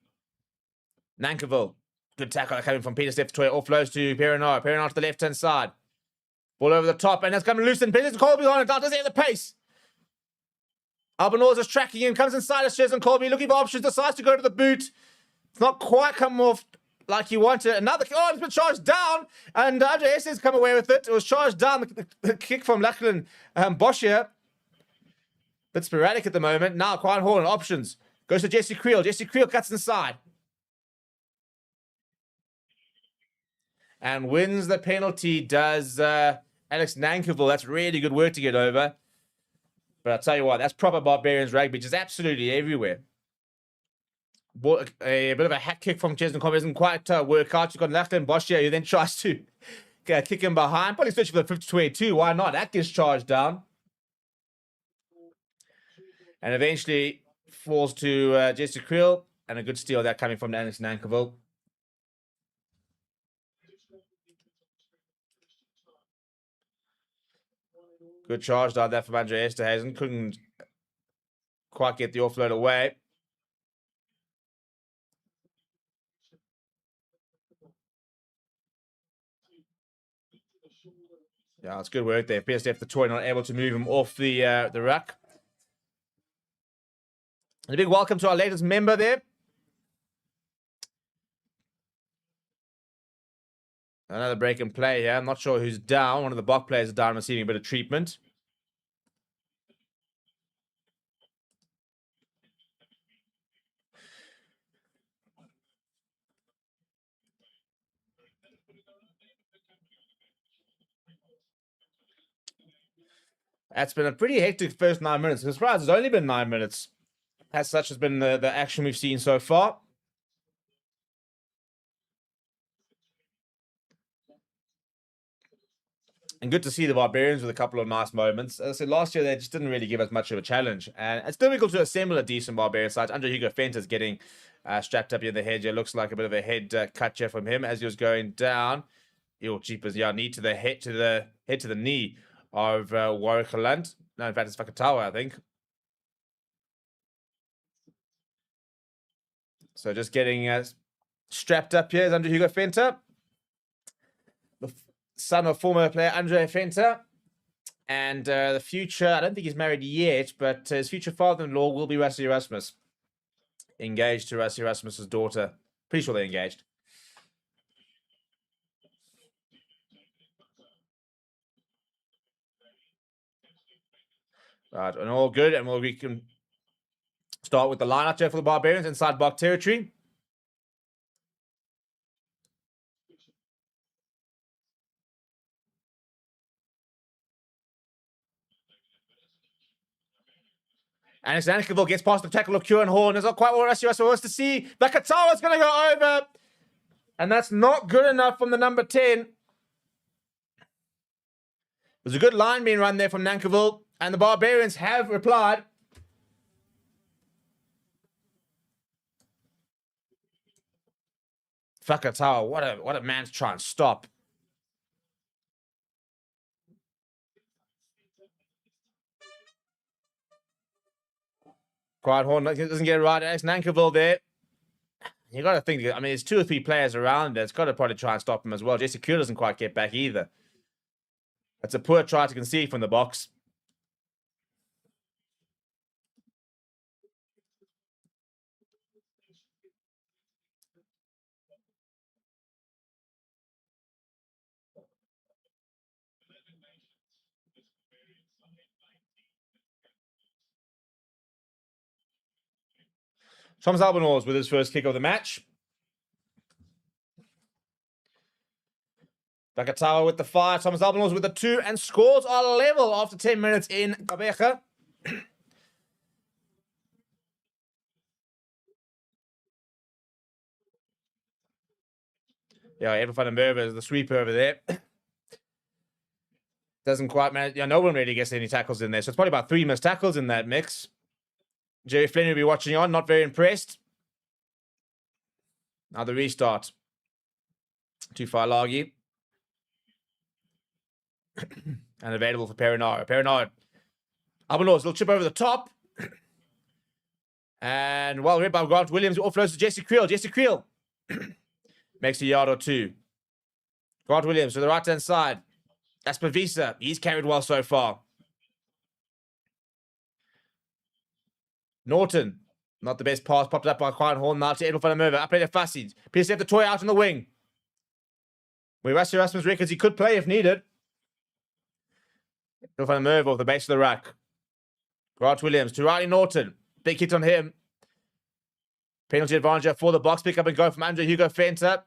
Nankivell. Good tackle coming from Peter Steph-Toy. Offloads to Perinara. Perinara to the left-hand side. Ball over the top, and it's coming loose, and Peter Kolbe on it. Doesn't have the pace. Albanose is tracking him. Comes inside of Cheslin Kolbe, looking for options. Decides to go to the boot. It's not quite come off like he wanted. Another, it's been charged down, and Andre Esse's come away with it. It was charged down, the kick from Lachlan Bokke. Bit sporadic at the moment. Now, Quiet Horn, options. Goes to Jesse Creel. Jesse Creel cuts inside. And wins the penalty, does Alex Nankivell. That's really good work to get over. But I'll tell you what, that's proper Barbarians rugby, just absolutely everywhere. A bit of a hack kick from Cheslin Kolbe doesn't quite work out. You've got Lachlan Bokke who then tries to kick him behind. Probably switching for the 50-22. Why not? That gets charged down. And eventually falls to Jesse Creel. And a good steal that coming from Alex Nankivell. Good charge down there from Andre Esterhazen. Couldn't quite get the offload away. Yeah, it's good work there. PSF the toy not able to move him off the ruck. And a big welcome to our latest member there. Another break and play here. I'm not sure who's down. One of the Bokke players is down, receiving a bit of treatment. That's been a pretty hectic first 9 minutes. I'm surprised it's only been 9 minutes. As such has been the action we've seen so far. And good to see the Barbarians with a couple of nice moments. As I said, last year they just didn't really give us much of a challenge. And it's difficult to assemble a decent Barbarian side. Andre Gqeberha's getting strapped up in the head here. Looks like a bit of a head cut here from him as he was going down. Your cheapers, yeah, knee to the head to the knee of Watchalong. No, in fact, it's Fakatawa, I think. So just getting strapped up here is Andre Gqeberha, the son of former player Andre Gqeberha. And the future, I don't think he's married yet, but his future father-in-law will be Rassie Erasmus. Engaged to Rassie Erasmus's daughter. Pretty sure they're engaged. Right, and all good, and we can start with the lineup here for the Barbarians inside Bokke territory. And as Nankerville gets past the tackle of Kieran Horn, it's not quite what Rassie Erasmus wants to see. Vakatawa's going to go over. And that's not good enough from the number 10. There's a good line being run there from Nankerville. And the Barbarians have replied. Vakatawa, what a man to try and stop. Quiet Horn doesn't get it right. It's Nankerville there. You got to think, I mean, there's 2 or 3 players around there. It's got to probably try and stop him as well. Jesse Creel doesn't quite get back either. That's a poor try to concede from the Boks. Thomas Albanose with his first kick of the match. Vakatawa with the 5, Thomas Albanose with the 2, and scores are level after 10 minutes in Gqeberha. Yeah, Edwin van der Merwe is the sweeper over there. Doesn't quite manage. Yeah, no one really gets any tackles in there. So it's probably about 3 missed tackles in that mix. Jerry Flynn will be watching on, not very impressed. Now the restart. To Failagi. And available for Perinard. Perinard. Albanose, little chip over the top. And well read by Grant Williams, offloads to Jesse Creel. Jesse Creel makes a yard or 2. Grant Williams to the right-hand side. That's Pavisa. He's carried well so far. Norton. Not the best pass. Popped up by Quiet Horn. Now to Edwin van der Merwe. Up to Fassi. Peter left the toy out in the wing. Where Rassie Erasmus reckons he could play if needed. Edwin van der Merwe off the base of the rack. Grant Williams to Riley Norton. Big hit on him. Penalty advantage for the Boks. Pick up and go from Andre Gqeberha.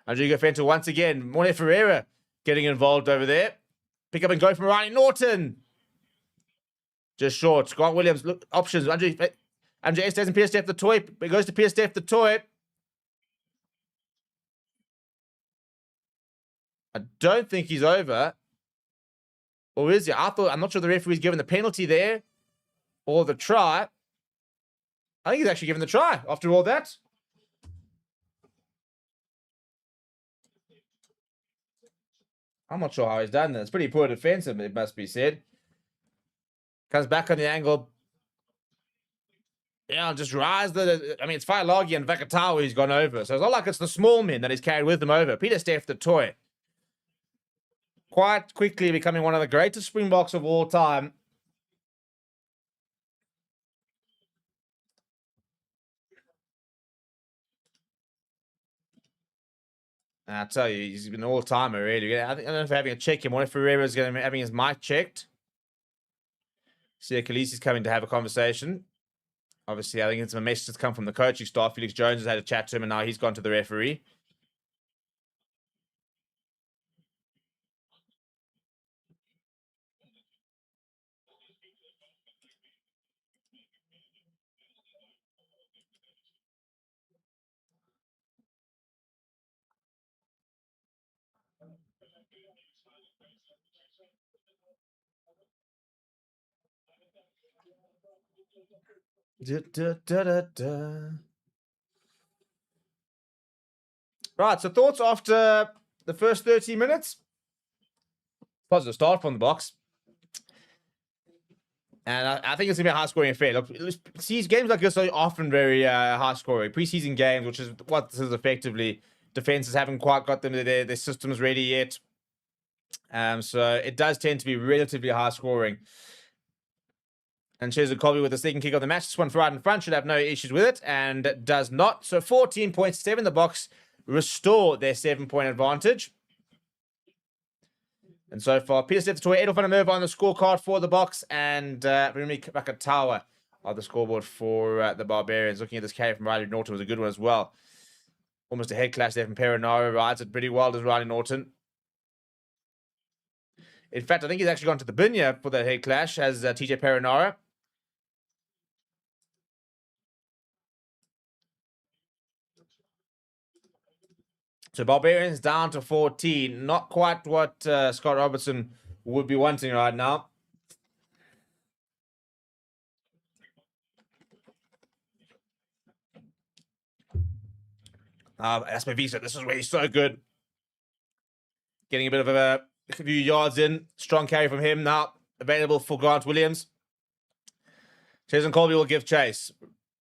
Andre Gqeberha once again. Morne Ferreira getting involved over there. Pick up and go from Riley Norton. Just short. Scott Williams, look, options. Andre Estes and Pierce Steph the toy. It goes to Pierce Steph the toy. I don't think he's over. Or is he? I'm not sure the referee's given the penalty there. Or the try. I think he's actually given the try after all that. I'm not sure how he's done that. It's pretty poor defensive, it must be said. Comes back on the angle. Yeah, just rise the... I mean, it's Failagi and Vakatawa who's gone over. So it's not like it's the small men that he's carried with him over. Peter Steph the toy. Quite quickly becoming one of the greatest Springboks of all time. I tell you, he's been an all-timer, really. I don't know if having a check him. What if Ferreira's going to be having his mic checked? See, Khaleesi's coming to have a conversation. Obviously, I think it's a message that's come from the coaching staff. Felix Jones has had a chat to him, and now he's gone to the referee. Right, so thoughts after the first 30 minutes? Positive start from the Boks. And I think it's going to be a high-scoring affair. Look, these games like this are often very high-scoring. Preseason games, which is what this is effectively. Defenses haven't quite got their systems ready yet. So it does tend to be relatively high-scoring. And Chesler Colby with the second kick of the match. This one right in front should have no issues with it, and does not. So 14 points, 7. The Boks restore their 7-point advantage. And so far, Peter Steffetoy, Edel van der Merwe on the scorecard for the Boks, and Remy Bakatawa on the scoreboard for the Barbarians. Looking at this carry from Riley Norton was a good one as well. Almost a head clash there from Perinara. Rides it pretty well, does Riley Norton. In fact, I think he's actually gone to the bin here for the head clash as TJ Perinara. So Barbarians down to 14. Not quite what Scott Robertson would be wanting right now. Aspavisa, this is where he's so good. Getting a bit of a few yards in. Strong carry from him now. Available for Grant Williams. Jason Colby will give chase.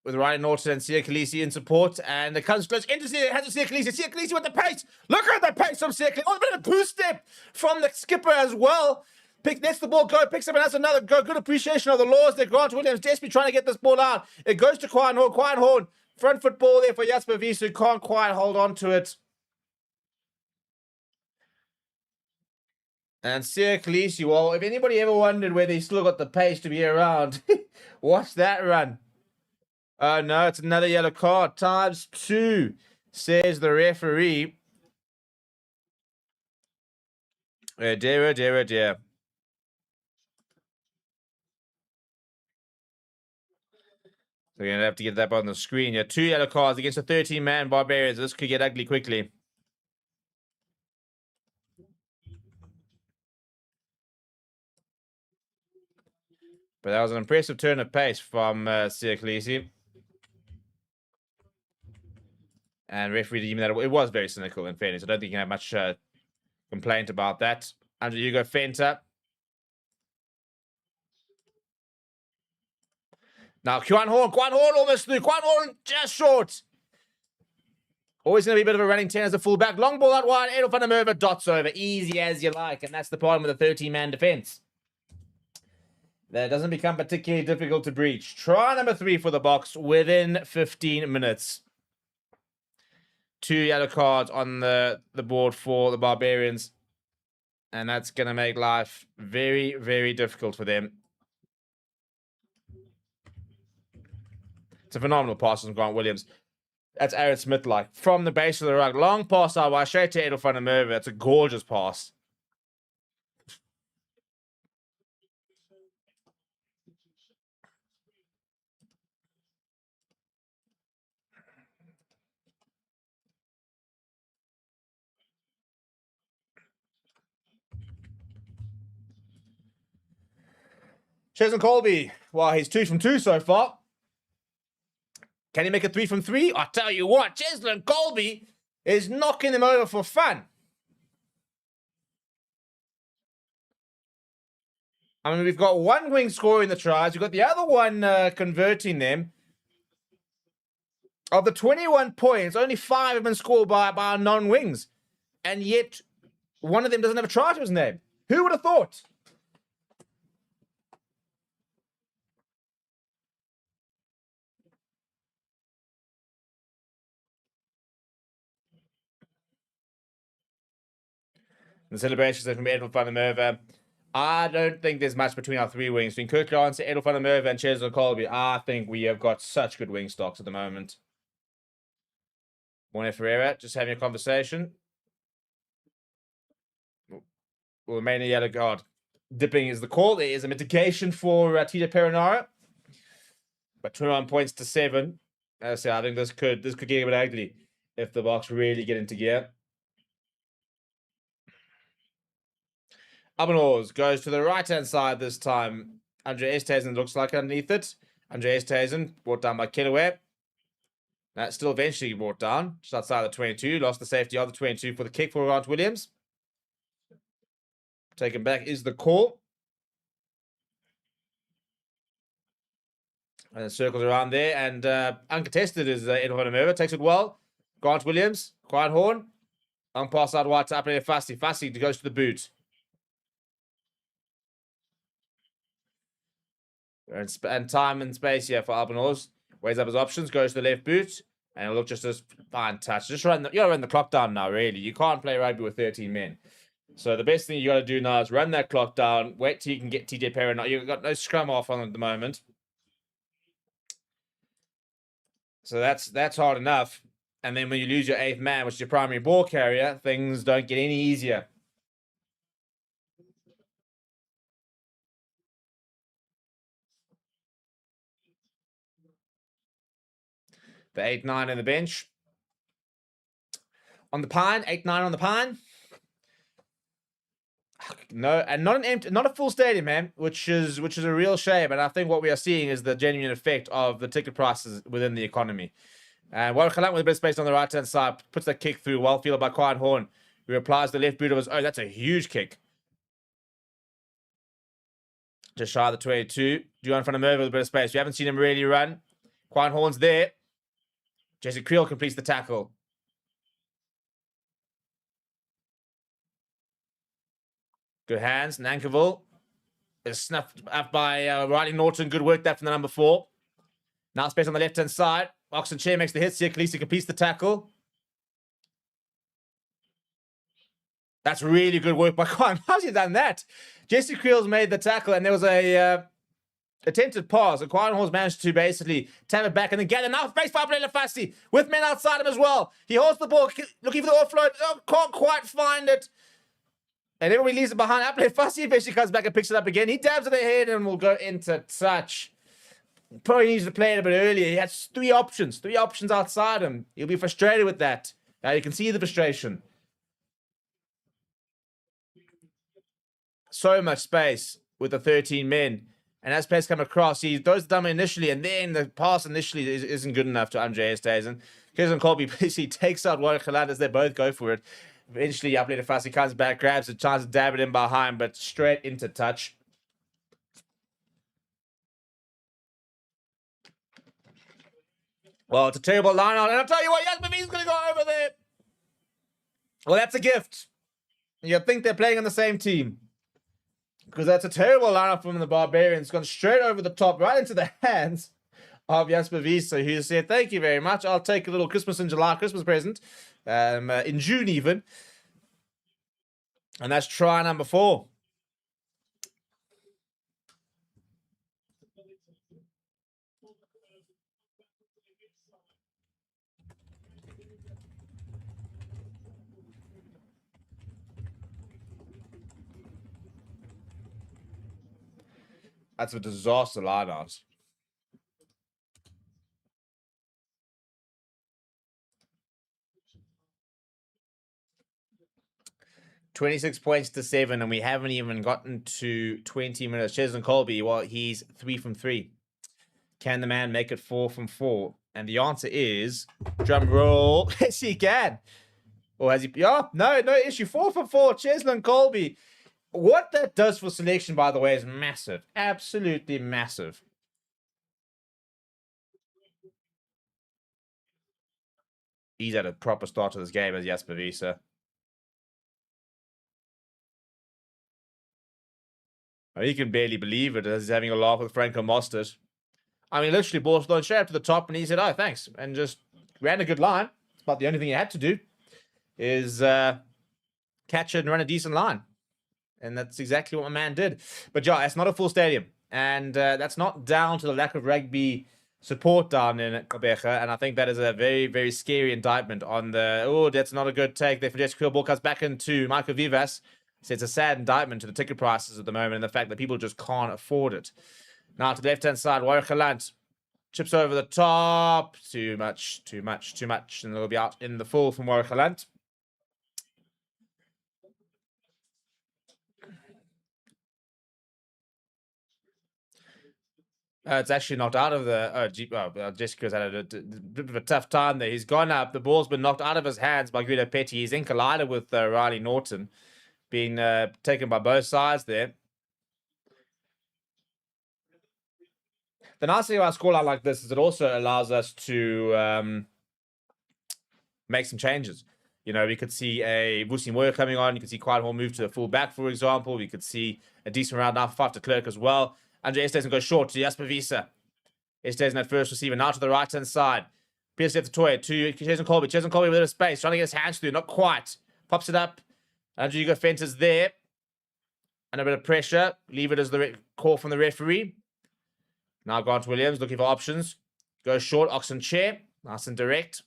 With Ryan Norton and Sia Khaleesi in support. And it comes close into Sia Khaleesi. Sia Khaleesi with the pace. Look at the pace from Sia Khaleesi. Oh, a bit of a boost step from the skipper as well. Lets the ball go. Picks up and has another go. Good appreciation of the laws there. Grant Williams desperately trying to get this ball out. It goes to Quine Horn. Quine Horn. Front foot ball there for Jasper Wiese, who can't quite hold on to it. And Sia Khaleesi, well, if anybody ever wondered whether he still got the pace to be around, watch that run. Oh, no, it's another yellow card. ×2, says the referee. Oh, dear, oh, dear, oh, dear. We're going to have to get that on the screen. Yeah, 2 yellow cards against a 13-man Barbarians. This could get ugly quickly. But that was an impressive turn of pace from Sia Khaleesi. And referee deemed that it was very cynical, in fairness. I don't think you can have much complaint about that. Under Hugo Fenter. Now, Quine Horn almost through. Quine Horn just short. Always going to be a bit of a running 10 as a fullback. Long ball out wide. Edel van der Merwe dots over. Easy as you like. And that's the problem with a 13-man defense. That doesn't become particularly difficult to breach. Try number 3 for the Boks within 15 minutes. 2 yellow cards on the board for the Barbarians. And that's going to make life very, very difficult for them. It's a phenomenal pass from Grant Williams. That's Aaron Smith-like. From the base of the rug. Long pass out wide. Straight to Edel van der Merwe. It's a gorgeous pass. Jason Colby. Well, he's 2 from 2 so far. Can he make a 3 from 3? I tell you what, Cheslin Colby is knocking them over for fun. I mean, we've got one wing scoring the tries. We've got the other one converting them. Of the 21 points, only 5 have been scored by our non-wings. And yet, one of them doesn't have a try to his name. Who would have thought? The celebrations are from Edel van der Merwe. I don't think there's much between our 3 wings. Between Kirk Lawrence, Edel van der Merwe, and Cheslin Colby. I think we have got such good wing stocks at the moment. Morne Ferreira, just having a conversation. Will remain a yellow card. Dipping is the call. There is a mitigation for TJ Perinara. But 21 points to 7. As I say, I think this could get a bit ugly if the Boks really get into gear. Abanors goes to the right-hand side this time. Andre Estesen looks like underneath it. Andreas Tazen, brought down by Kilaway. That's still eventually brought down, just outside the 22. Lost the safety of the 22 for the kick for Grant Williams. Taken back is the call. And it circles around there, and uncontested is Edwin Merva. Takes it well. Grant Williams, quiet horn. On pass out wide to Apple Fassi. Fassi goes to the boot. And time and space here for Albanose. Weighs up his options, goes to the left boot, and it'll look just as fine touch. Just you gotta run the clock down now, really. You can't play rugby with 13 men. So the best thing you gotta do now is run that clock down, wait till you can get TJ Perrin. Now you've got no scrum off on at the moment. So that's hard enough. And then when you lose your 8th man, which is your primary ball carrier, things don't get any easier. The 8-9 on the bench. On the pine, 8-9 on the pine. No, and not an empty, not a full stadium, man, which is a real shame. And I think what we are seeing is the genuine effect of the ticket prices within the economy. And Watchalong with a bit of space on the right-hand side, puts that kick through, well fielded by Quiet Horn, who applies the left boot of his own. That's a huge kick. Just shy of the 22. Due in front of Merva with a bit of space. You haven't seen him really run. Quiet Horn's there. Jesse Creel completes the tackle. Good hands. Nankerville is snuffed up by Riley Norton. Good work that from the number 4. Now space on the left-hand side. Oxen Chair makes the hits here. Khaleesi completes the tackle. That's really good work by Kwan. How's he done that? Jesse Creel's made the tackle, and there was a attempted pass. And Kwan Hall's managed to basically tap it back and then get it. Now face for Abdullah Fassi with men outside him as well. He holds the ball, looking for the offload. Oh, can't quite find it. And everybody leaves it behind. Abdullah Fassi eventually comes back and picks it up again. He dabs it ahead and will go into touch. Probably needs to play it a bit earlier. He has 3 options outside him. He'll be frustrated with that. You can see the frustration. So much space with the 13 men. And as players come across, he throws the dummy initially, and then the pass initially isn't good enough to Andre Estazen. Kirsten Colby basically takes out Warwick as they both go for it. Eventually, Upleader Fassi comes back, grabs a chance to dab it in behind, but straight into touch. Well, it's a terrible line out, and I'll tell you what, Yasmin is going to go over there. Well, that's a gift. You think they're playing on the same team. Because that's a terrible lineup from the Barbarians. Gone straight over the top, right into the hands of Jasper Wiese, who said, thank you very much. I'll take a little Christmas in July, Christmas present. In June even. And that's try number 4. That's a disaster line-out. $26 points to 7, and we haven't even gotten to 20 minutes. Cheslin Colby, well, he's 3 from 3. Can the man make it 4 from 4? And the answer is, drum roll, yes, he can. Or has he? Yeah, no issue. 4 from 4, Cheslin Colby. What that does for selection, by the way, is massive. Absolutely massive. He's had a proper start to this game as Jasper Wiese. He can barely believe it as he's having a laugh with Franco Mostert. I mean, literally, ball's thrown straight up to the top, and he said, oh, thanks. And just ran a good line. But the only thing he had to do is catch it and run a decent line. And that's exactly what my man did. But yeah, it's not a full stadium. And that's not down to the lack of rugby support down in Gqeberha. And I think that is a very, very scary indictment on the, oh, that's not a good take there for Jessica Creel. Ball cuts back into Michael Vivas. So it's a sad indictment to the ticket prices at the moment and the fact that people just can't afford it. Now to the left-hand side, Warwick chips over the top. Too much. And they'll be out in the full from Warwick. It's actually knocked out of the. Jessica's had a bit of a tough time there. He's gone up. The ball's been knocked out of his hands by Gqeberha. He's in collider with Riley Norton, being taken by both sides there. The nice thing about a scoreline like this is it also allows us to make some changes. You know, we could see a Vusi Moyo coming on. You could see Quiet Hall move to the full back, for example. We could see a decent round now for 5 to Clerk as well. Andre Estesen goes short to Jasper Visa. Estesen at first receiver, now to the right-hand side. Pierce left the toy to Jason Colby. Jason Colby with a bit of space, trying to get his hands through, not quite. Pops it up. Andrew Hugo Fenter's there. And a bit of pressure. Leave it as the call from the referee. Now Grant Williams looking for options. Goes short, Oxen Chair. Nice and direct.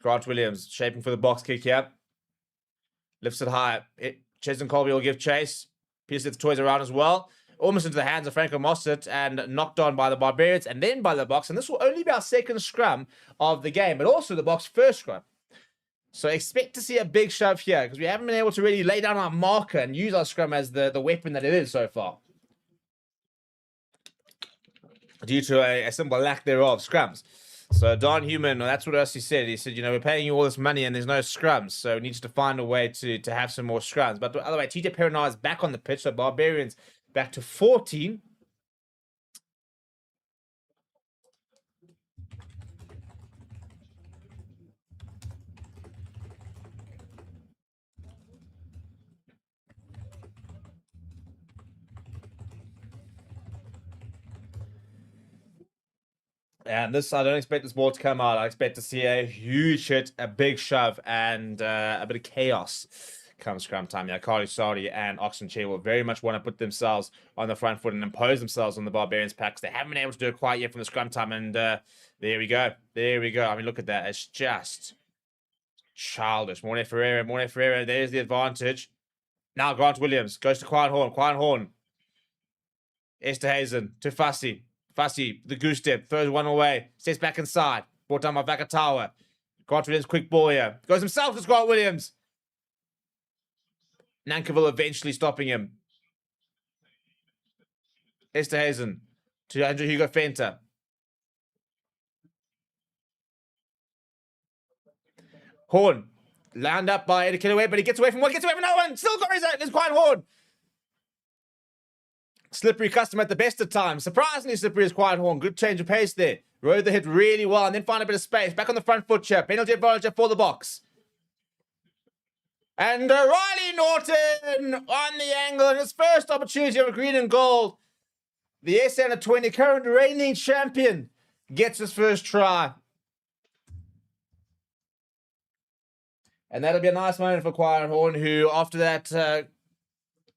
Grant Williams shaping for the box kick here. Lifts it high. Chesden Colby will give chase. Pierce the toys around as well. Almost into the hands of Franco Mossert and knocked on by the Barbarians and then by the Boks. And this will only be our second scrum of the game, but also the Boks' first scrum. So expect to see a big shove here because we haven't been able to really lay down our marker and use our scrum as the weapon that it is so far, due to a simple lack thereof scrums. So Don Human, that's what else he said. He said, you know, we're paying you all this money and there's no scrums, so we need to find a way to have some more scrums. But the other way, TJ Perina is back on the pitch, so Barbarians back to 14. And this, I don't expect this ball to come out. I expect to see a huge hit, a big shove, and a bit of chaos come scrum time. Yeah, Carly Saudi and Oxen Chair will very much want to put themselves on the front foot and impose themselves on the Barbarians packs. They haven't been able to do it quite yet from the scrum time, and there we go. There we go. I mean, look at that. It's just childish. Morne Ferreira, there's the advantage. Now Grant Williams goes to Quiet Horn. Esther Hazen to Fussy. Fussy, the goose step, throws one away, steps back inside, brought down by Vakatawa. Grant Williams, quick ball here. Goes himself to Grant Williams. Nankiville eventually stopping him. Esther Hazen to Andrew Hugo Fenter. Horn, lined up by Eddie Kilaway, but he gets away from one, no one. Still got his Quiet Horn. Slippery custom at the best of times. Surprisingly slippery is Quiet Horn. Good change of pace there. Rode the hit really well and then find a bit of space. Back on the front foot here. Penalty advantage for the Boks. And Riley Norton on the angle in his first opportunity of a green and gold. The SA under 20 current reigning champion gets his first try. And that'll be a nice moment for Quiet Horn, who after that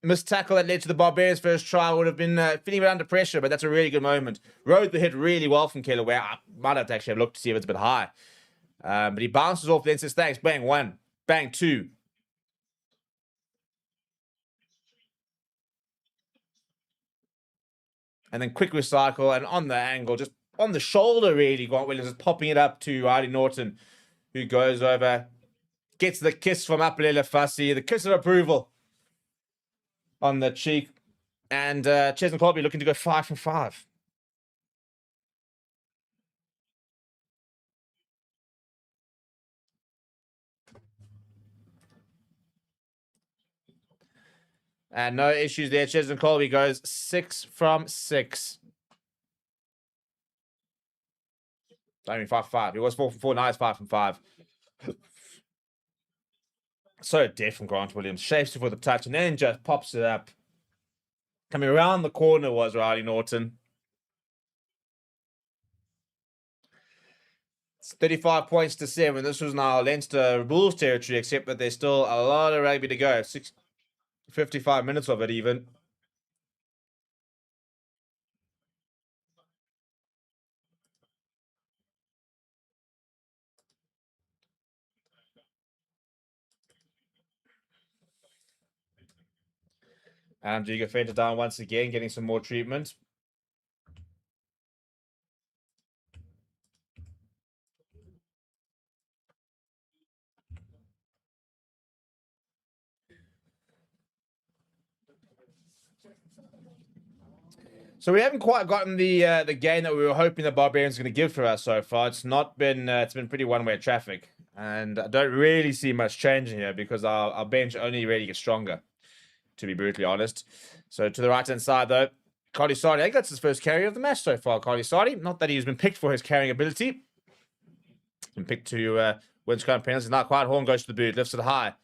missed tackle that led to the Barbarians' first try would have been feeling a bit under pressure, but that's a really good moment. Rode the hit really well from Kelaway. I might have to actually have looked to see if it's a bit high. But he bounces off, then says thanks. Bang, 1. Bang, 2. And then quick recycle, and on the angle, just on the shoulder really, Grant Williams is popping it up to Riley Norton, who goes over, gets the kiss from Apelela Fussy, the kiss of approval on the cheek, and Chesney Colby looking to go 5 from 5. And no issues there. Chesney Colby goes 6 from 6. I mean 5 from 5. He was 4 from 4. Now it's 5 from 5. So deaf from Grant Williams. Shapes it for the touch and then just pops it up. Coming around the corner was Riley Norton. It's 35 points to 7. This was now Leinster Bulls territory, except that there's still a lot of rugby to go. 55 minutes of it even. And Giga Fenter down once again, getting some more treatment. So we haven't quite gotten the game that we were hoping the Barbarians were going to give for us so far. It's not been it's been pretty one-way traffic, and I don't really see much changing here because our bench only really gets stronger, to be brutally honest. So to the right-hand side though, Carly Sardi, I think that's his first carry of the match so far. Carly Sardi, not that he's been picked for his carrying ability. He's been picked to win scrum penalties. Not quite. Horn goes to the boot, lifts it high.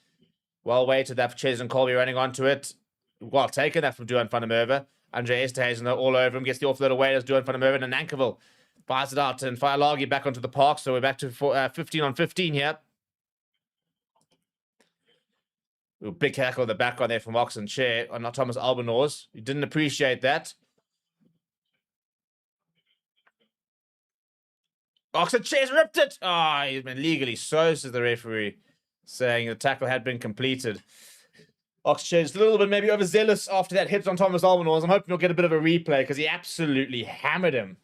Well weighted that for Ches and Colby running onto it. Well taken that from Duan van der Merwe. Andre Esterhuizen all over him, gets the offload away as Duan van der Merwe, and Nankerville fires it out, and Failagi back onto the park, so we're back to 15 on 15 here. Ooh, big tackle in the background there from Oxen Chair, or not Thomas Albanose. He didn't appreciate that. Oxen Chair's ripped it! Ah, he's been legally so, says the referee, saying the tackle had been completed. Oxchair is a little bit maybe overzealous after that hit on Thomas Albanose. I'm hoping you'll get a bit of a replay because he absolutely hammered him.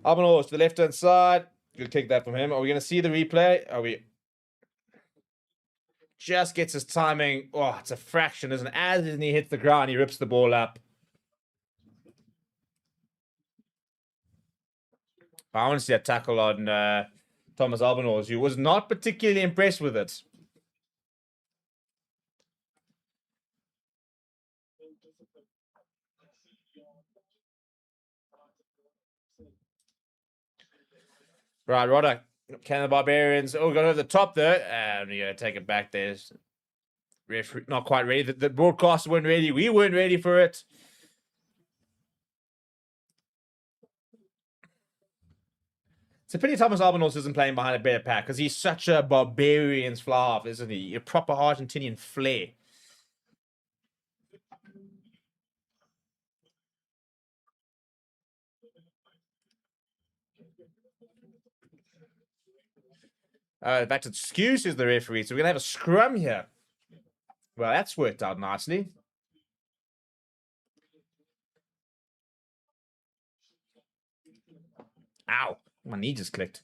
Albanose to the left-hand side. Good kick that from him. Are we going to see the replay? Are we... Just gets his timing. Oh, it's a fraction, isn't it? As he hits the ground, he rips the ball up. I want to see a tackle on Thomas Albanose, who was not particularly impressed with it. Right, Rodder. Can the Barbarians... Oh, got over the top there. And we're going to take it back there. Referee, not quite ready. The broadcasters weren't ready. We weren't ready for it. It's a pity Thomas Albanose isn't playing behind a better pack because he's such a Barbarians fly-off, isn't he? A proper Argentinian flair. Back to excuses the referee. So we're going to have a scrum here. Well, that's worked out nicely. Ow. My knee just clicked.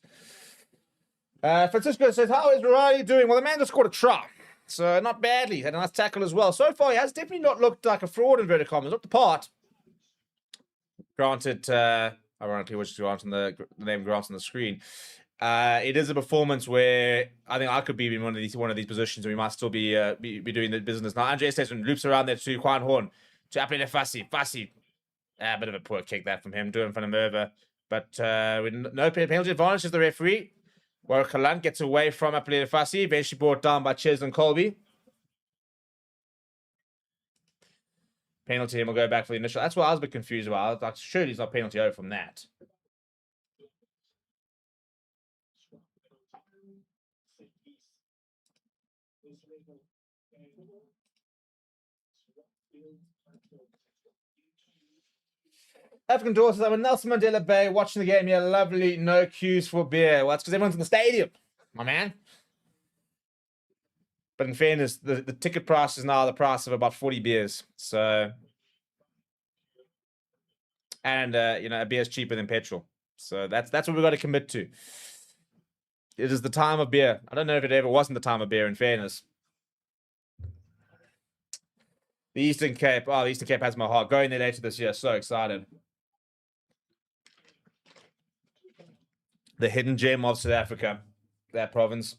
Francisco says, how is Riley doing? Well, the man just scored a try. So not badly. He had a nice tackle as well. So far, he has definitely not looked like a fraud in inverted commas. Not the part. Granted, ironically, which is granted the name grants on the screen. It is a performance where I think I could be in one of these positions, and we might still be doing the business. Now, Andre Station loops around there to Quan Horn, to Apple Fassi. Fassi, a bit of a poor kick that from him, doing from Merva. But with no penalty advantage is the referee. Where Kalan gets away from Apple Fassi, eventually brought down by Ches and Colby. Penalty, and we'll go back for the initial. That's what I was a bit confused about. I'm sure he's not penalty over from that. African daughters, I'm in Nelson Mandela Bay watching the game here. Lovely, no queues for beer. Well, that's because everyone's in the stadium, my man. But in fairness, the ticket price is now the price of about 40 beers. So, and a beer is cheaper than petrol. So that's what we've got to commit to. It is the time of beer. I don't know if it ever wasn't the time of beer, in fairness. The Eastern Cape. Oh, the Eastern Cape has my heart. Going there later this year. So excited. The hidden gem of South Africa. That province.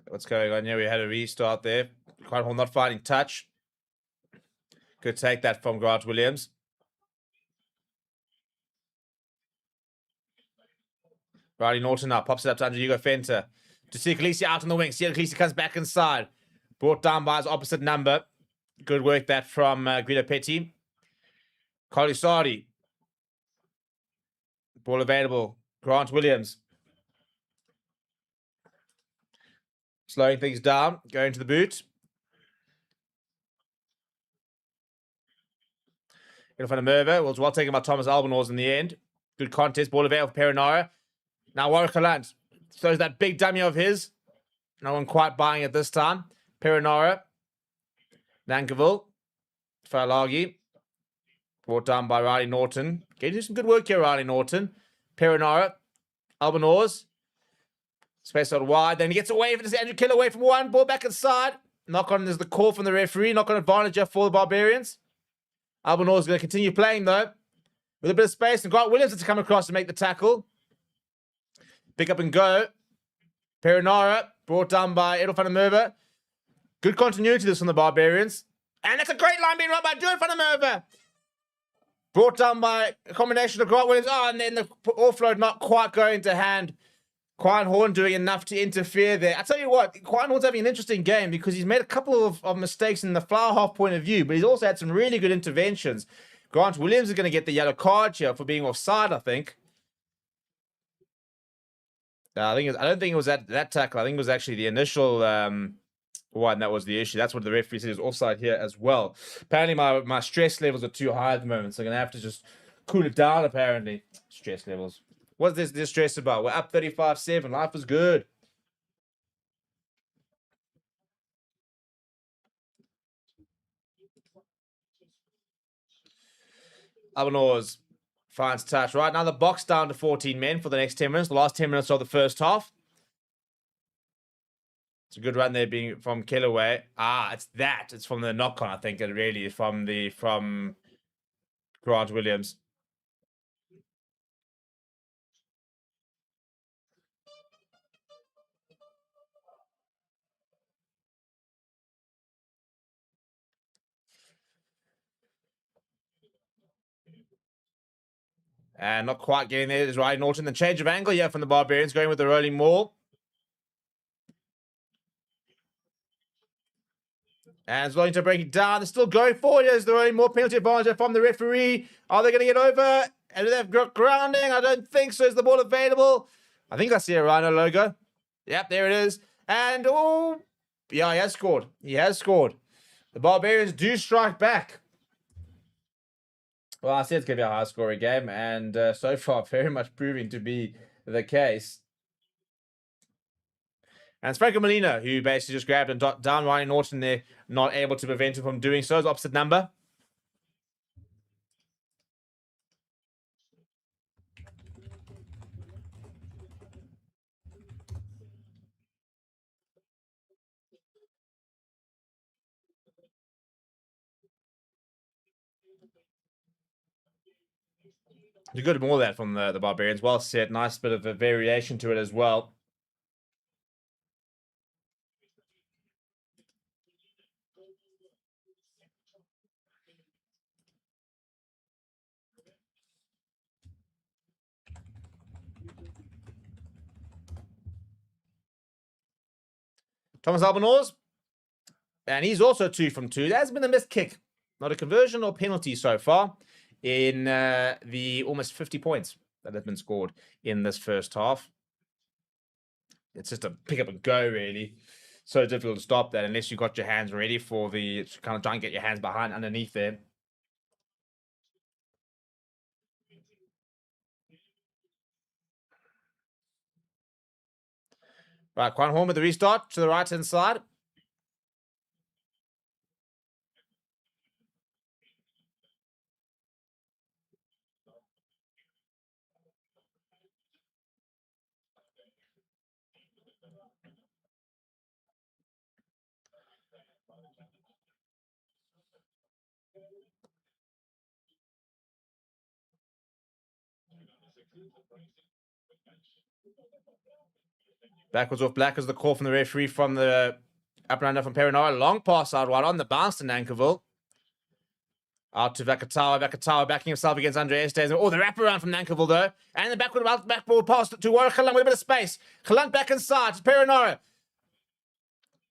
What's going on here? We had a restart there. Quite not finding touch. Could take that from Grant Williams. Riley Norton now pops it up to Andrew Hugo Fenter. To see Khaleesi out on the wing. See Khaleesi comes back inside. Brought down by his opposite number. Good work that from Guido Petty. Carly Sardi. Ball available. Grant Williams. Slowing things down. Going to the boot. Going to find a Merva. Was well taken by Thomas Albanose in the end. Good contest. Ball available for Perinara. Now Warwick Land throws that big dummy of his. No one quite buying it this time. Perinara. Nankiville. Falagi. Brought down by Riley Norton. Getting some good work here, Riley Norton. Perinara. Albanose. Space out wide. Then he gets away from this. Andrew Kill away from one. Ball back inside. Knock on is the call from the referee. Knock on advantage for the Barbarians. Albanose is going to continue playing though. With a bit of space. And Grant Williams has to come across to make the tackle. Pick up and go. Perinara. Brought down by Edel van der Merwe. Good continuity this from the Barbarians. And that's a great line being run by Duan van der Merwe. Brought down by a combination of Grant Williams. Oh, and then the offload not quite going to hand. Quine Horn doing enough to interfere there. I tell you what, Quine Horn's having an interesting game because he's made a couple of mistakes in the flower half point of view, but he's also had some really good interventions. Grant Williams is going to get the yellow card here for being offside, I think. I don't think it was that tackle. I think it was actually the initial one that was the issue. That's what the referee said is offside here as well. Apparently my stress levels are too high at the moment, so I'm going to have to just cool it down, apparently. Stress levels. What's this stress about? We're up 35-7. Life is good. Albanose finds touch. Right now the Boks down to 14 men for the next 10 minutes. The last 10 minutes of the first half. It's a good run there being from Kellaway. It's that. It's from the knock-on, I think, it really is from Grant Williams. And not quite getting there is Riley Norton. The change of angle, from the Barbarians going with the rolling maul. And it's to break it down. They're still going forward. There's the rolling maul penalty advantage from the referee. Are they going to get over? And do they have grounding? I don't think so. Is the ball available? I think that's the Rhino logo. Yep, there it is. And, he has scored. He has scored. The Barbarians do strike back. Well, I said it's going to be a high-scoring game, and so far, very much proving to be the case. And it's Franco Molina who basically just grabbed and down Ryan Norton there, not able to prevent him from doing so. It's opposite number. It's a good maul that from the Barbarians. Well set. Nice bit of a variation to it as well. Thomas Albanose. And he's also 2 from 2. That has been a missed kick. Not a conversion or penalty so far in the almost 50 points that have been scored in this first half. It's just a pick up and go, really. So difficult to stop that unless you got your hands ready for the kind of try and get your hands behind underneath there. Right, Quan Horn with the restart to the right-hand side. Backwards off black as the call from the referee from the up and under from Perinara. Long pass out wide on the bounce to Nankiville. Out to Vakatawa. Vakatawa backing himself against Andre Estes. Oh, the wraparound from Nankiville though. And the backboard pass to Watchalong with a bit of space. Galant back inside to Perinara.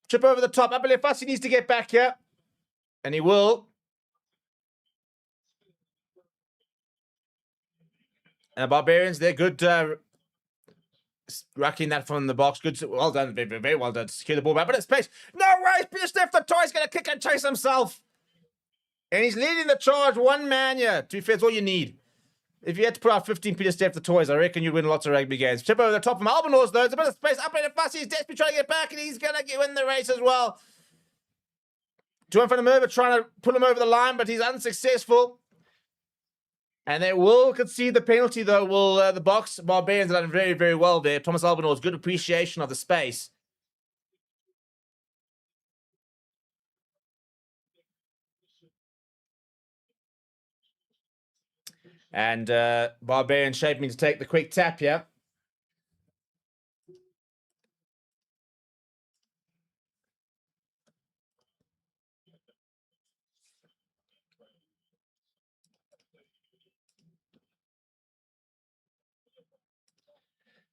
Chip over the top. I believe Fassi needs to get back here. And he will. And the Barbarians, they're good. Racking that from the box. Good. Well done. Very, very well done to secure the ball back. But it's space. No way. Peter Steph, the toy's going to kick and chase himself. And he's leading the charge. One man here. To be fair, it's all you need. If you had to put out 15p to step the toys, I reckon you'd win lots of rugby games. Chip over the top from Albanese, though. There's a bit of space up in Fussy. He's desperately trying to get back, and he's going to win the race as well. Joan van der Merwe trying to pull him over the line, but he's unsuccessful. And they will concede the penalty, though. Will the Boks Barbarians have done very, very well there. Thomas Albanese, good appreciation of the space. And Barbarian shaping to take the quick tap here.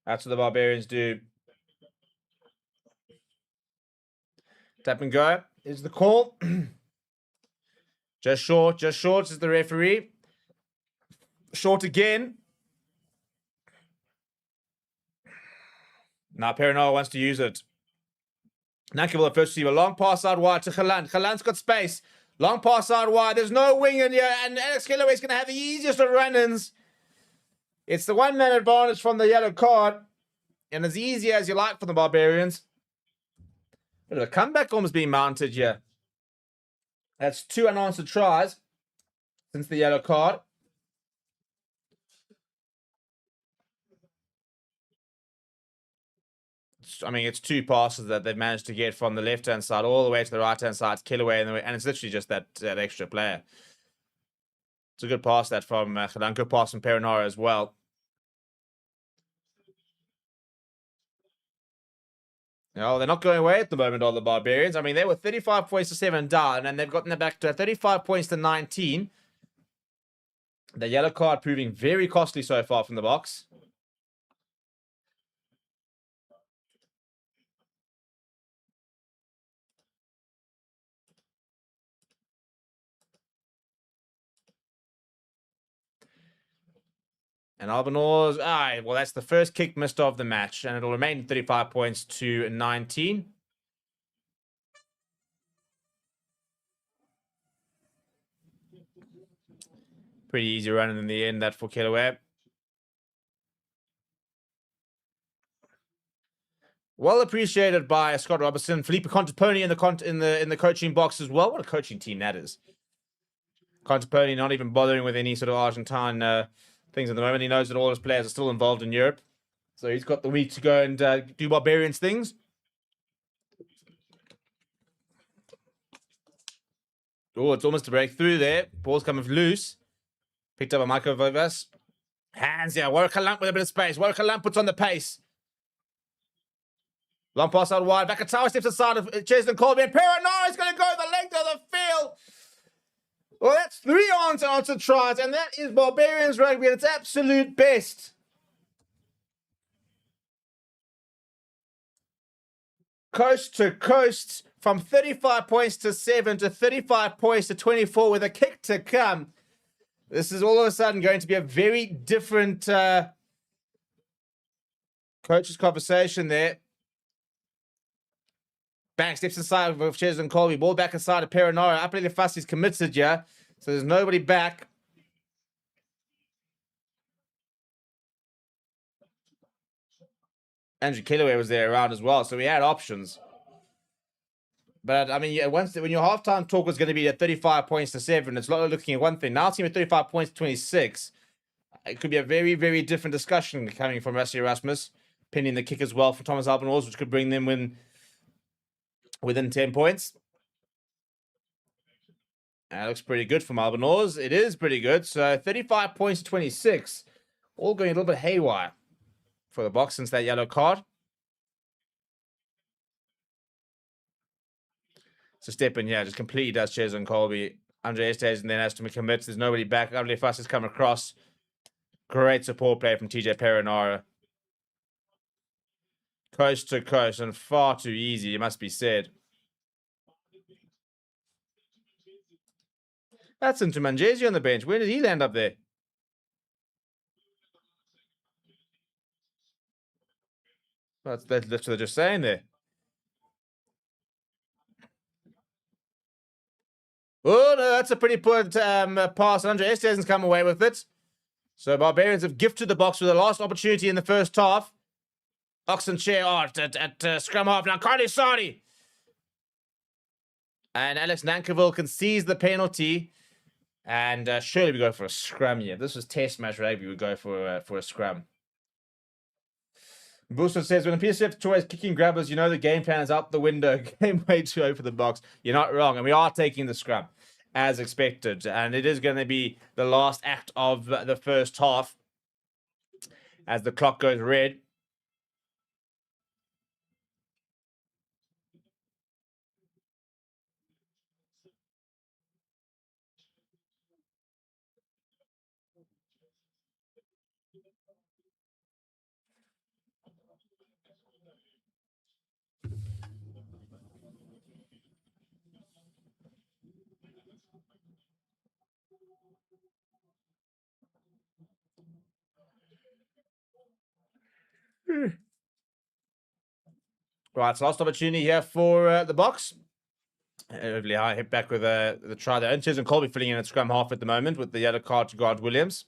That's what the Barbarians do. Tap and go is the call. Just short is the referee. Short again. Now Perinawa wants to use it. Nankiville, the first receiver. Long pass out wide to Galant. Galant's got space. Long pass out wide. There's no wing in here. And Alex Gqeberha is going to have the easiest of run-ins. It's the one-man advantage from the yellow card. And as easy as you like for the Barbarians. But the comeback almost being mounted here. That's 2 unanswered tries since the yellow card. I mean, it's 2 passes that they've managed to get from the left-hand side all the way to the right-hand side to Kilaway, and it's literally just that extra player. It's a good pass that from Galant, good pass from Perinawa as well. No, they're not going away at the moment, all the Barbarians. I mean, they were 35 points to 7 down, and they've gotten it back to 35 points to 19. The yellow card proving very costly so far from the Boks. And Albanese, well, that's the first kick missed of the match, and it'll remain 35 points to 19. Pretty easy running in the end, that for Kilaway. Well appreciated by Scott Robertson, Felipe Contaponi in the coaching box as well. What a coaching team that is. Contaponi not even bothering with any sort of Argentine things at the moment. He knows that all his players are still involved in Europe. So he's got the week to go and do Barbarians things. Oh, it's almost a breakthrough there. Ball's coming loose. Picked up by Michael Vivas. Hands here. Warwick Galant with a bit of space. Warwick Galant puts on the pace. Long pass out wide. Vakatawa steps aside of Cheslin Colby. And Perinawa is going to go the length of the field. Well, that's 3 unanswered tries, and that is Barbarians rugby at its absolute best. Coast to coast, from 35 points to 7 to 35 points to 24 with a kick to come. This is all of a sudden going to be a very different coach's conversation there. Bang, steps inside with Cheslin Colby. Ball back inside of Perinawa. Upper Fussy is committed, yeah. So there's nobody back. Andrew Kilaway was there around as well, so we had options. But, I mean, when your halftime talk was going to be at 35 points to 7, it's not looking at one thing. Now it's at 35 points to 26. It could be a very, very different discussion coming from Rassie Erasmus, pinning the kick as well for Thomas Albanese, which could bring them within 10 points. That looks pretty good from Albanese. It is pretty good. So 35 points to 26. All going a little bit haywire for the Boks since that yellow card. So step in here, just completely does Cheslin Colby. Andre Estes and then has to commit. There's nobody back. Lovely Fuss has come across. Great support play from TJ Perinawa. Coast to coast and far too easy, it must be said. That's into Manjesi on the bench. Where did he land up there? That's what they're just saying there. Oh, no, that's a pretty poor pass. Andre Estes hasn't come away with it. So Barbarians have gifted the Boks with the last opportunity in the first half. Oxenchair at scrum half now. Carly Sani. And Alex Nankivell concedes the penalty. And surely we go for a scrum here. If this was test match rugby, we would go for a scrum. Booster says, when a PSF Troy is kicking grabbers, you know the game plan is out the window. Game way too open for the Boks. You're not wrong. And we are taking the scrum as expected. And it is going to be the last act of the first half as the clock goes red. Right, so last opportunity here for the Boks. Hopefully, I hit back with the try there. And Cheslin Colby filling in at scrum half at the moment with the yellow card to guard Williams.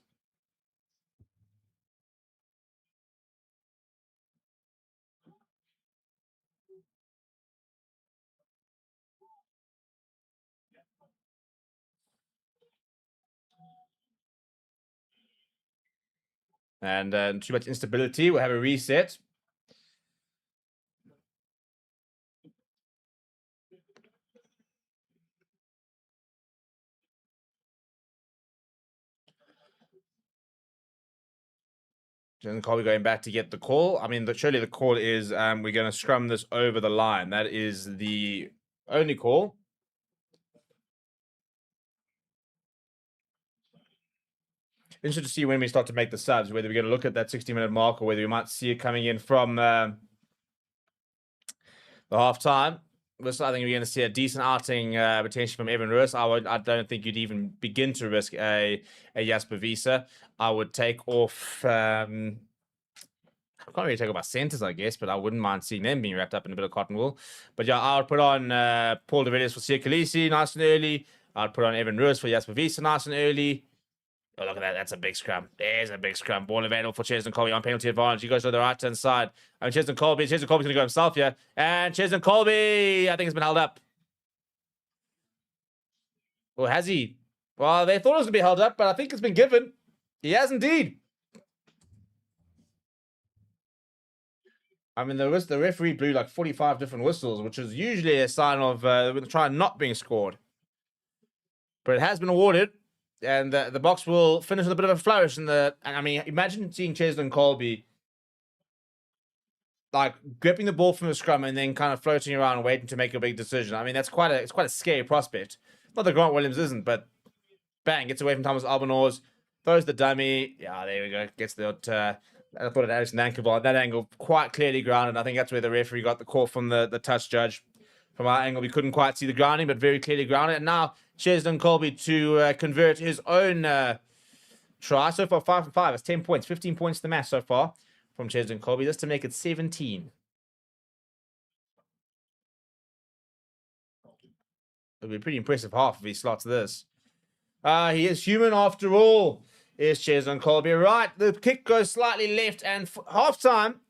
And too much instability. We'll have a reset. Cheslin Colby going back to get the call. I mean, surely the call is we're going to scrum this over the line. That is the only call. Interesting to see when we start to make the subs, whether we're going to look at that 60-minute mark or whether we might see it coming in from the half-time. I think we're going to see a decent outing potentially from Evan Roos. I don't think you'd even begin to risk a Jasper Visa. I would take off... I can't really take off my centers, I guess, but I wouldn't mind seeing them being wrapped up in a bit of cotton wool. But yeah, I would put on Paul de Villiers for Sia Khaleesi, nice and early. I'd put on Evan Roos for Jasper Visa, nice and early. Oh, look at that. That's a big scrum. There's a big scrum. Ball available for Cheslin Colby on penalty advantage. He goes to the right-hand side. And Cheslin Colby's going to go himself here. And Cheslin Colby, I think, has been held up. Or has he? Well, they thought it was going to be held up, but I think it's been given. He has indeed. I mean, the referee blew like 45 different whistles, which is usually a sign of the try not being scored. But it has been awarded. And the Boks will finish with a bit of a flourish in the. And I mean, imagine seeing Cheslin Colby like gripping the ball from the scrum and then kind of floating around and waiting to make a big decision. I mean, it's quite a scary prospect. Not that Grant Williams isn't, but bang, gets away from Thomas Albanose, throws the dummy. Yeah, there we go. Gets the. I thought it Alex Nankivell at that angle, quite clearly grounded. I think that's where the referee got the call from the touch judge. From our angle, we couldn't quite see the grounding, but very clearly grounded. And now Cheslin Colby to convert his own try. So far, 5 from 5. It's 10 points, 15 points to match so far from Cheslin Colby. Just to make it 17. It'll be a pretty impressive half if he slots this. He is human after all. Is Cheslin Colby. Right, the kick goes slightly left, and half-time,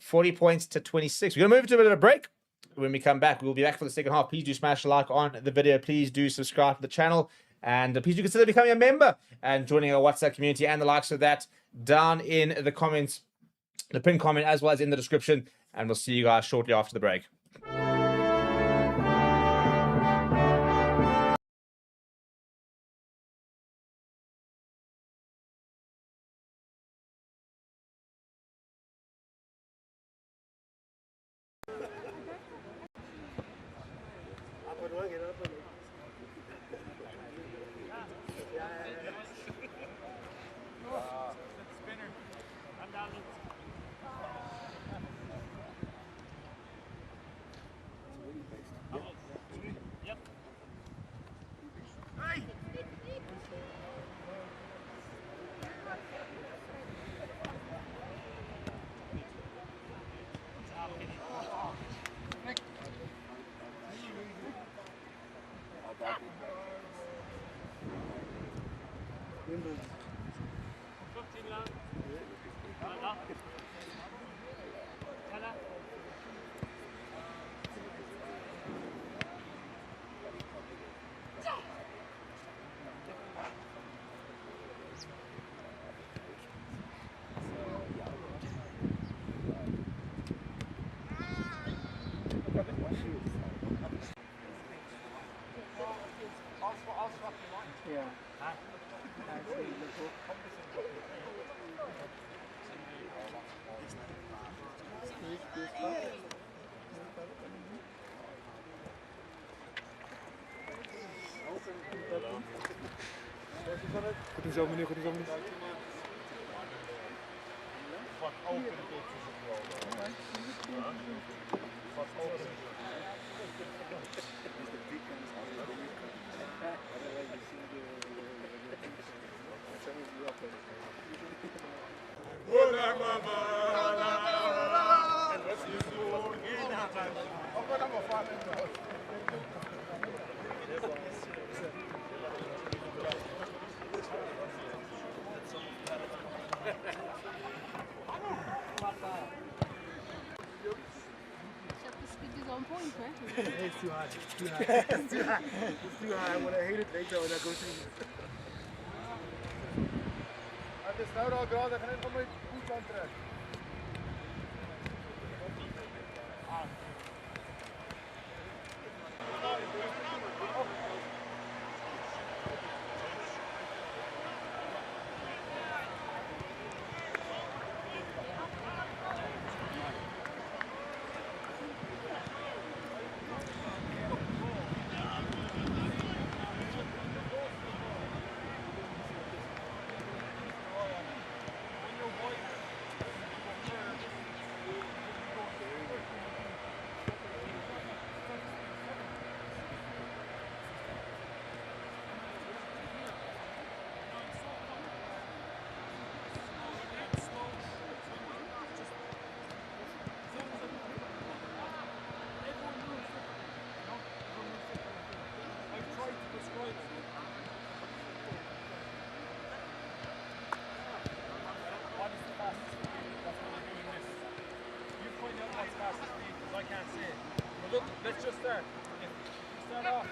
40 points to 26. We're going to move to a bit of a break. When we come back, we'll be back for the second half. Please do smash a like on the video. Please do subscribe to the channel. And please do consider becoming a member and joining our WhatsApp community and the likes of that down in the comments, the pinned comment, as well as in the description. And we'll see you guys shortly after the break. Yeah. Goed en zo, meneer, goed en zo, meneer. Wat open dit is het wel. Wat open. It's too high. It's too high. It's too high. It's too high. I'm gonna hate it later when I go through. Het is nou al graag, dan ga ik van mijn voet aantrekken. Look, let's just start. Start off.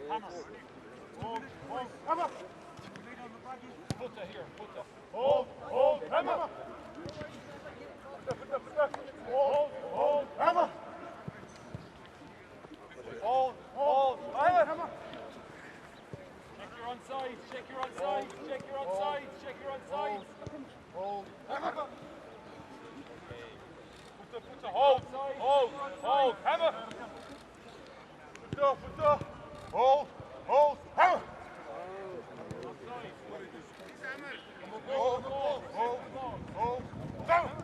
Hammer! Hold, hammer! onside, check your onside, check your onside, check your onside. Hold. Put the hold, hold, hammer. Put the hold, hammer. Hold, hammer.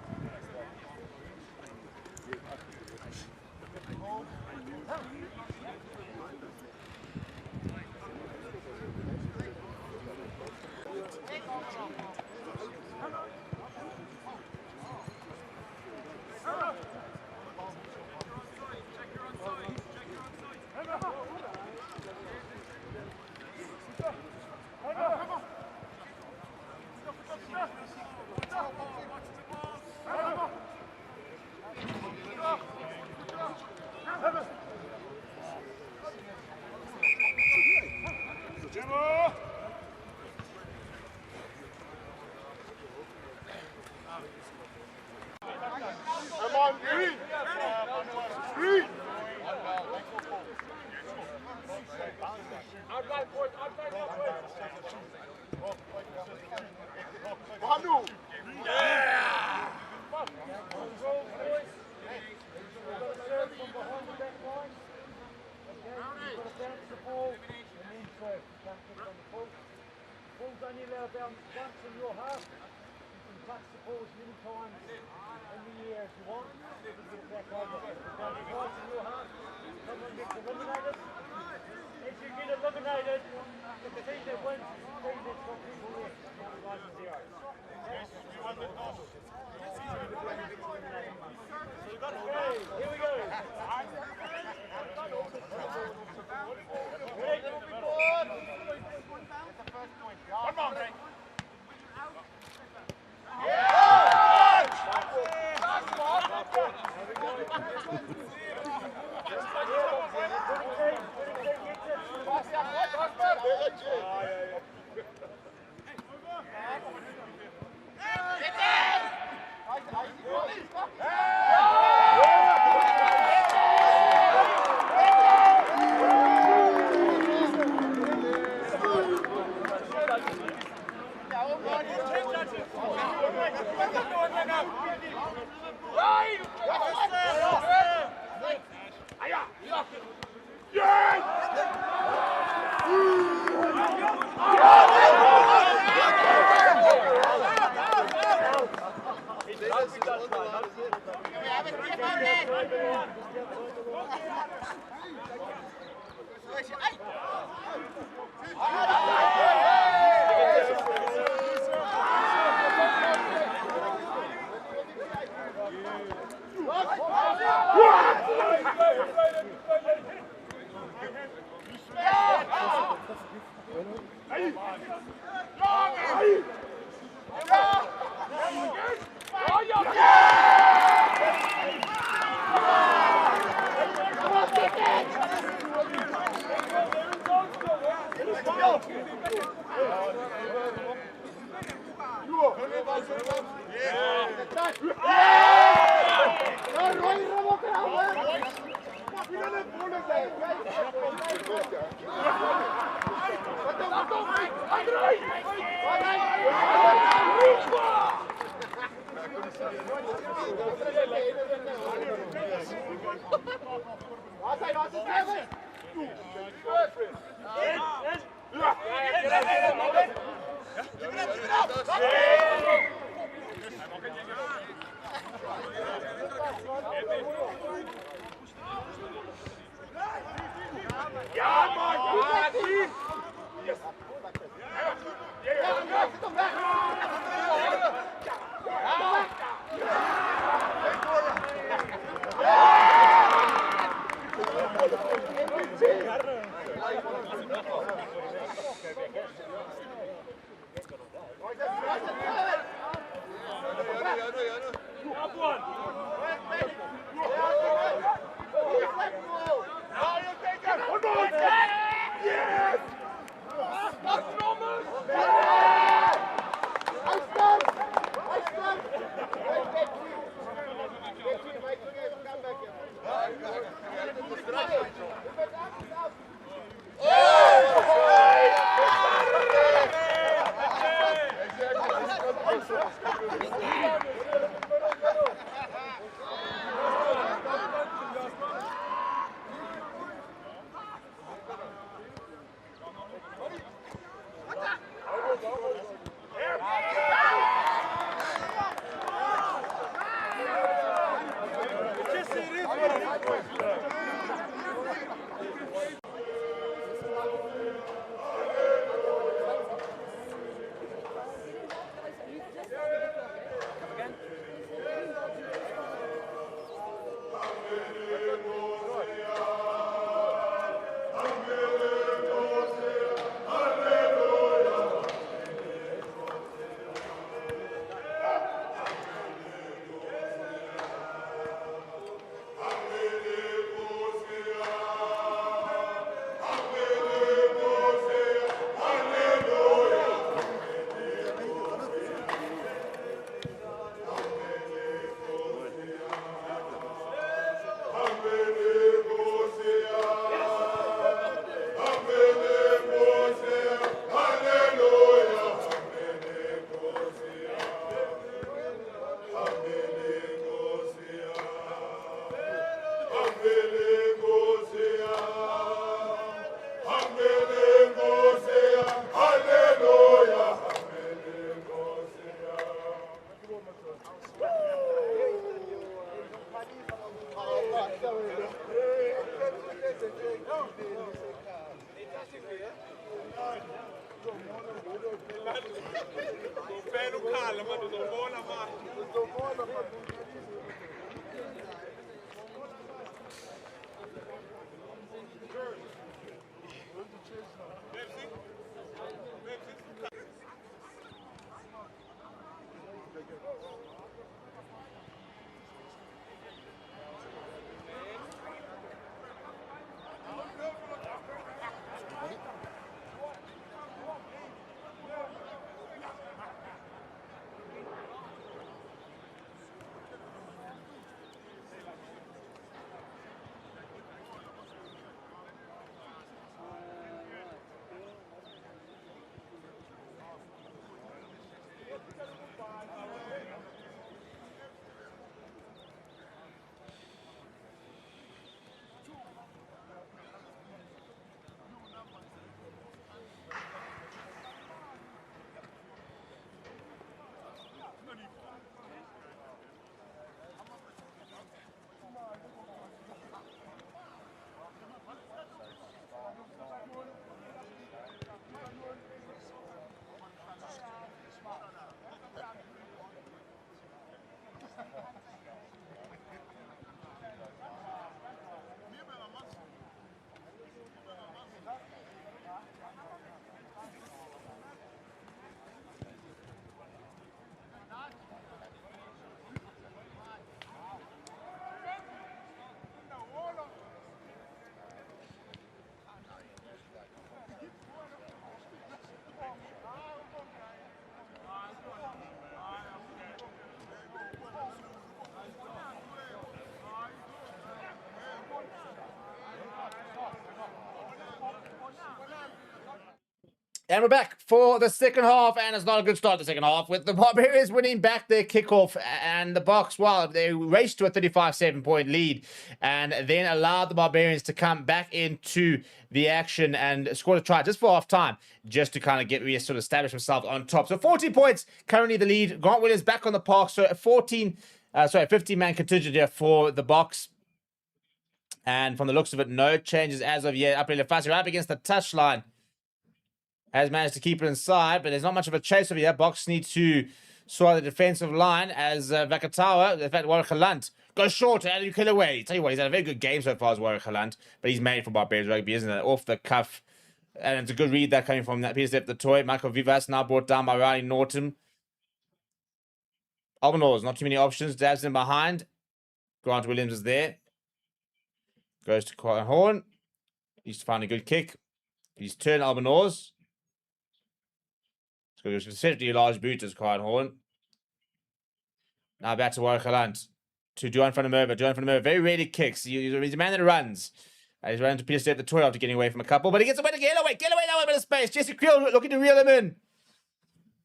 Ball's only allowed bounce once in your half. You can touch the ball as many times in the air as you want. You can get it back over. Bounce twice in your half. Someone gets eliminated. As you get eliminated, the team that wins is the team that's got people left. Not 5 0. Yes, you won the toss. Okay, here we go. Come on, Ray. And we're back for the second half, and it's not a good start to the second half, with the Barbarians winning back their kickoff, and the Boks, well, they raced to a 35-7 point lead, and then allowed the Barbarians to come back into the action and scored a try just for half time, just to kind of get sort of establish themselves on top. So 40 points, currently the lead. Grant Williams back on the park, so a 15-man contingent here for the Boks. And from the looks of it, no changes as of yet. Up Rassie right up against the touchline. Has managed to keep it inside, but there's not much of a chase over here. Boks need to sort the defensive line as Vakatawa, in fact, Warwick Lunt, goes short and you kill away. Tell you what, he's had a very good game so far as Warwick Lunt, but he's made for Barbarians Rugby, isn't it? Off the cuff. And it's a good read that coming from that Peter Step the toy. Michael Vivas now brought down by Riley Norton. Albanose, not too many options. Dabs in behind. Grant Williams is there. Goes to Quine Horn. He's to find a good kick. He's turned Albanose. So it's essentially a large boot as Quine Horn. Now back to Warwick Lunt. To Duan van der Merwe. Duan van der Merwe very rarely kicks. He's a man that runs. He's running to Peter Step the toy after getting away from a couple, but he gets away to get away. Get away now, a bit of space. Jesse Creel looking to reel him in.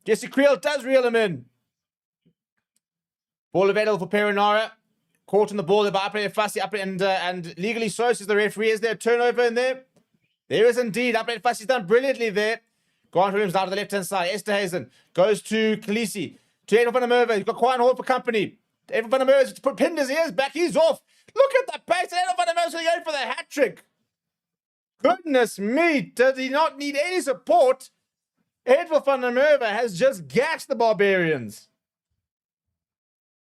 Jesse Creel does reel him in. Ball available for Perenara. Caught on the ball there by Apre Fassi. And legally so, says the referee. Is there a turnover in there? There is indeed. Apre Fassi's done brilliantly there. Grant Williams down to the left-hand side. Esterhazen goes to Khaleesi. To Edel van der Merwe. He's got Quine Hall for company. Edel van der Merwe's pinned his ears back. He's off. Look at the pace. Edel van der Merwe's going to go for the hat-trick. Goodness me. Does he not need any support? Edel van der Merwe has just gashed the Barbarians.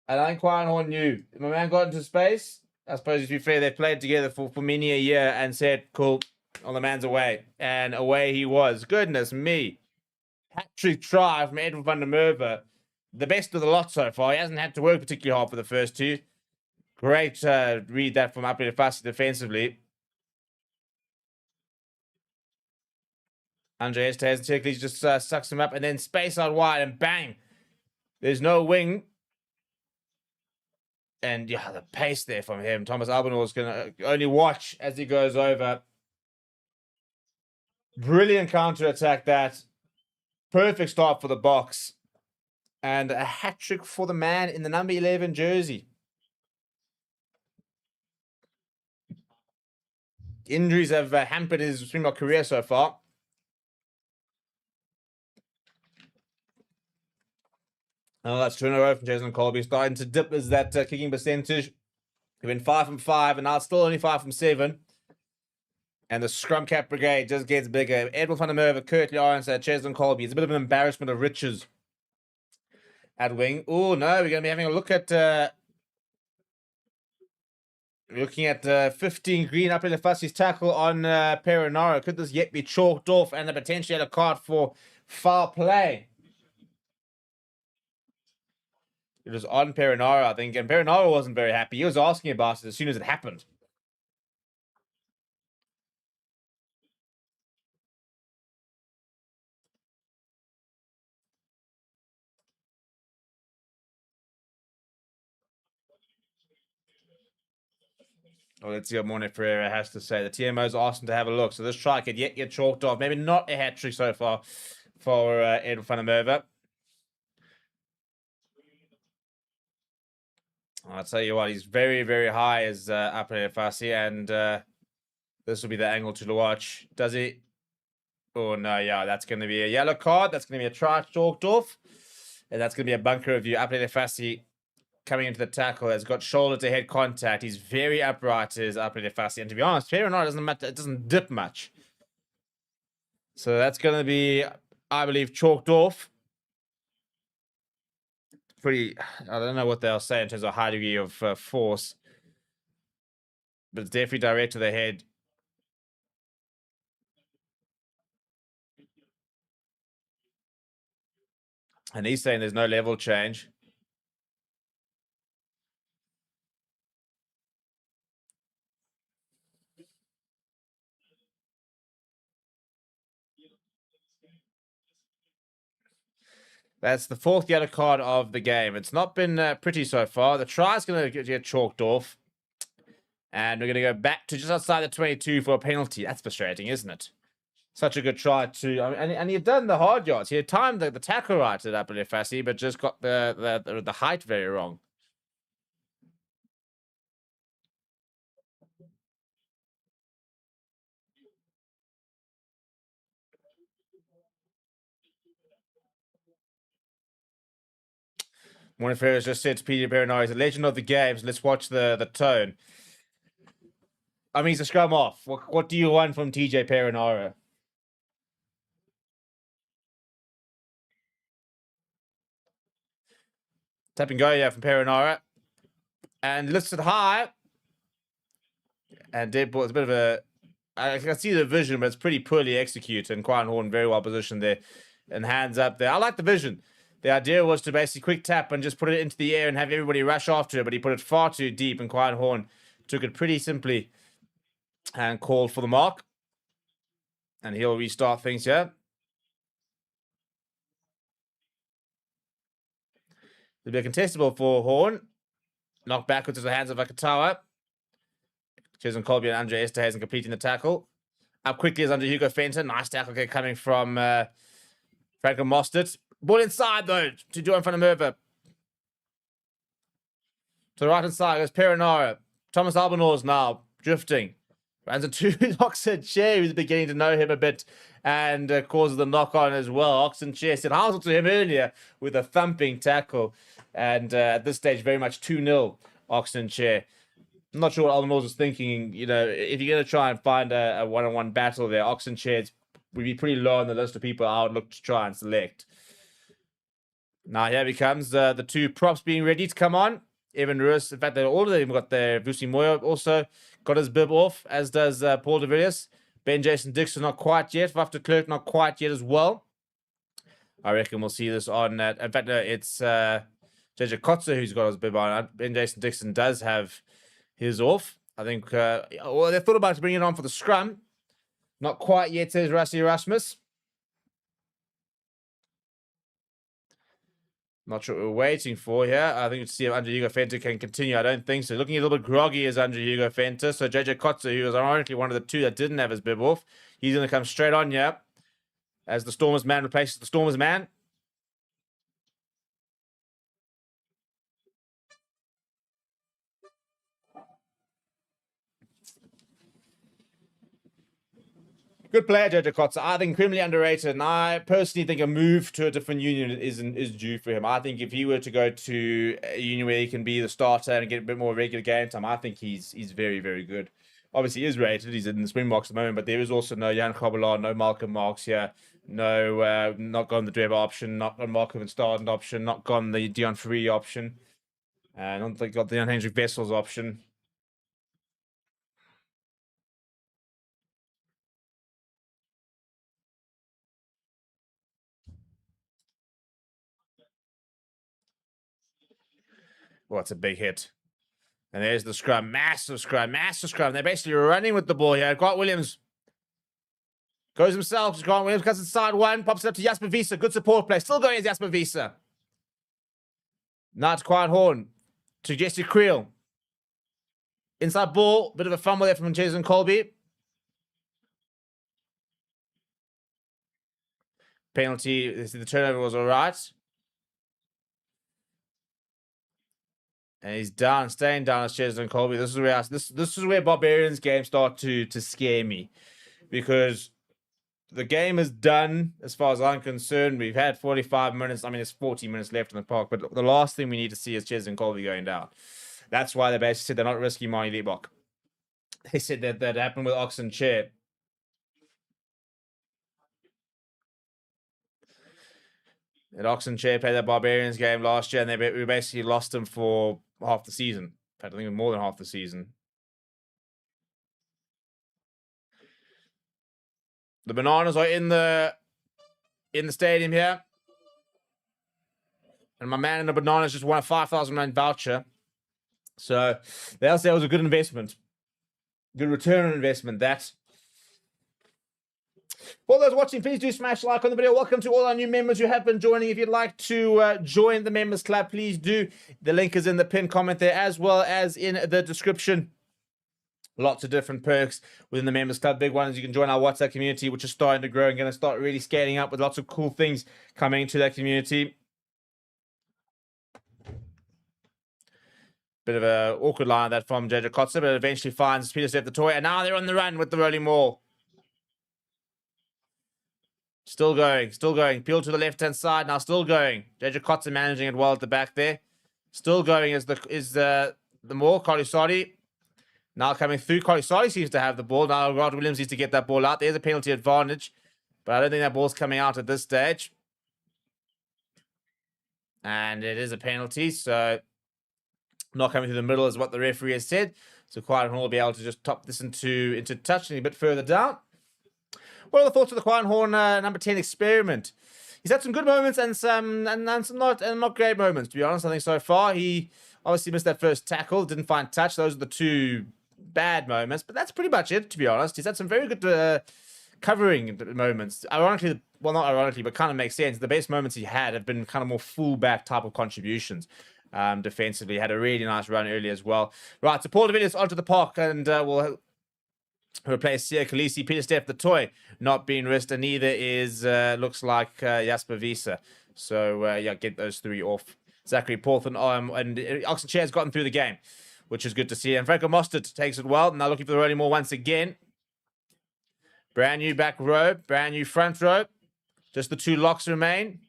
And I think Quine Hall knew. My man got into space. I suppose, to be fair, they've played together for many a year and said, cool, well, the man's away. And away he was. Goodness me. Hat-trick try from Edwin van der Merwe. The best of the lot so far. He hasn't had to work particularly hard for the first two. Great read that from Apre Fassi defensively. Andre Esterhazen just sucks him up and then space out wide and bang. There's no wing. And yeah, the pace there from him. Thomas Albanor is going to only watch as he goes over. Brilliant counter-attack that. Perfect start for the Boks. And a hat-trick for the man in the number 11 jersey. Injuries have hampered his Springbok career so far. Oh, that's turnover from Jason Colby. Starting to dip as that kicking percentage. He went 5 from 5, and now it's still only 5 from 7. And the scrum cap brigade just gets bigger. Edwin van der Merwe, Kurt Lawrence, Cheslin Colby. It's a bit of an embarrassment of riches at wing. Oh, no, we're going to be having a look at... looking at 15 green up in the Fassi's tackle on Perenara. Could this yet be chalked off and a potential card for foul play? It was on Perenara, I think, and Perenara wasn't very happy. He was asking about it as soon as it happened. Well, let's see what Morne Ferreira has to say. The TMO's asked him to have a look, so this try could yet get chalked off. Maybe not a hat-trick so far for Edwin van der Merwe. I'll tell you what, he's very, very high as Apre Fassi, and this will be the angle to watch. Does he? Oh, no, yeah, that's going to be a yellow card. That's going to be a try chalked off. And that's going to be a bunker review. Apre Fassi coming into the tackle has got shoulder-to-head contact. He's very upright, is Apre Fassi. And to be honest, fair or not, it doesn't dip much. So that's going to be, I believe, chalked off. Pretty, I don't know what they'll say in terms of high degree of force, but it's definitely direct to the head. And he's saying there's no level change. That's the 4th yellow card of the game. It's not been pretty so far. The try's going to get chalked off. And we're going to go back to just outside the 22 for a penalty. That's frustrating, isn't it? Such a good try too. I mean, and he had done the hard yards. He had timed the tackle right at Apre Fassi, but just got the height very wrong. Morne Ferreira just said to Peter Perenara, he's a legend of the games. Let's watch the tone. I mean, he's a scrum off. What do you want from TJ Perenara? Tap and go, yeah, from Perenara. And lifted high. And Deadpool is a bit of a... I can see the vision, but it's pretty poorly executed. And Quine Horn very well positioned there. And hands up there. I like the vision. The idea was to basically quick tap and just put it into the air and have everybody rush after it, but he put it far too deep, and Quine Horn took it pretty simply and called for the mark. And he'll restart things here. It'll be a contestable for Horn. Knocked backwards to the hands of Vakatawa. Jason Colby and Andre Esterhazen completing the tackle. Up quickly is under Hugo Fenton. Nice tackle coming from Franco Mostert. Ball inside, though, to Johan van der Merwe. To the right hand side goes Perenara. Thomas Albanose now drifting. Runs into Oxen Chair, who's beginning to know him a bit and causes the knock on as well. Oxen Chair said Hazel to him earlier with a thumping tackle. And at this stage, very much 2-0 Oxen Chair. I'm not sure what Albanose was thinking. You know, if you're going to try and find a one-on-one battle there, Oxen Chair would be pretty low on the list of people I would look to try and select. Now here becomes the two props being ready to come on. Evan Ruiz, in fact, all of them got their Vusi Moyo also got his bib off, as does Paul de Villiers. Ben Jason Dixon not quite yet. Vaf de Klerk not quite yet as well. I reckon we'll see this on that. In fact, it's JJ Kotze who's got his bib on. Ben Jason Dixon does have his off. I think, well, they thought about bringing it on for the scrum. Not quite yet, says Rassie Erasmus. Not sure what we're waiting for here. I think we'll see if Andre Hugo Fenter can continue. I don't think so. Looking a little bit groggy is Andre Hugo Fenter. So JJ Kotze, who was ironically one of the two that didn't have his bib off, he's going to come straight on here as the Stormers man replaces the Stormers man. Good player, JJ Kotze. I think criminally underrated, and I personally think a move to a different union is due for him. I think if he were to go to a union where he can be the starter and get a bit more regular game time, I think he's very, very good. Obviously, he is rated. He's in the Springboks at the moment, but there is also no Jan Gqeberha, no Malcolm Marks here, no, not gone the Gqeberha option, not gone Markham and Stardent option, not gone the Dion Free option, and I don't think got the Hendrik Vessels option. Well, it's a big hit. And there's the scrum. Massive scrum. Massive scrum. They're basically running with the ball here. Grant Williams goes himself. Grant Williams cuts inside one. Pops it up to Jasper Visa. Good support play. Still going as Jasper Visa. Now to Quiet Horn. To Jesse Creel. Inside ball. Bit of a fumble there from Jason Colby. Penalty. The turnover was all right. And he's down, staying down as Jason Colby. This is where this is where Barbarians games start to scare me, because the game is done as far as I'm concerned. We've had 45 minutes. I mean, it's 40 minutes left in the park, but the last thing we need to see is Jason Colby going down. That's why they basically said they're not risking Mani Liebach. They said that happened with Oxen Chair. And Oxen Chair played that Barbarians game last year, and we basically lost him for half the season. In fact, I think more than half the season. The Bananas are in the stadium here. And my man in the Bananas just won a 5,000 voucher. So they'll say it was a good investment. Good return on investment, that. For those watching, please do smash like on the video. Welcome to all our new members who have been joining. If you'd like to join the members club, please do. The link is in the pinned comment there, as well as in the description. Lots of different perks within the members club. Big one is you can join our WhatsApp community, which is starting to grow and going to start really scaling up with lots of cool things coming into that community. Bit of an awkward line that from JJ Kotze, but it eventually finds Peter Steph the toy, and now they're on the run with the rolling maul. Still going, still going. Peel to the left-hand side, now still going. JJ Kotze managing it well at the back there. Still going is the maul. Kolisari now coming through. Kolisari seems to have the ball. Now Rod Williams needs to get that ball out. There's a penalty advantage, but I don't think that ball's coming out at this stage. And it is a penalty, so not coming through the middle is what the referee has said. So Quiet Horn will be able to just top this into touch and a bit further down. What are the thoughts of the Quiet Horn number 10 experiment? He's had some good moments and some not great moments, to be honest. I think so far he obviously missed that first tackle, didn't find touch. Those are the two bad moments, but that's pretty much it, to be honest. He's had some very good covering moments. Ironically, well, not ironically, but kind of makes sense. The best moments he had have been kind of more fullback type of contributions. Defensively, he had a really nice run earlier as well. Right, so Paul de Villiers onto the park, and we'll replace Sia Khaleesi. Peter Steph the toy not being risked, and neither is looks like Jasper Visa. So yeah, get those three off Zachary Porthan and Oxen Chair's gotten through the game, which is good to see. And Franco Mostert takes it well. Now looking for the Rolling Moore once again. Brand new back row, brand new front row. Just the two locks remain.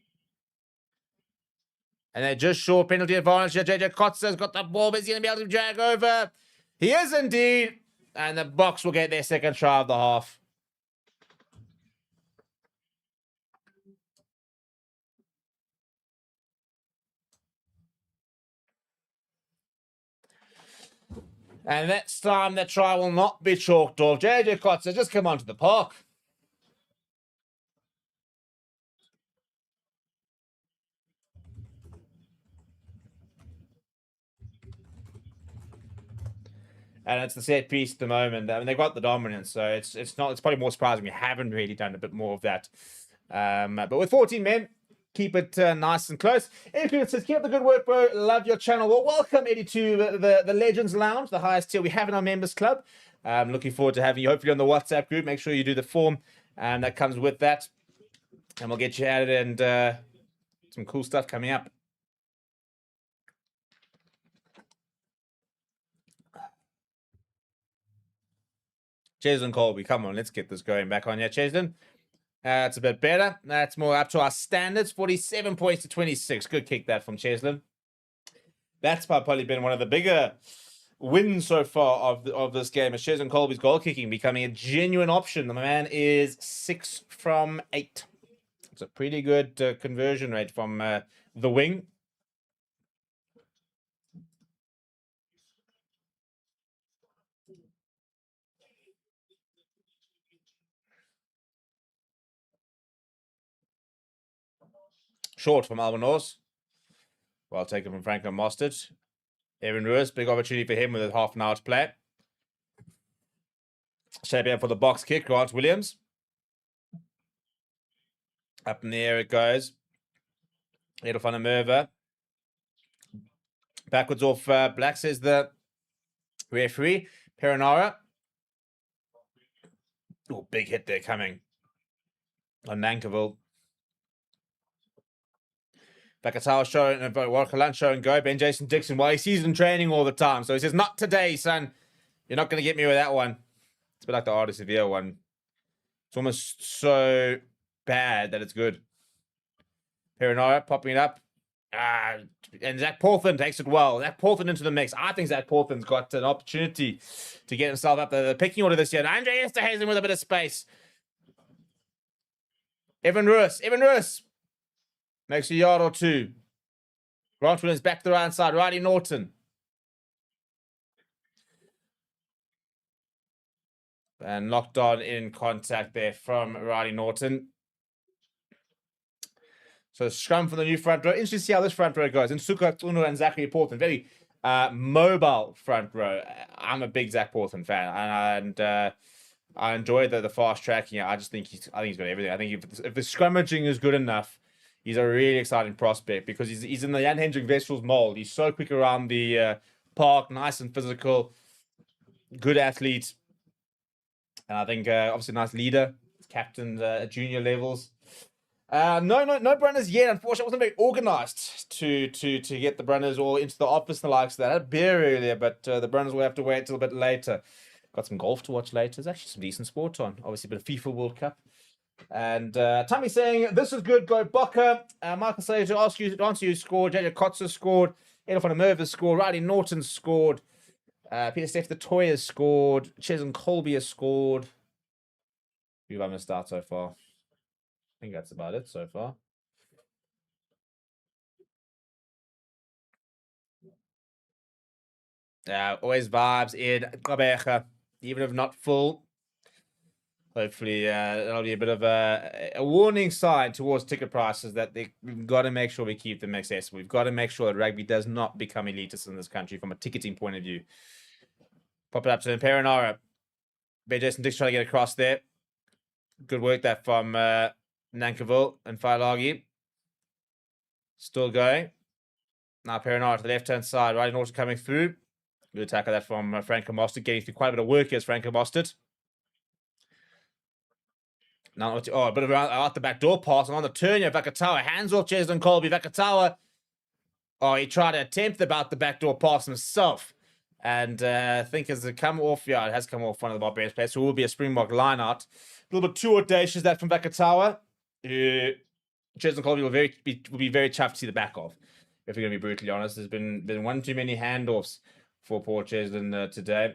And they're just short penalty advantage. JJ Kotze's got the ball, but he's going to be able to drag over. He is indeed. And the Boks will get their second try of the half. And next time that try will not be chalked off. JJ Kotze, just come onto the park. And it's the set piece at the moment. I mean, they've got the dominance, so it's probably more surprising we haven't really done a bit more of that. But with 14 men, keep it nice and close. Eddie says, keep up the good work, bro. Love your channel. Well, welcome, Eddie, to the Legends Lounge, the highest tier we have in our members club. Looking forward to having you, hopefully, on the WhatsApp group. Make sure you do the form that comes with that. And we'll get you at it and some cool stuff coming up. Cheslin Colby, come on, let's get this going back on. Yeah, Cheslin. It's a bit better. That's more up to our standards. 47 points to 26. Good kick that from Cheslin. That's probably been one of the bigger wins so far of this game. As Cheslin Colby's goal kicking becoming a genuine option. The man is 6 from 8. It's a pretty good conversion rate from the wing. Short from Albanose. Well taken from Franco Mostert. Evan Ruiz, big opportunity for him with a half an hour to play. Shaping up for the box kick, Grant Williams. Up in the air it goes. Edel van der Merwe. Backwards off Black, says the referee. Perinara. Oh, big hit there coming on Nankiville. Vakatawa showing, Watchalong showing go. Ben Jason Dixon, well, he sees in training all the time. So he says, not today, son. You're not going to get me with that one. It's a bit like the Artist of the Year one. It's almost so bad that it's good. Perinara popping it up. And Zach Porthan takes it well. Zach Porthan into the mix. I think Zach Porthan's got an opportunity to get himself up the picking order this year. And Andre Esterhuizen with a bit of space. Evan Ruiz. Makes a yard or two. Grant Williams back to the right side. Riley Norton. And locked on in contact there from Riley Norton. So scrum for the new front row. Interesting to see how this front row goes. And Suka Tunu and Zachary Porthan. Very mobile front row. I'm a big Zach Porthan fan. And I enjoy the fast tracking. I think he's got everything. I think if the scrummaging is good enough, he's a really exciting prospect because he's in the Jan Hendrik Wessels mold. He's so quick around the park, nice and physical, good athlete. And I think obviously a nice leader, captain at junior levels. No Brunners yet. Unfortunately, I wasn't very organised to get the Brunners all into the office and the likes of that. I had a beer earlier, but the Brunners will have to wait till a bit later. Got some golf to watch later. There's actually some decent sport on. Obviously, a bit of FIFA World Cup. And Tommy saying, this is good, go Bokke. Michael saying to answer you scored. JJ Kotze scored. Edel van der Merwe scored. Riley Norton scored. Peter Steph the Toy has scored. Cheslin Colby has scored. Who have I missed out so far? I think that's about it so far. Always vibes in Gqeberha, even if not full. Hopefully, that'll be a bit of a warning sign towards ticket prices that we've got to make sure we keep them accessible. We've got to make sure that rugby does not become elitist in this country from a ticketing point of view. Pop it up to Perinara. Ben Jason Dix trying to get across there. Good work that from Nankiville and Failagi. Still going. Now Perinara to the left-hand side. Riley Norton coming through. Good attack of that from Franco Mostert. Getting through quite a bit of work here as Franco Mostert. Now, a bit of out the back door pass and on the turn here. Vakatawa hands off Cheslin Colby. Vakatawa Oh, he tried to attempt about the backdoor pass himself. And I think as it come off, yeah, it has come off one of the Barbarians players, so it will be a Springbok line out. A little bit too audacious, that from Vakatawa. Jason Colby will be very tough to see the back of, if we're going to be brutally honest. There's been one too many handoffs for Port Cheslin today.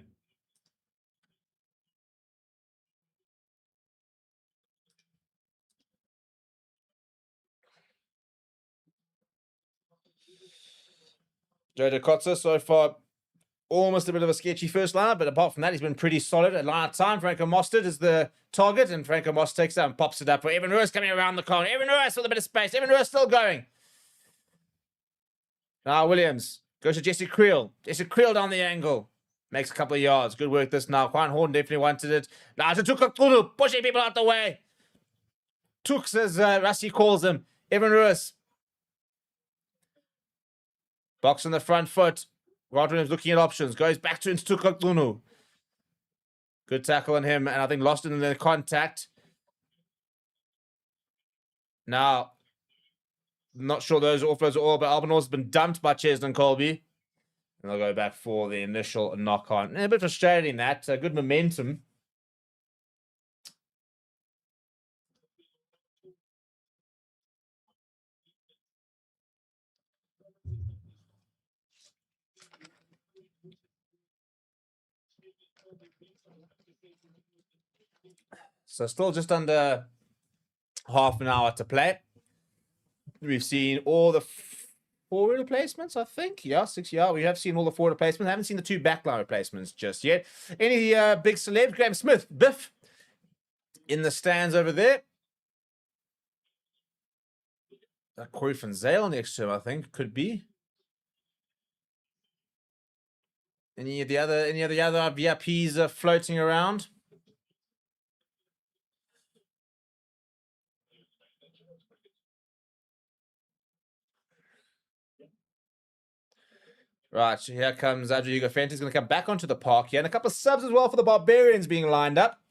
Joe Kotze so far almost a bit of a sketchy first line, but apart from that, he's been pretty solid. At line of time, Franco Mostert is the target, and Franco Mostert takes that and pops it up for Evan Roos coming around the corner. Evan Roos with a bit of space. Evan Roos still going. Now Williams goes to Jesse Creel. Jesse Creel down the angle. Makes a couple of yards. Good work this now. Quan Horn definitely wanted it. Now to Tukakulu, pushing people out the way. Tooks, as Rassie calls him. Evan Roos. Boks on the front foot. Rod Williams looking at options. Goes back to Ntukakulu. Good tackle on him, and I think lost in the contact. Now, not sure those offloads are all, but Albanor's been dumped by Cheslin Colby. And they'll go back for the initial knock-on. A bit frustrating that. Good momentum. So still just under half an hour to play. We've seen all the forward replacements, I think. Yeah, 6 yeah. We have seen all the forward replacements. I haven't seen the 2 backline replacements just yet. Any big celebs? Graham Smith, Biff, in the stands over there. Corey van Zyl next to him, I think, could be. Any of the other VIPs floating around? Right, so here comes Adrian Gqeberha. He's going to come back onto the park here. And a couple of subs as well for the Barbarians being lined up.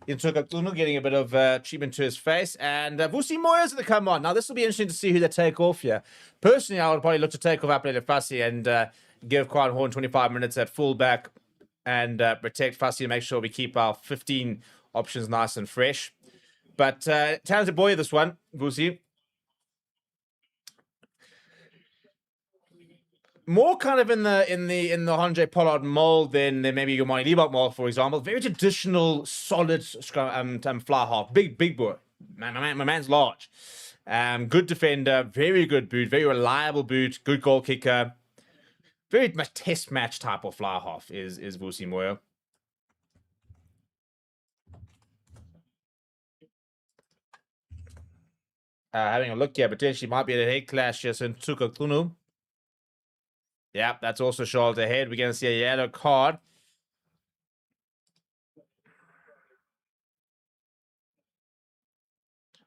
Ntukakulu getting a bit of treatment to his face. And Vusi Moya's going to come on. Now, this will be interesting to see who they take off here. Personally, I would probably look to take off Apelele Fassi and give Quan Horn 25 minutes at fullback and protect Fassi and make sure we keep our 15 options nice and fresh. But talented boy, this one, Vusi. More kind of in the Andre Pollard mold than maybe your Monty Liebach mold, for example. Very traditional, solid fly half. Big boy. My man's large. Good defender, very good boot, very reliable boot, good goal kicker. Very much test match type of fly half is Vusi Moyo. Having a look here, potentially might be a head clash here, so Ntukakulu. Yeah, that's also shoulder head. We're going to see a yellow card.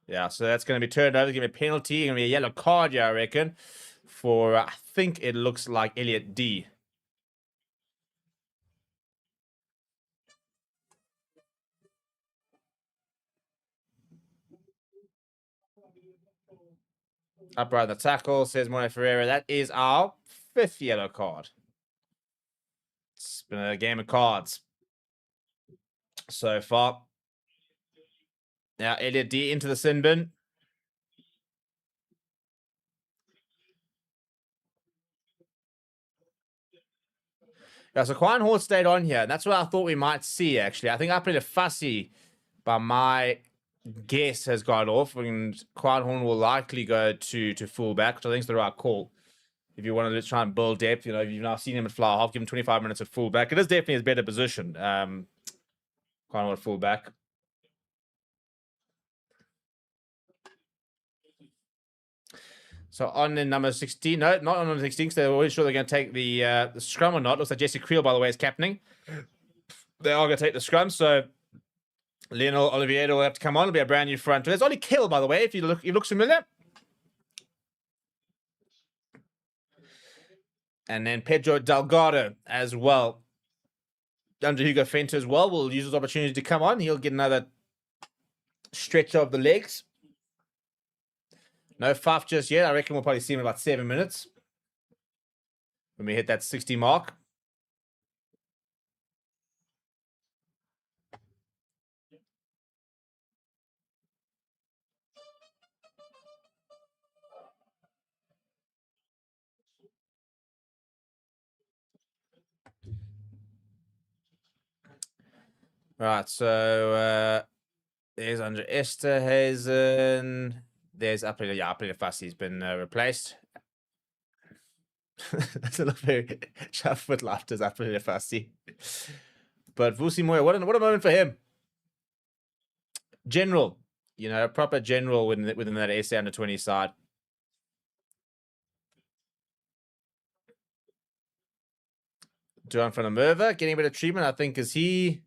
Yeah, so that's going to be turned over. It's going to be a penalty. It's going to be a yellow card, yeah, I reckon, for, I think it looks like Elliot D. Upright in the tackle, says Mono Ferreira. That is our 5th yellow card. It's been a game of cards so far. Now, Elliot D into the sin bin. Yeah, so Quan Horn stayed on here. That's what I thought we might see, actually. I think Apelele Fassi, by my guess, has gone off, and Quan Horn will likely go to fullback, which I think is the right call. If you want to try and build depth, you know, you've now seen him at fly half, give him 25 minutes at fullback. It is definitely his better position. Quan Horn at fullback. So on in number 16, no, not on number 16, because they're always sure they're going to take the scrum or not. Looks like Jesse Creel, by the way, is captaining. They are going to take the scrum, so Lionel Oliveira will have to come on. It'll be a brand new front. There's only Kill, by the way, if you look, he looks familiar. And then Pedro Delgado as well. Under Hugo Fenter as well will use his opportunity to come on. He'll get another stretch of the legs. No Faf just yet. I reckon we'll probably see him in about 7 minutes when we hit that 60 mark. Right, so there's Andre Esterhazen. There's Apelele Fassi's been replaced. Doesn't look very chuffed with laughter, Apelele Fassi. But Vusi Moya, what a moment for him. General, you know, a proper general within that SA under 20 side. Duran van der Merwe getting a bit of treatment, I think, is he...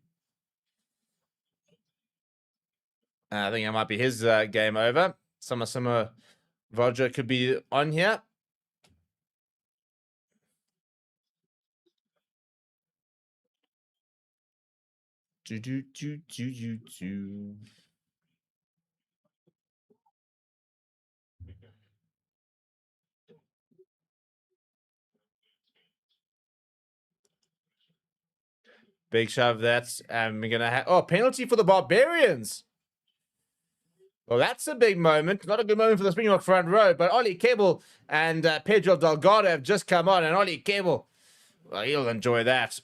I think it might be his game over. Summer Roger could be on here. Big shove that. And we're going to have... penalty for the Barbarians. Well, that's a big moment. Not a good moment for the Springbok front row, but Ollie Cable and Pedro Delgado have just come on, and Ollie Cable, well, he'll enjoy that.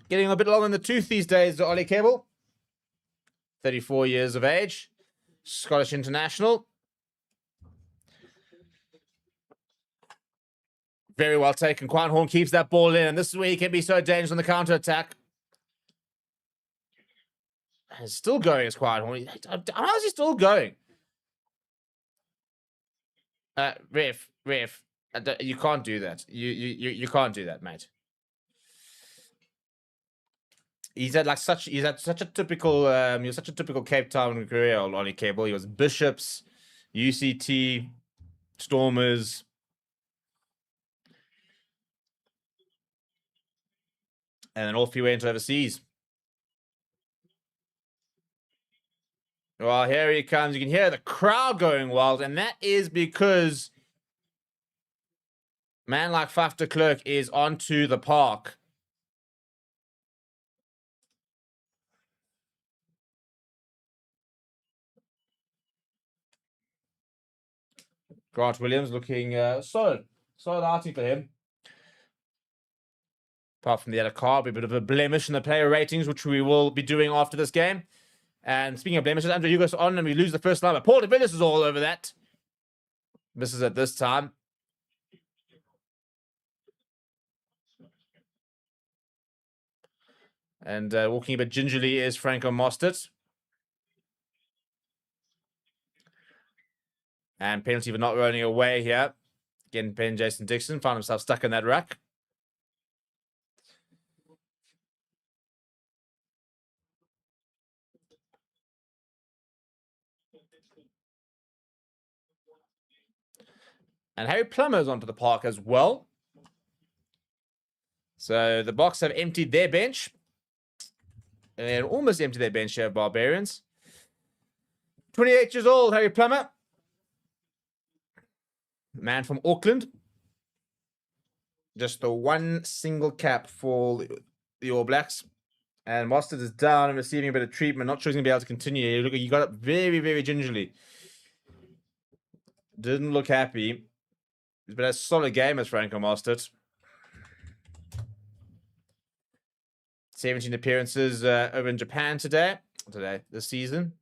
Getting a bit long in the tooth these days, Ollie Cable. 34 years of age. Scottish international. Very well taken. Quan Horn keeps that ball in, and this is where he can be so dangerous on the counter-attack. It's still going as Quan Horn. How is he still going? Ref. You can't do that. You can't do that, mate. He's had such a typical Cape Town career, Ollie Cable. He was Bishops, UCT, Stormers. And then off he went overseas. Well, here he comes. You can hear the crowd going wild, and that is because man like Faf de Klerk is onto the park. Grant Williams looking solid outing for him. Apart from the other card, a bit of a blemish in the player ratings, which we will be doing after this game. And speaking of blemishes, Andrew Hugo's on and we lose the first line, but Paul de Villiers is all over that. Misses at this time. And walking a bit gingerly is Franco Mostert. And penalty for not running away here. Again, Ben Jason Dixon found himself stuck in that rack. And Harry Plummer's onto the park as well. So the Boks have emptied their bench. And almost emptied their bench here, Barbarians. 28 years old, Harry Plummer. Man from Auckland. Just the one single cap for the All Blacks. And Mostert is down and receiving a bit of treatment. Not sure he's going to be able to continue. Look, he got up very, very gingerly. Didn't look happy. He's been a solid game as Franco Mostert. 17 appearances over in Japan this season.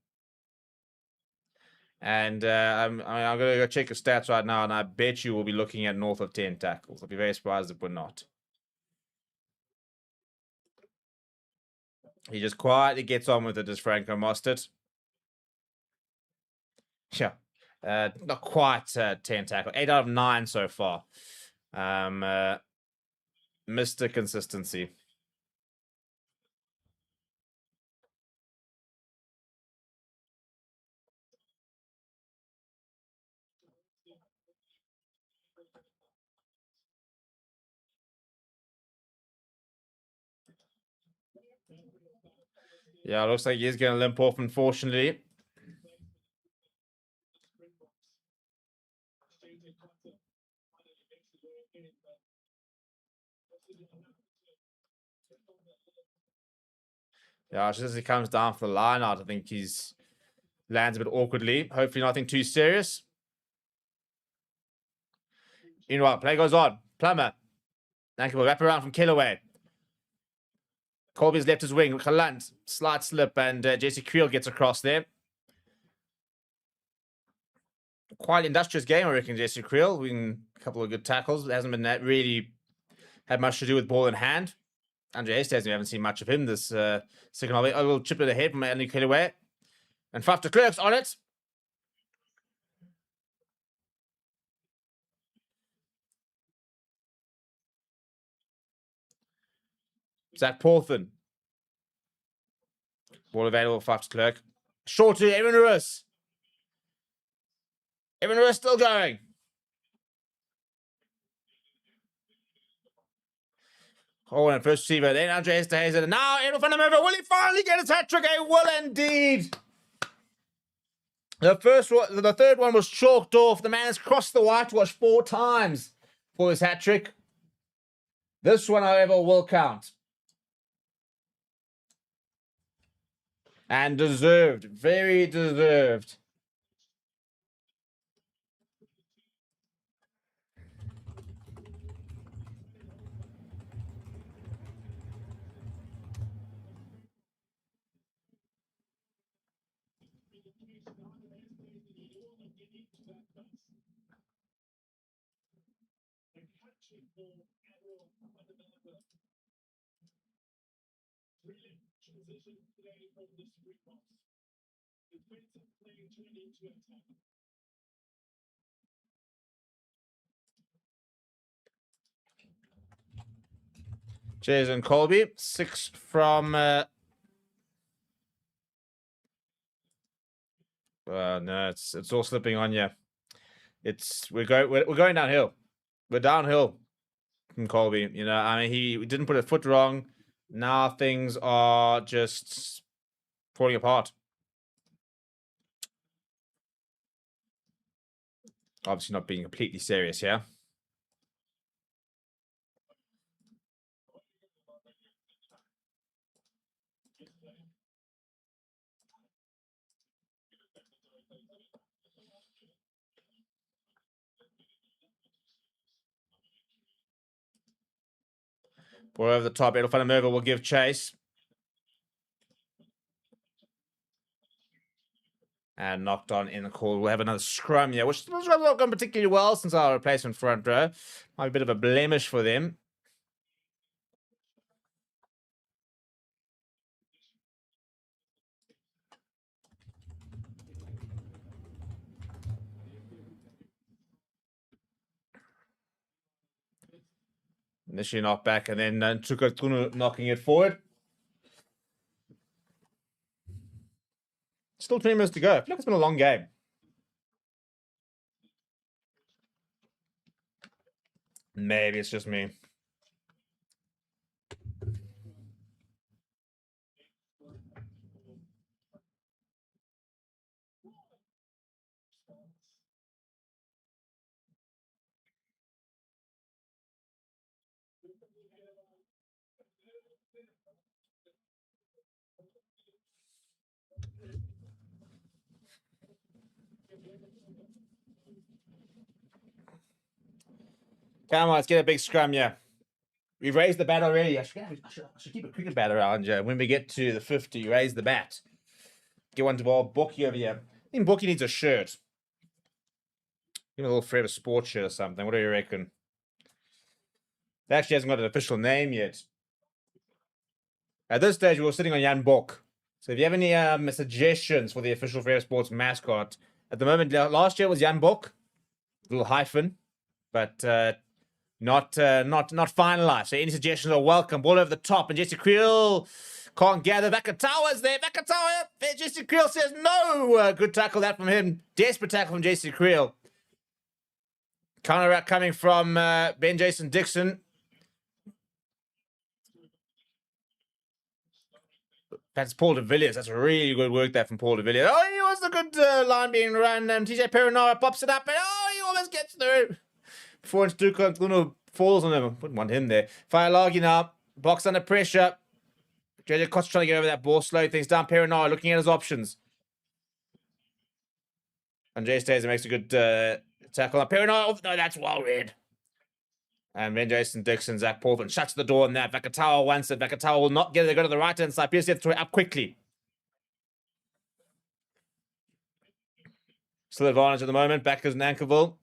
And I'm going to go check his stats right now, and I bet you we'll be looking at north of 10 tackles. I'll be very surprised if we're not. He just quietly gets on with it as Franco Mostert. Yeah. Not quite 10 tackles. 8 out of 9 so far. Mr. Consistency. Yeah, it looks like he's going to limp off, unfortunately. Yeah, just as he comes down for the line out, I think he's lands a bit awkwardly. Hopefully nothing too serious. Meanwhile, play goes on. Plummer. Thank you. We'll wrap around from Kellaway. Colby's left his wing. Galant, slight slip, and Jesse Creel gets across there. Quite industrious game, I reckon, Jesse Creel. A couple of good tackles. It hasn't been that really had much to do with ball in hand. Andre Estes, we haven't seen much of him this second half. A little chip it ahead from Andy Kellaway. And Faf de Klerk's on it. Zach Porthen. Ball available for Faf de Klerk. Short to Evan Ruiz. Evan Ruiz still going. Oh, and first receiver. Then Andreas De Hazen. Now, Edel van der Merwe. Will he finally get his hat trick? He will indeed. The third one was chalked off. The man has crossed the whitewash 4 times for his hat trick. This one, however, will count. And deserved. Very deserved. Jason Colby, 6 from. No, it's all slipping on you. We're going downhill. We're downhill from Colby. You know, I mean, he didn't put a foot wrong. Now things are just falling apart. Obviously not being completely serious, yeah. Ball over the top. Edel van der Merwe will give chase. And knocked on in the call. We'll have another scrum here, which has not gone particularly well since our replacement front row. Might be a bit of a blemish for them. Initially knocked back and then Tunu knocking it forward. Still 20 minutes to go. I feel like it's been a long game. Maybe it's just me. Come on, let's get a big scrum, yeah. We've raised the bat already. I should keep a cricket bat around you. When we get to the 50, raise the bat. Get one to Bokke over here. I think Bokke needs a shirt. Give him a little Forever Sports shirt or something. What do you reckon? It actually hasn't got an official name yet. At this stage, we're sitting on Jan Bokke. So if you have any suggestions for the official Forever Sports mascot, at the moment, last year was Jan Bokke. Little hyphen. But not finalized. So any suggestions are welcome. Ball over the top, and Jesse Creel can't gather. Vakatawa's there. Vakatawa. Jesse Creel says no. Good tackle that from him. Desperate tackle from Jesse Creel. Counter coming from Ben Jason Dixon. That's Paul de Villiers. That's really good work there from Paul de Villiers. Oh, he was a good line being run. TJ Perinara pops it up, and he almost gets through. Before Nstuka falls on him. Wouldn't want him there. Faialagi now. Boks under pressure. JJ Cott's trying to get over that ball, slow things down. Perinara looking at his options. And Jay Stays and makes a good tackle on Perinara. Oh, no, that's well read. And then Jason Dixon, Zach Portman shuts the door on that. Vakatawa wants it. Vakatawa will not get it. They go to the right hand side. PSF throw it up quickly. Still advantage at the moment. Back is Nankerville.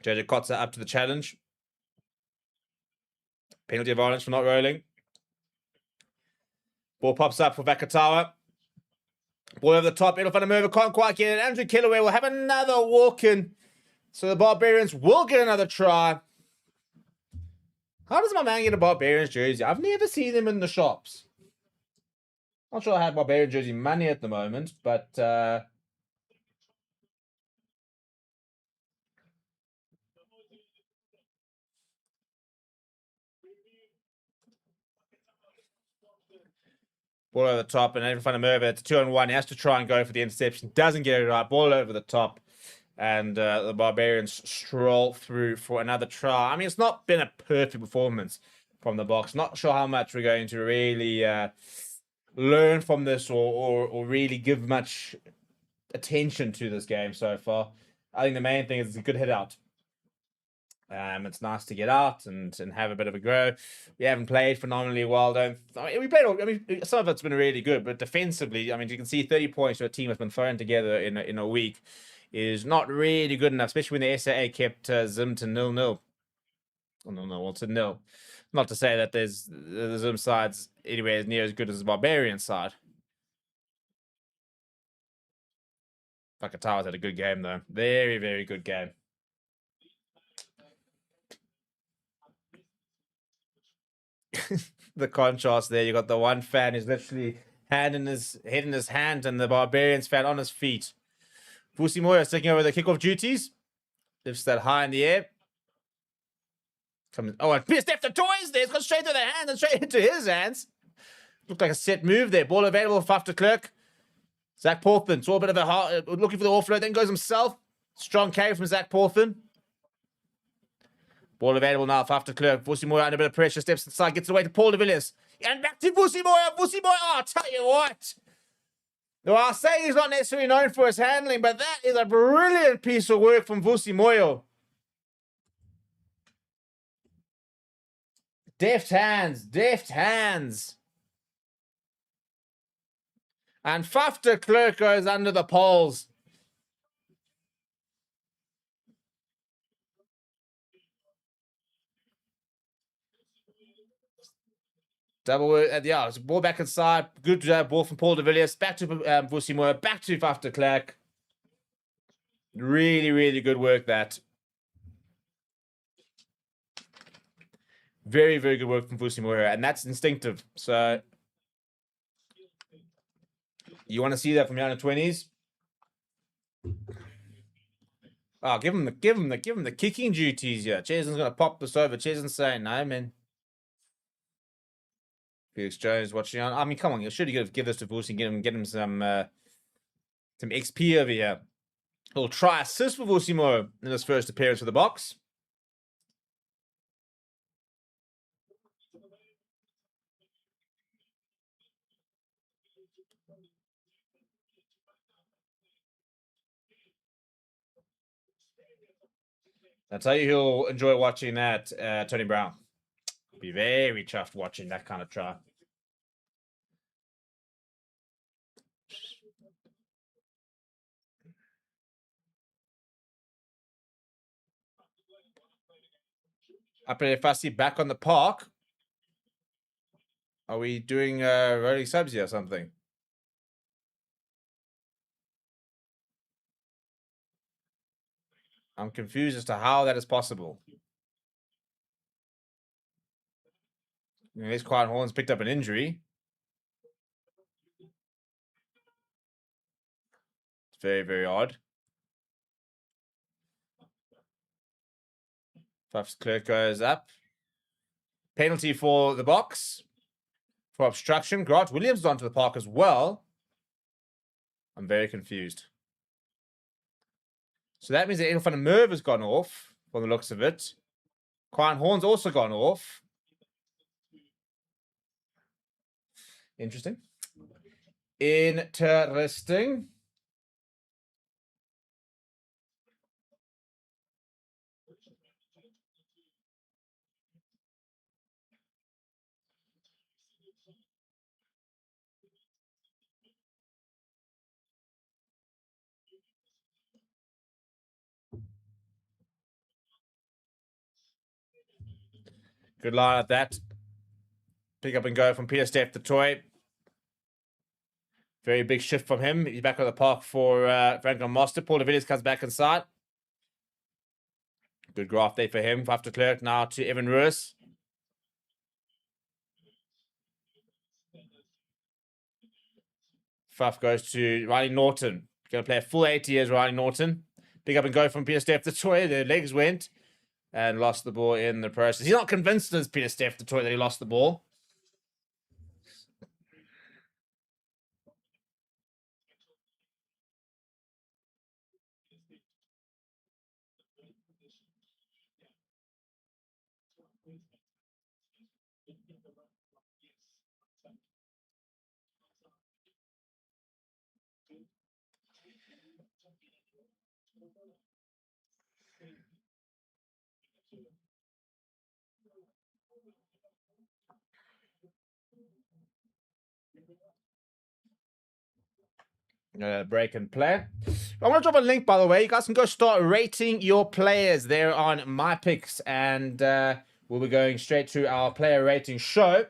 JJ Kotza up to the challenge. Penalty advantage for not rolling. Ball pops up for Vakatawa. Ball over the top. It'll find a move. Can't quite get it. Andrew Killaway will have another walk in. So the Barbarians will get another try. How does my man get a Barbarians jersey? I've never seen them in the shops. Not sure I have Barbarian jersey money at the moment, but ball over the top, and in front of Merva, it's 2-on-1. He has to try and go for the interception. Doesn't get it right. Ball over the top. And the Barbarians stroll through for another try. I mean, it's not been a perfect performance from the Boks. Not sure how much we're going to really learn from this or really give much attention to this game so far. I think the main thing is it's a good hit out. It's nice to get out and have a bit of a go. We haven't played phenomenally well. Some of it's been really good, but defensively, I mean, you can see 30 points to a team that's been thrown together in a week is not really good enough, especially when the SAA kept Zim to 0-0. Oh, no, to 0. Not to say that the Zim side's anywhere near as good as the Barbarian side. Vakatawa's had a good game, though. Very, very good game. The contrast there, you got the one fan who's literally head in his hand, and the Barbarians fan on his feet. Vusi Moya taking over the kickoff duties. Lifts that high in the air. And Steph the toys there. It's gone straight to their hands and straight into his hands. Looked like a set move there. Ball available for Faf de Klerk. Zach Portman saw a bit of a heart, looking for the offload, then goes himself. Strong carry from Zach Portman. Ball available now for Faf de Klerk. Vusi Moya under a bit of pressure. Steps inside, gets away to Paul de Villiers. And back to Vusi Moya. Vusi Moya. Oh, I'll tell you what. Well, I'll say he's not necessarily known for his handling, but that is a brilliant piece of work from Vusi Moyo. Deft hands. And Faf de Klerk goes under the poles. It's ball back inside. Good ball from Paul de Villiers. Back to Vusi Moya. Back to Faf de Klerk. Really, really good work, that. Very, very good work from Vusi Moya. And that's instinctive. So you want to see that from the under 20s? Oh, give him the kicking duties here. Cheson's gonna pop this over. Cheson's saying, no, man. Felix Jones watching on. I mean, come on, you should give this to Vusi and get him some XP over here. He'll try assist for Vusi Moya in his first appearance for the Boks. I'll tell you who'll enjoy watching that, Tony Brown. Be very chuffed watching that kind of try. Apre Fassi back on the park. Are we doing rolling subs here or something? I'm confused as to how that is possible. This Quiet Horns picked up an injury. It's very, very odd. Faf's Clerk goes up. Penalty for the Boks. for obstruction. Grant Williams is onto the park as well. I'm very confused. So that means that Edel van der Merwe has gone off, from the looks of it. Quine Horn's also gone off. Interesting. Interesting. Good line at that. Pick up and go from Peter Steph to Toy. Very big shift from him. He's back on the park for Franklin Master. Paul de Villiers comes back inside. Good graph there for him. Faf de Klerk now to Evan Roos. Faf goes to Riley Norton. Going to play a full 80 years, Riley Norton. Pick up and go from Peter Steph to Toy. The legs went and lost the ball in the process. He's not convinced as Peter Steph to Toy that he lost the ball. Break and play. I want to drop a link, by the way. You guys can go start rating your players there on My Picks, and we'll be going straight to our player rating show.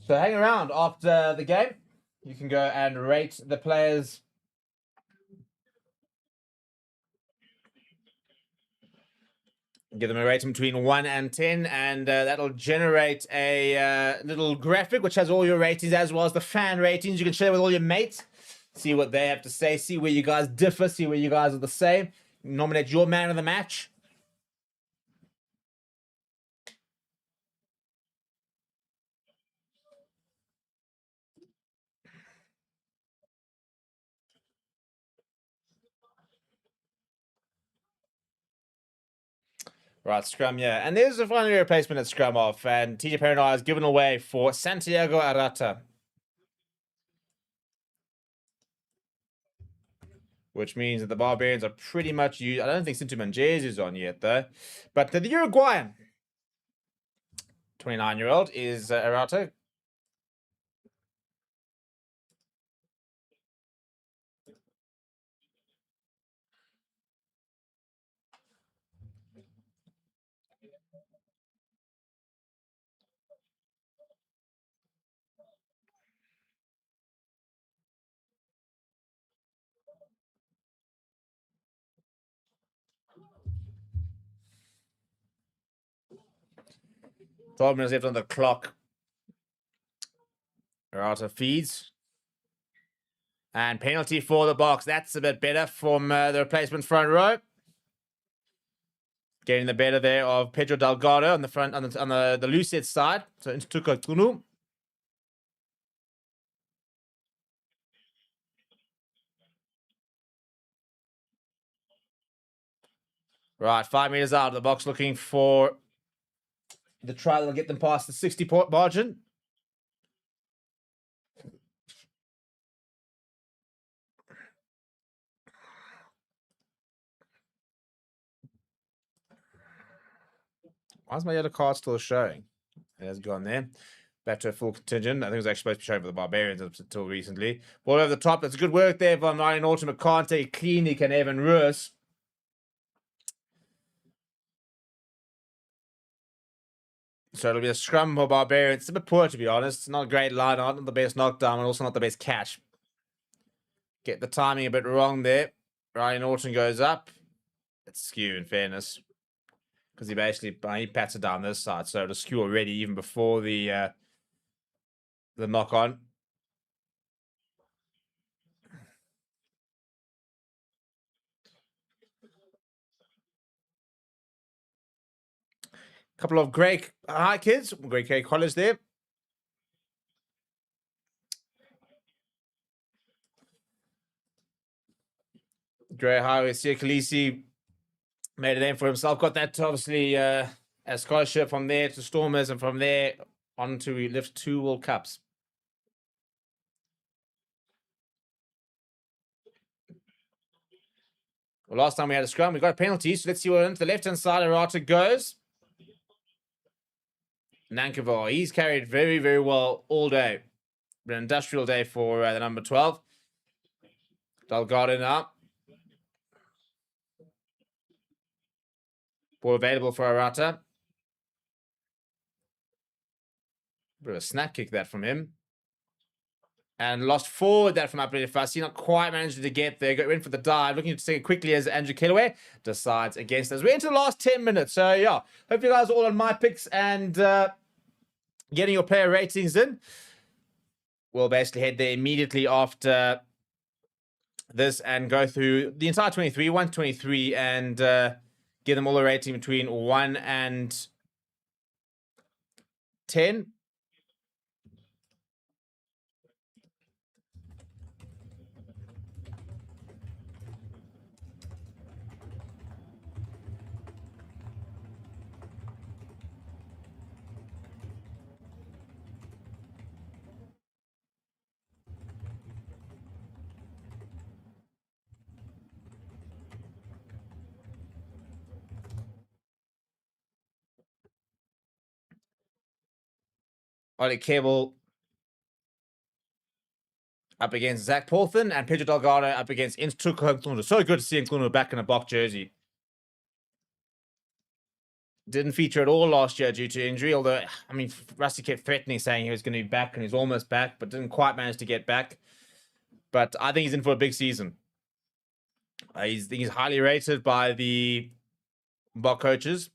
So hang around after the game. You can go and rate the players. Give them a rating between 1 and 10, and that'll generate a little graphic which has all your ratings as well as the fan ratings. You can share with all your mates, see what they have to say, see where you guys differ, see where you guys are the same. Nominate your man of the match. Right, scrum, yeah. And there's a final replacement at scrum off, and TJ Perronai is given away for Santiago Arata. Which means that the Barbarians are pretty much used. I don't think Sintu Manjez is on yet, though. But the Uruguayan 29-year-old is Arata. Twelve minutes left on the clock. Arata feeds. And penalty for the Boks. That's a bit better from the replacement front row. Getting the better there of Pedro Delgado on the front on the Lucid side. So into Tuka Tunu. Right, 5 meters out of the box, looking for the try that'll get them past the 60-point margin. Why is my yellow card still showing? It has gone there. Back to a full contingent. I think it was actually supposed to be showing for the Barbarians until recently. Ball over the top. That's good work there from Ryan Norton, McCante, Klinik, and Evan Roos. So it'll be a scrum for Barbarians. It's a bit poor, to be honest. It's not a great line out, not the best knockdown, and also not the best catch. Get the timing a bit wrong there. Ryan Norton goes up. It's skew, in fairness. Because he basically he pats it down this side, so it'll skew already even before the knock-on. couple of great high kids, great college there. Gqeberha High, Khaleesi made a name for himself. Got that obviously as scholarship from there to Stormers, and from there on to lift 2 World Cups. Well, last time we had a scrum, we got a penalty. So let's see what into the left-hand side of Rata goes. Nankivell, he's carried very, very well all day. Been an industrial day for the number 12. Delgado now. Ball available for Arata. Bit of a snap kick that from him. And lost forward that from Apele Fassi. Not quite managed to get there. Went for the dive. Looking to take it quickly as Andrew Kellaway decides against us. We're into the last 10 minutes. So, yeah. Hope you guys are all on my picks and getting your player ratings in. We'll basically head there immediately after this and go through the entire 23, 1 to 23, and give them all a rating between 1 and 10. Ollie Cable up against Zach Paulson, and Pedro Delgado up against Instuko. So good to see Nkuno back in a Bokke jersey. Didn't feature at all last year due to injury, although, I mean, Rassie kept threatening, saying he was going to be back, and he's almost back, but didn't quite manage to get back. But I think he's in for a big season. He's highly rated by the Bokke coaches.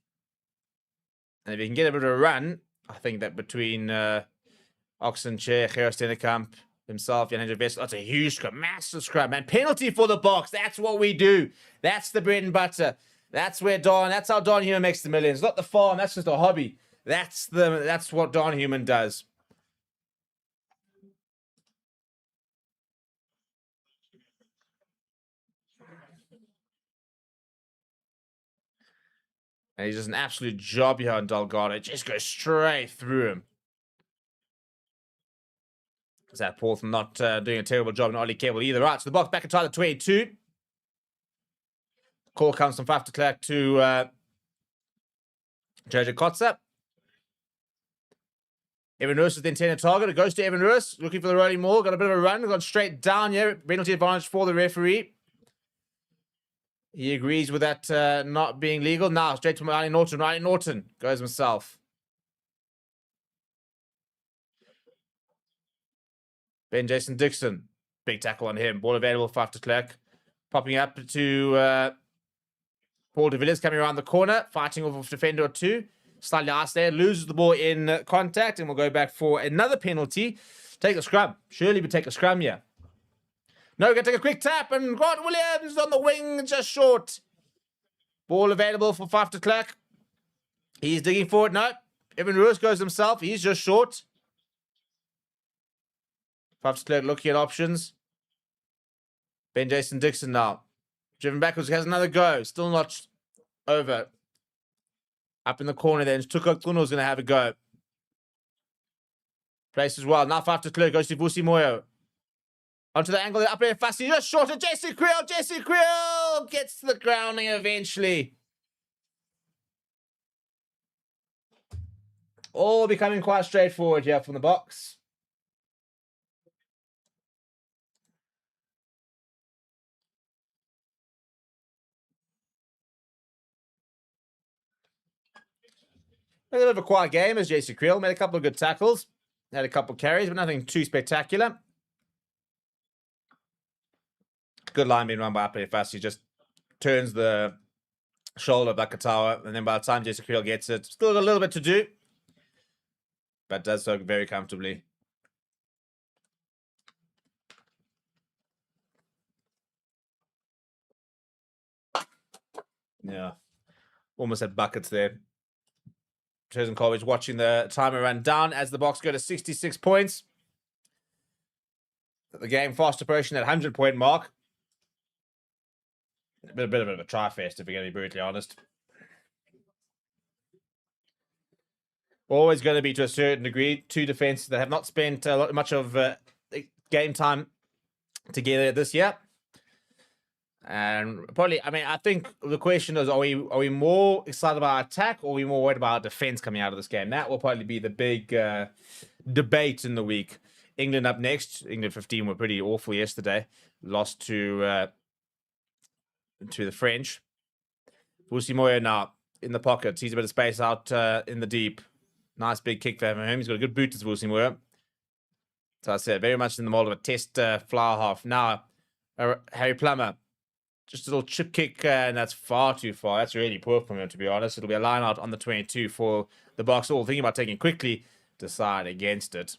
And if he can get a bit of a run, I think that between Oxenchair, Gerard Stennekamp, himself, Jan Hendrik Wessel, that's a huge scrum, massive scrum, man. Penalty for the Boks. That's what we do. That's the bread and butter. That's how Don Human makes the millions. Not the farm, that's just a hobby. That's what Don Human does. And he does an absolute job here on Delgado. It just goes straight through him. Zach Paulson not doing a terrible job, and Ollie Cable either. Right, so the Boks back inside the 22. Call comes from Faf de Klerk to Jojo Kotza. Evan Roos is the intended target. It goes to Evan Roos, looking for the rolling maul. Got a bit of a run. Gone straight down here. Penalty advantage for the referee. He agrees with that not being legal. Now, straight to Riley Norton. Riley Norton goes himself. Ben Jason Dixon. Big tackle on him. Ball available for Faf de Klerk. Popping up to Paul de Villiers coming around the corner. Fighting off a defender or two. Slightly asked there. Loses the ball in contact. And we'll go back for another penalty. Take a scrum. Surely we take a scrum here. No, we're going to take a quick tap. And Grant Williams on the wing. Just short. Ball available for Faf de Klerk. He's digging for it. No. Evan Roos goes himself. He's just short. Faf de Klerk looking at options. Ben Jason Dixon now. Driven backwards, has another go. Still not over. Up in the corner then. Tuko Kuno's going to have a go. Place as well. Now Faf de Klerk goes to Vusi Moyo. Onto the angle, up there, Fassi, just short of Jesse Creel. Jesse Creel gets to the grounding eventually. All becoming quite straightforward here from the Boks. A bit of a quiet game as Jesse Creel made a couple of good tackles. Had a couple of carries, but nothing too spectacular. Good line being run by Apele Fassi. Just turns the shoulder of Bakatawa, and then by the time Jesse Creel gets it, still got a little bit to do, but does so very comfortably. Yeah. Almost had buckets there. Terzenkovic watching the timer run down as the Boks go to 66 points. The game fast approaching that 100-point mark. A bit of a try-fest, if we're going to be brutally honest. Always going to be, to a certain degree, two defenses that have not spent much of game time together this year. And probably, I mean, I think the question is, are we more excited about our attack, or are we more worried about our defense coming out of this game? That will probably be the big debate in the week. England up next. England 15 were pretty awful yesterday. Lost to the French. Vusi Moyo now in the pocket. Sees a bit of space out in the deep. Nice big kick for him. He's got a good boot as Vusi Moyo. So I said, very much in the mold of a test flower half. Now, Harry Plummer. Just a little chip kick, and that's far too far. That's really poor from him, to be honest. It'll be a line out on the 22 for the Boks. All thinking about taking quickly, decide against it.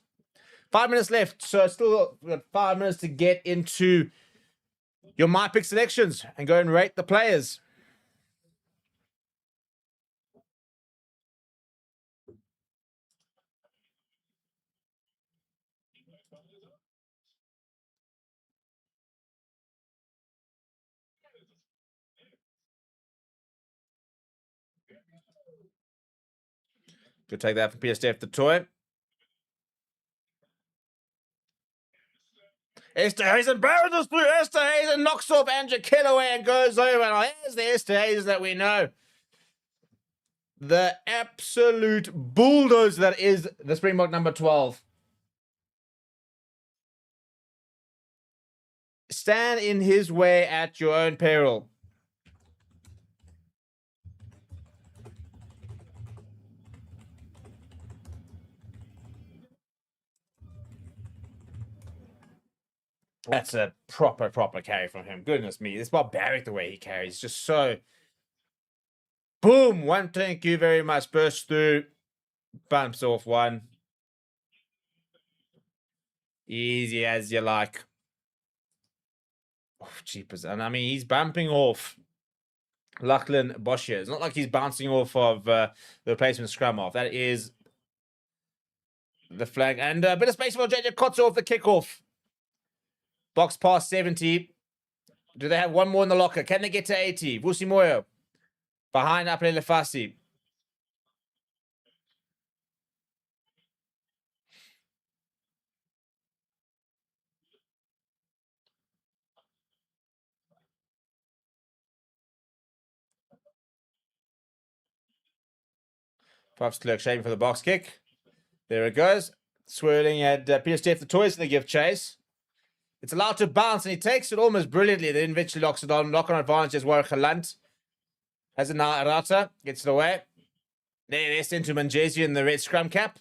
5 minutes left, so still got 5 minutes to get into your My Pick selections and go and rate the players. Good take that from Steph the toy. Esterhuizen barrels through. Esterhuizen knocks off Andrew Kellaway and goes over. Now, here's the Esterhuizen that we know. The absolute bulldozer that is the Springbok number 12. Stand in his way at your own peril. That's a proper carry from him. Goodness me. It's barbaric the way he carries. Just so... Boom! One, thank you very much. Bursts through. Bumps off one. Easy as you like. Oh, jeepers. And I mean, he's bumping off Lachlan Bokke. It's not like he's bouncing off of the replacement scrum off. That is the flag. And a bit of space for JJ Kotze off the kickoff. Boks past 70. Do they have one more in the locker? Can they get to 80? Vusi Moyo. Behind Apele Lefasi. Puffs Clerk shaving for the box kick. There it goes. Swirling at Peter Steph the toys and they give chase. It's allowed to bounce and he takes it almost brilliantly. Then eventually locks it on. Lock on advantage as Warchalant. Has it now. Arata gets it away. They're sent to Manjesi in the red scrum cap.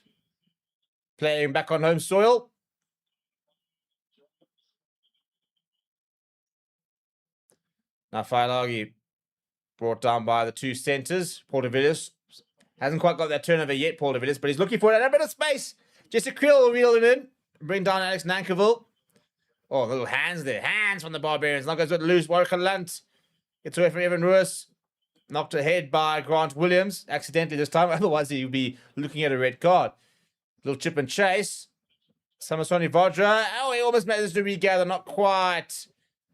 Playing back on home soil. Now Failagi brought down by the two centres. Portavillas hasn't quite got that turnover yet, Portavillas, but he's looking for it. And a bit of space. Jesse Creel will reel him in. Bring down Alex Nankiville. Oh, little hands there. Hands from the Barbarians. Now goes with loose. Warchalant gets away from Evan Ruiz. Knocked ahead by Grant Williams. Accidentally this time. Otherwise, he would be looking at a red card. Little chip and chase. Samasoni Vajra. Oh, he almost made this to regather. Not quite.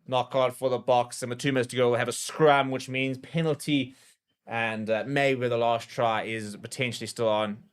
Knockout for the Boks. And with 2 minutes to go, we'll have a scrum, which means penalty. And maybe the last try is potentially still on.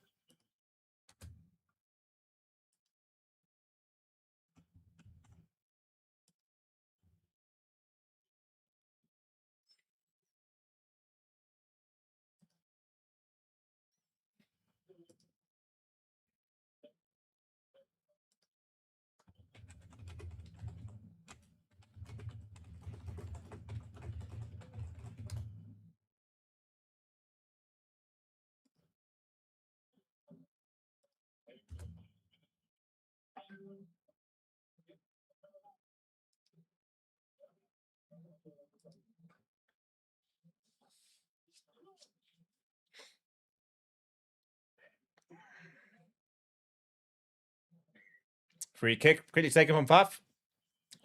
Free kick, quickly taken from Puff.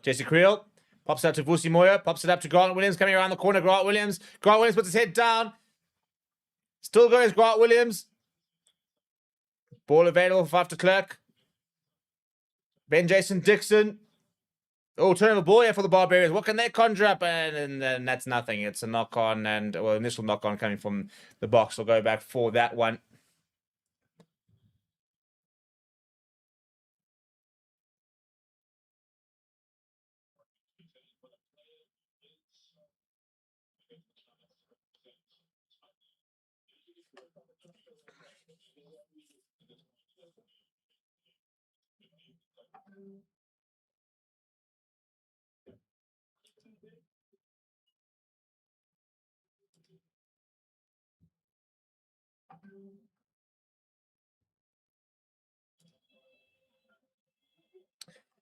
Jesse Creel pops out to Vusi Moyo, pops it up to Grant Williams, coming around the corner. Grant Williams puts his head down. Still goes Grant Williams. Ball available for 5 to Clerk. Ben Jason Dixon. Oh, turnover ball here for the Barbarians. What can they conjure up? And that's nothing. It's a knock on and, well, initial knock on coming from the Boks. We'll go back for that one.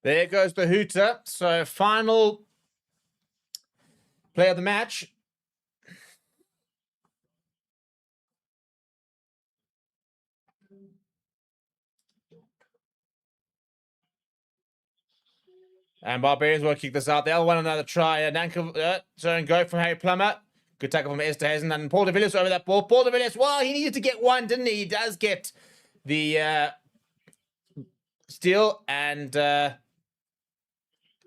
There goes the hooter. So final play of the match. And Barbarians will kick this out. They'll want another try. Nanka, turn go from Harry Plummer. Good tackle from Esterhazen. And Paul de Villiers over that ball. Paul de Villiers, well, he needed to get one, didn't he? He does get the steal. And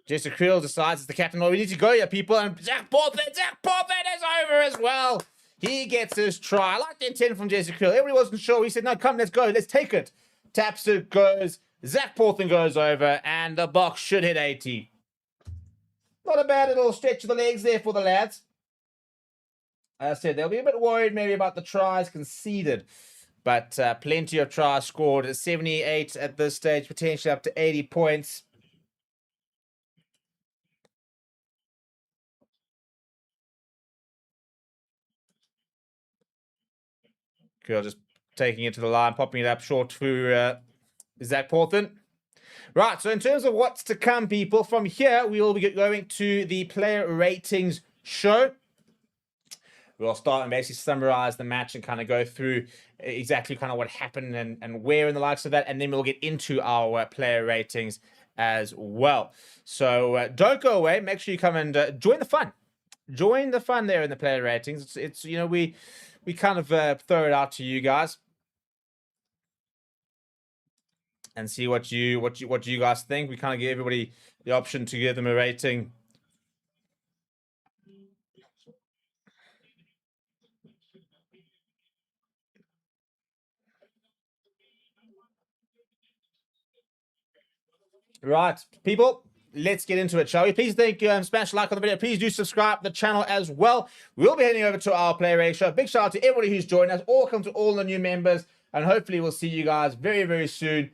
Jesse Creel decides it's the captain. Oh, we need to go here, people. And Zach Portland is over as well. He gets his try. I like the intent from Jesse Creel. Everybody wasn't sure. He said, no, come, let's go. Let's take it. Taps it, goes. Zach Portland goes over, and the Boks should hit 80. Not a bad little stretch of the legs there for the lads. As I said, they'll be a bit worried maybe about the tries conceded, but plenty of tries scored. 78 at this stage, potentially up to 80 points. Cool, just taking it to the line, popping it up short for Zach Portland. Right, so in terms of what's to come, people, from here, we will be going to the player ratings show. We'll start and basically summarize the match and kind of go through exactly kind of what happened and where and the likes of that. And then we'll get into our player ratings as well. So don't go away. Make sure you come and join the fun. Join the fun there in the player ratings. It's you know, we kind of throw it out to you guys. And see what you guys think. We kind of give everybody the option to give them a rating. Right, people, let's get into it, shall we? Please smash like on the video. Please do subscribe to the channel as well. We'll be heading over to our player rating show. Big shout out to everybody who's joined us. Welcome to all the new members. And hopefully we'll see you guys very, very soon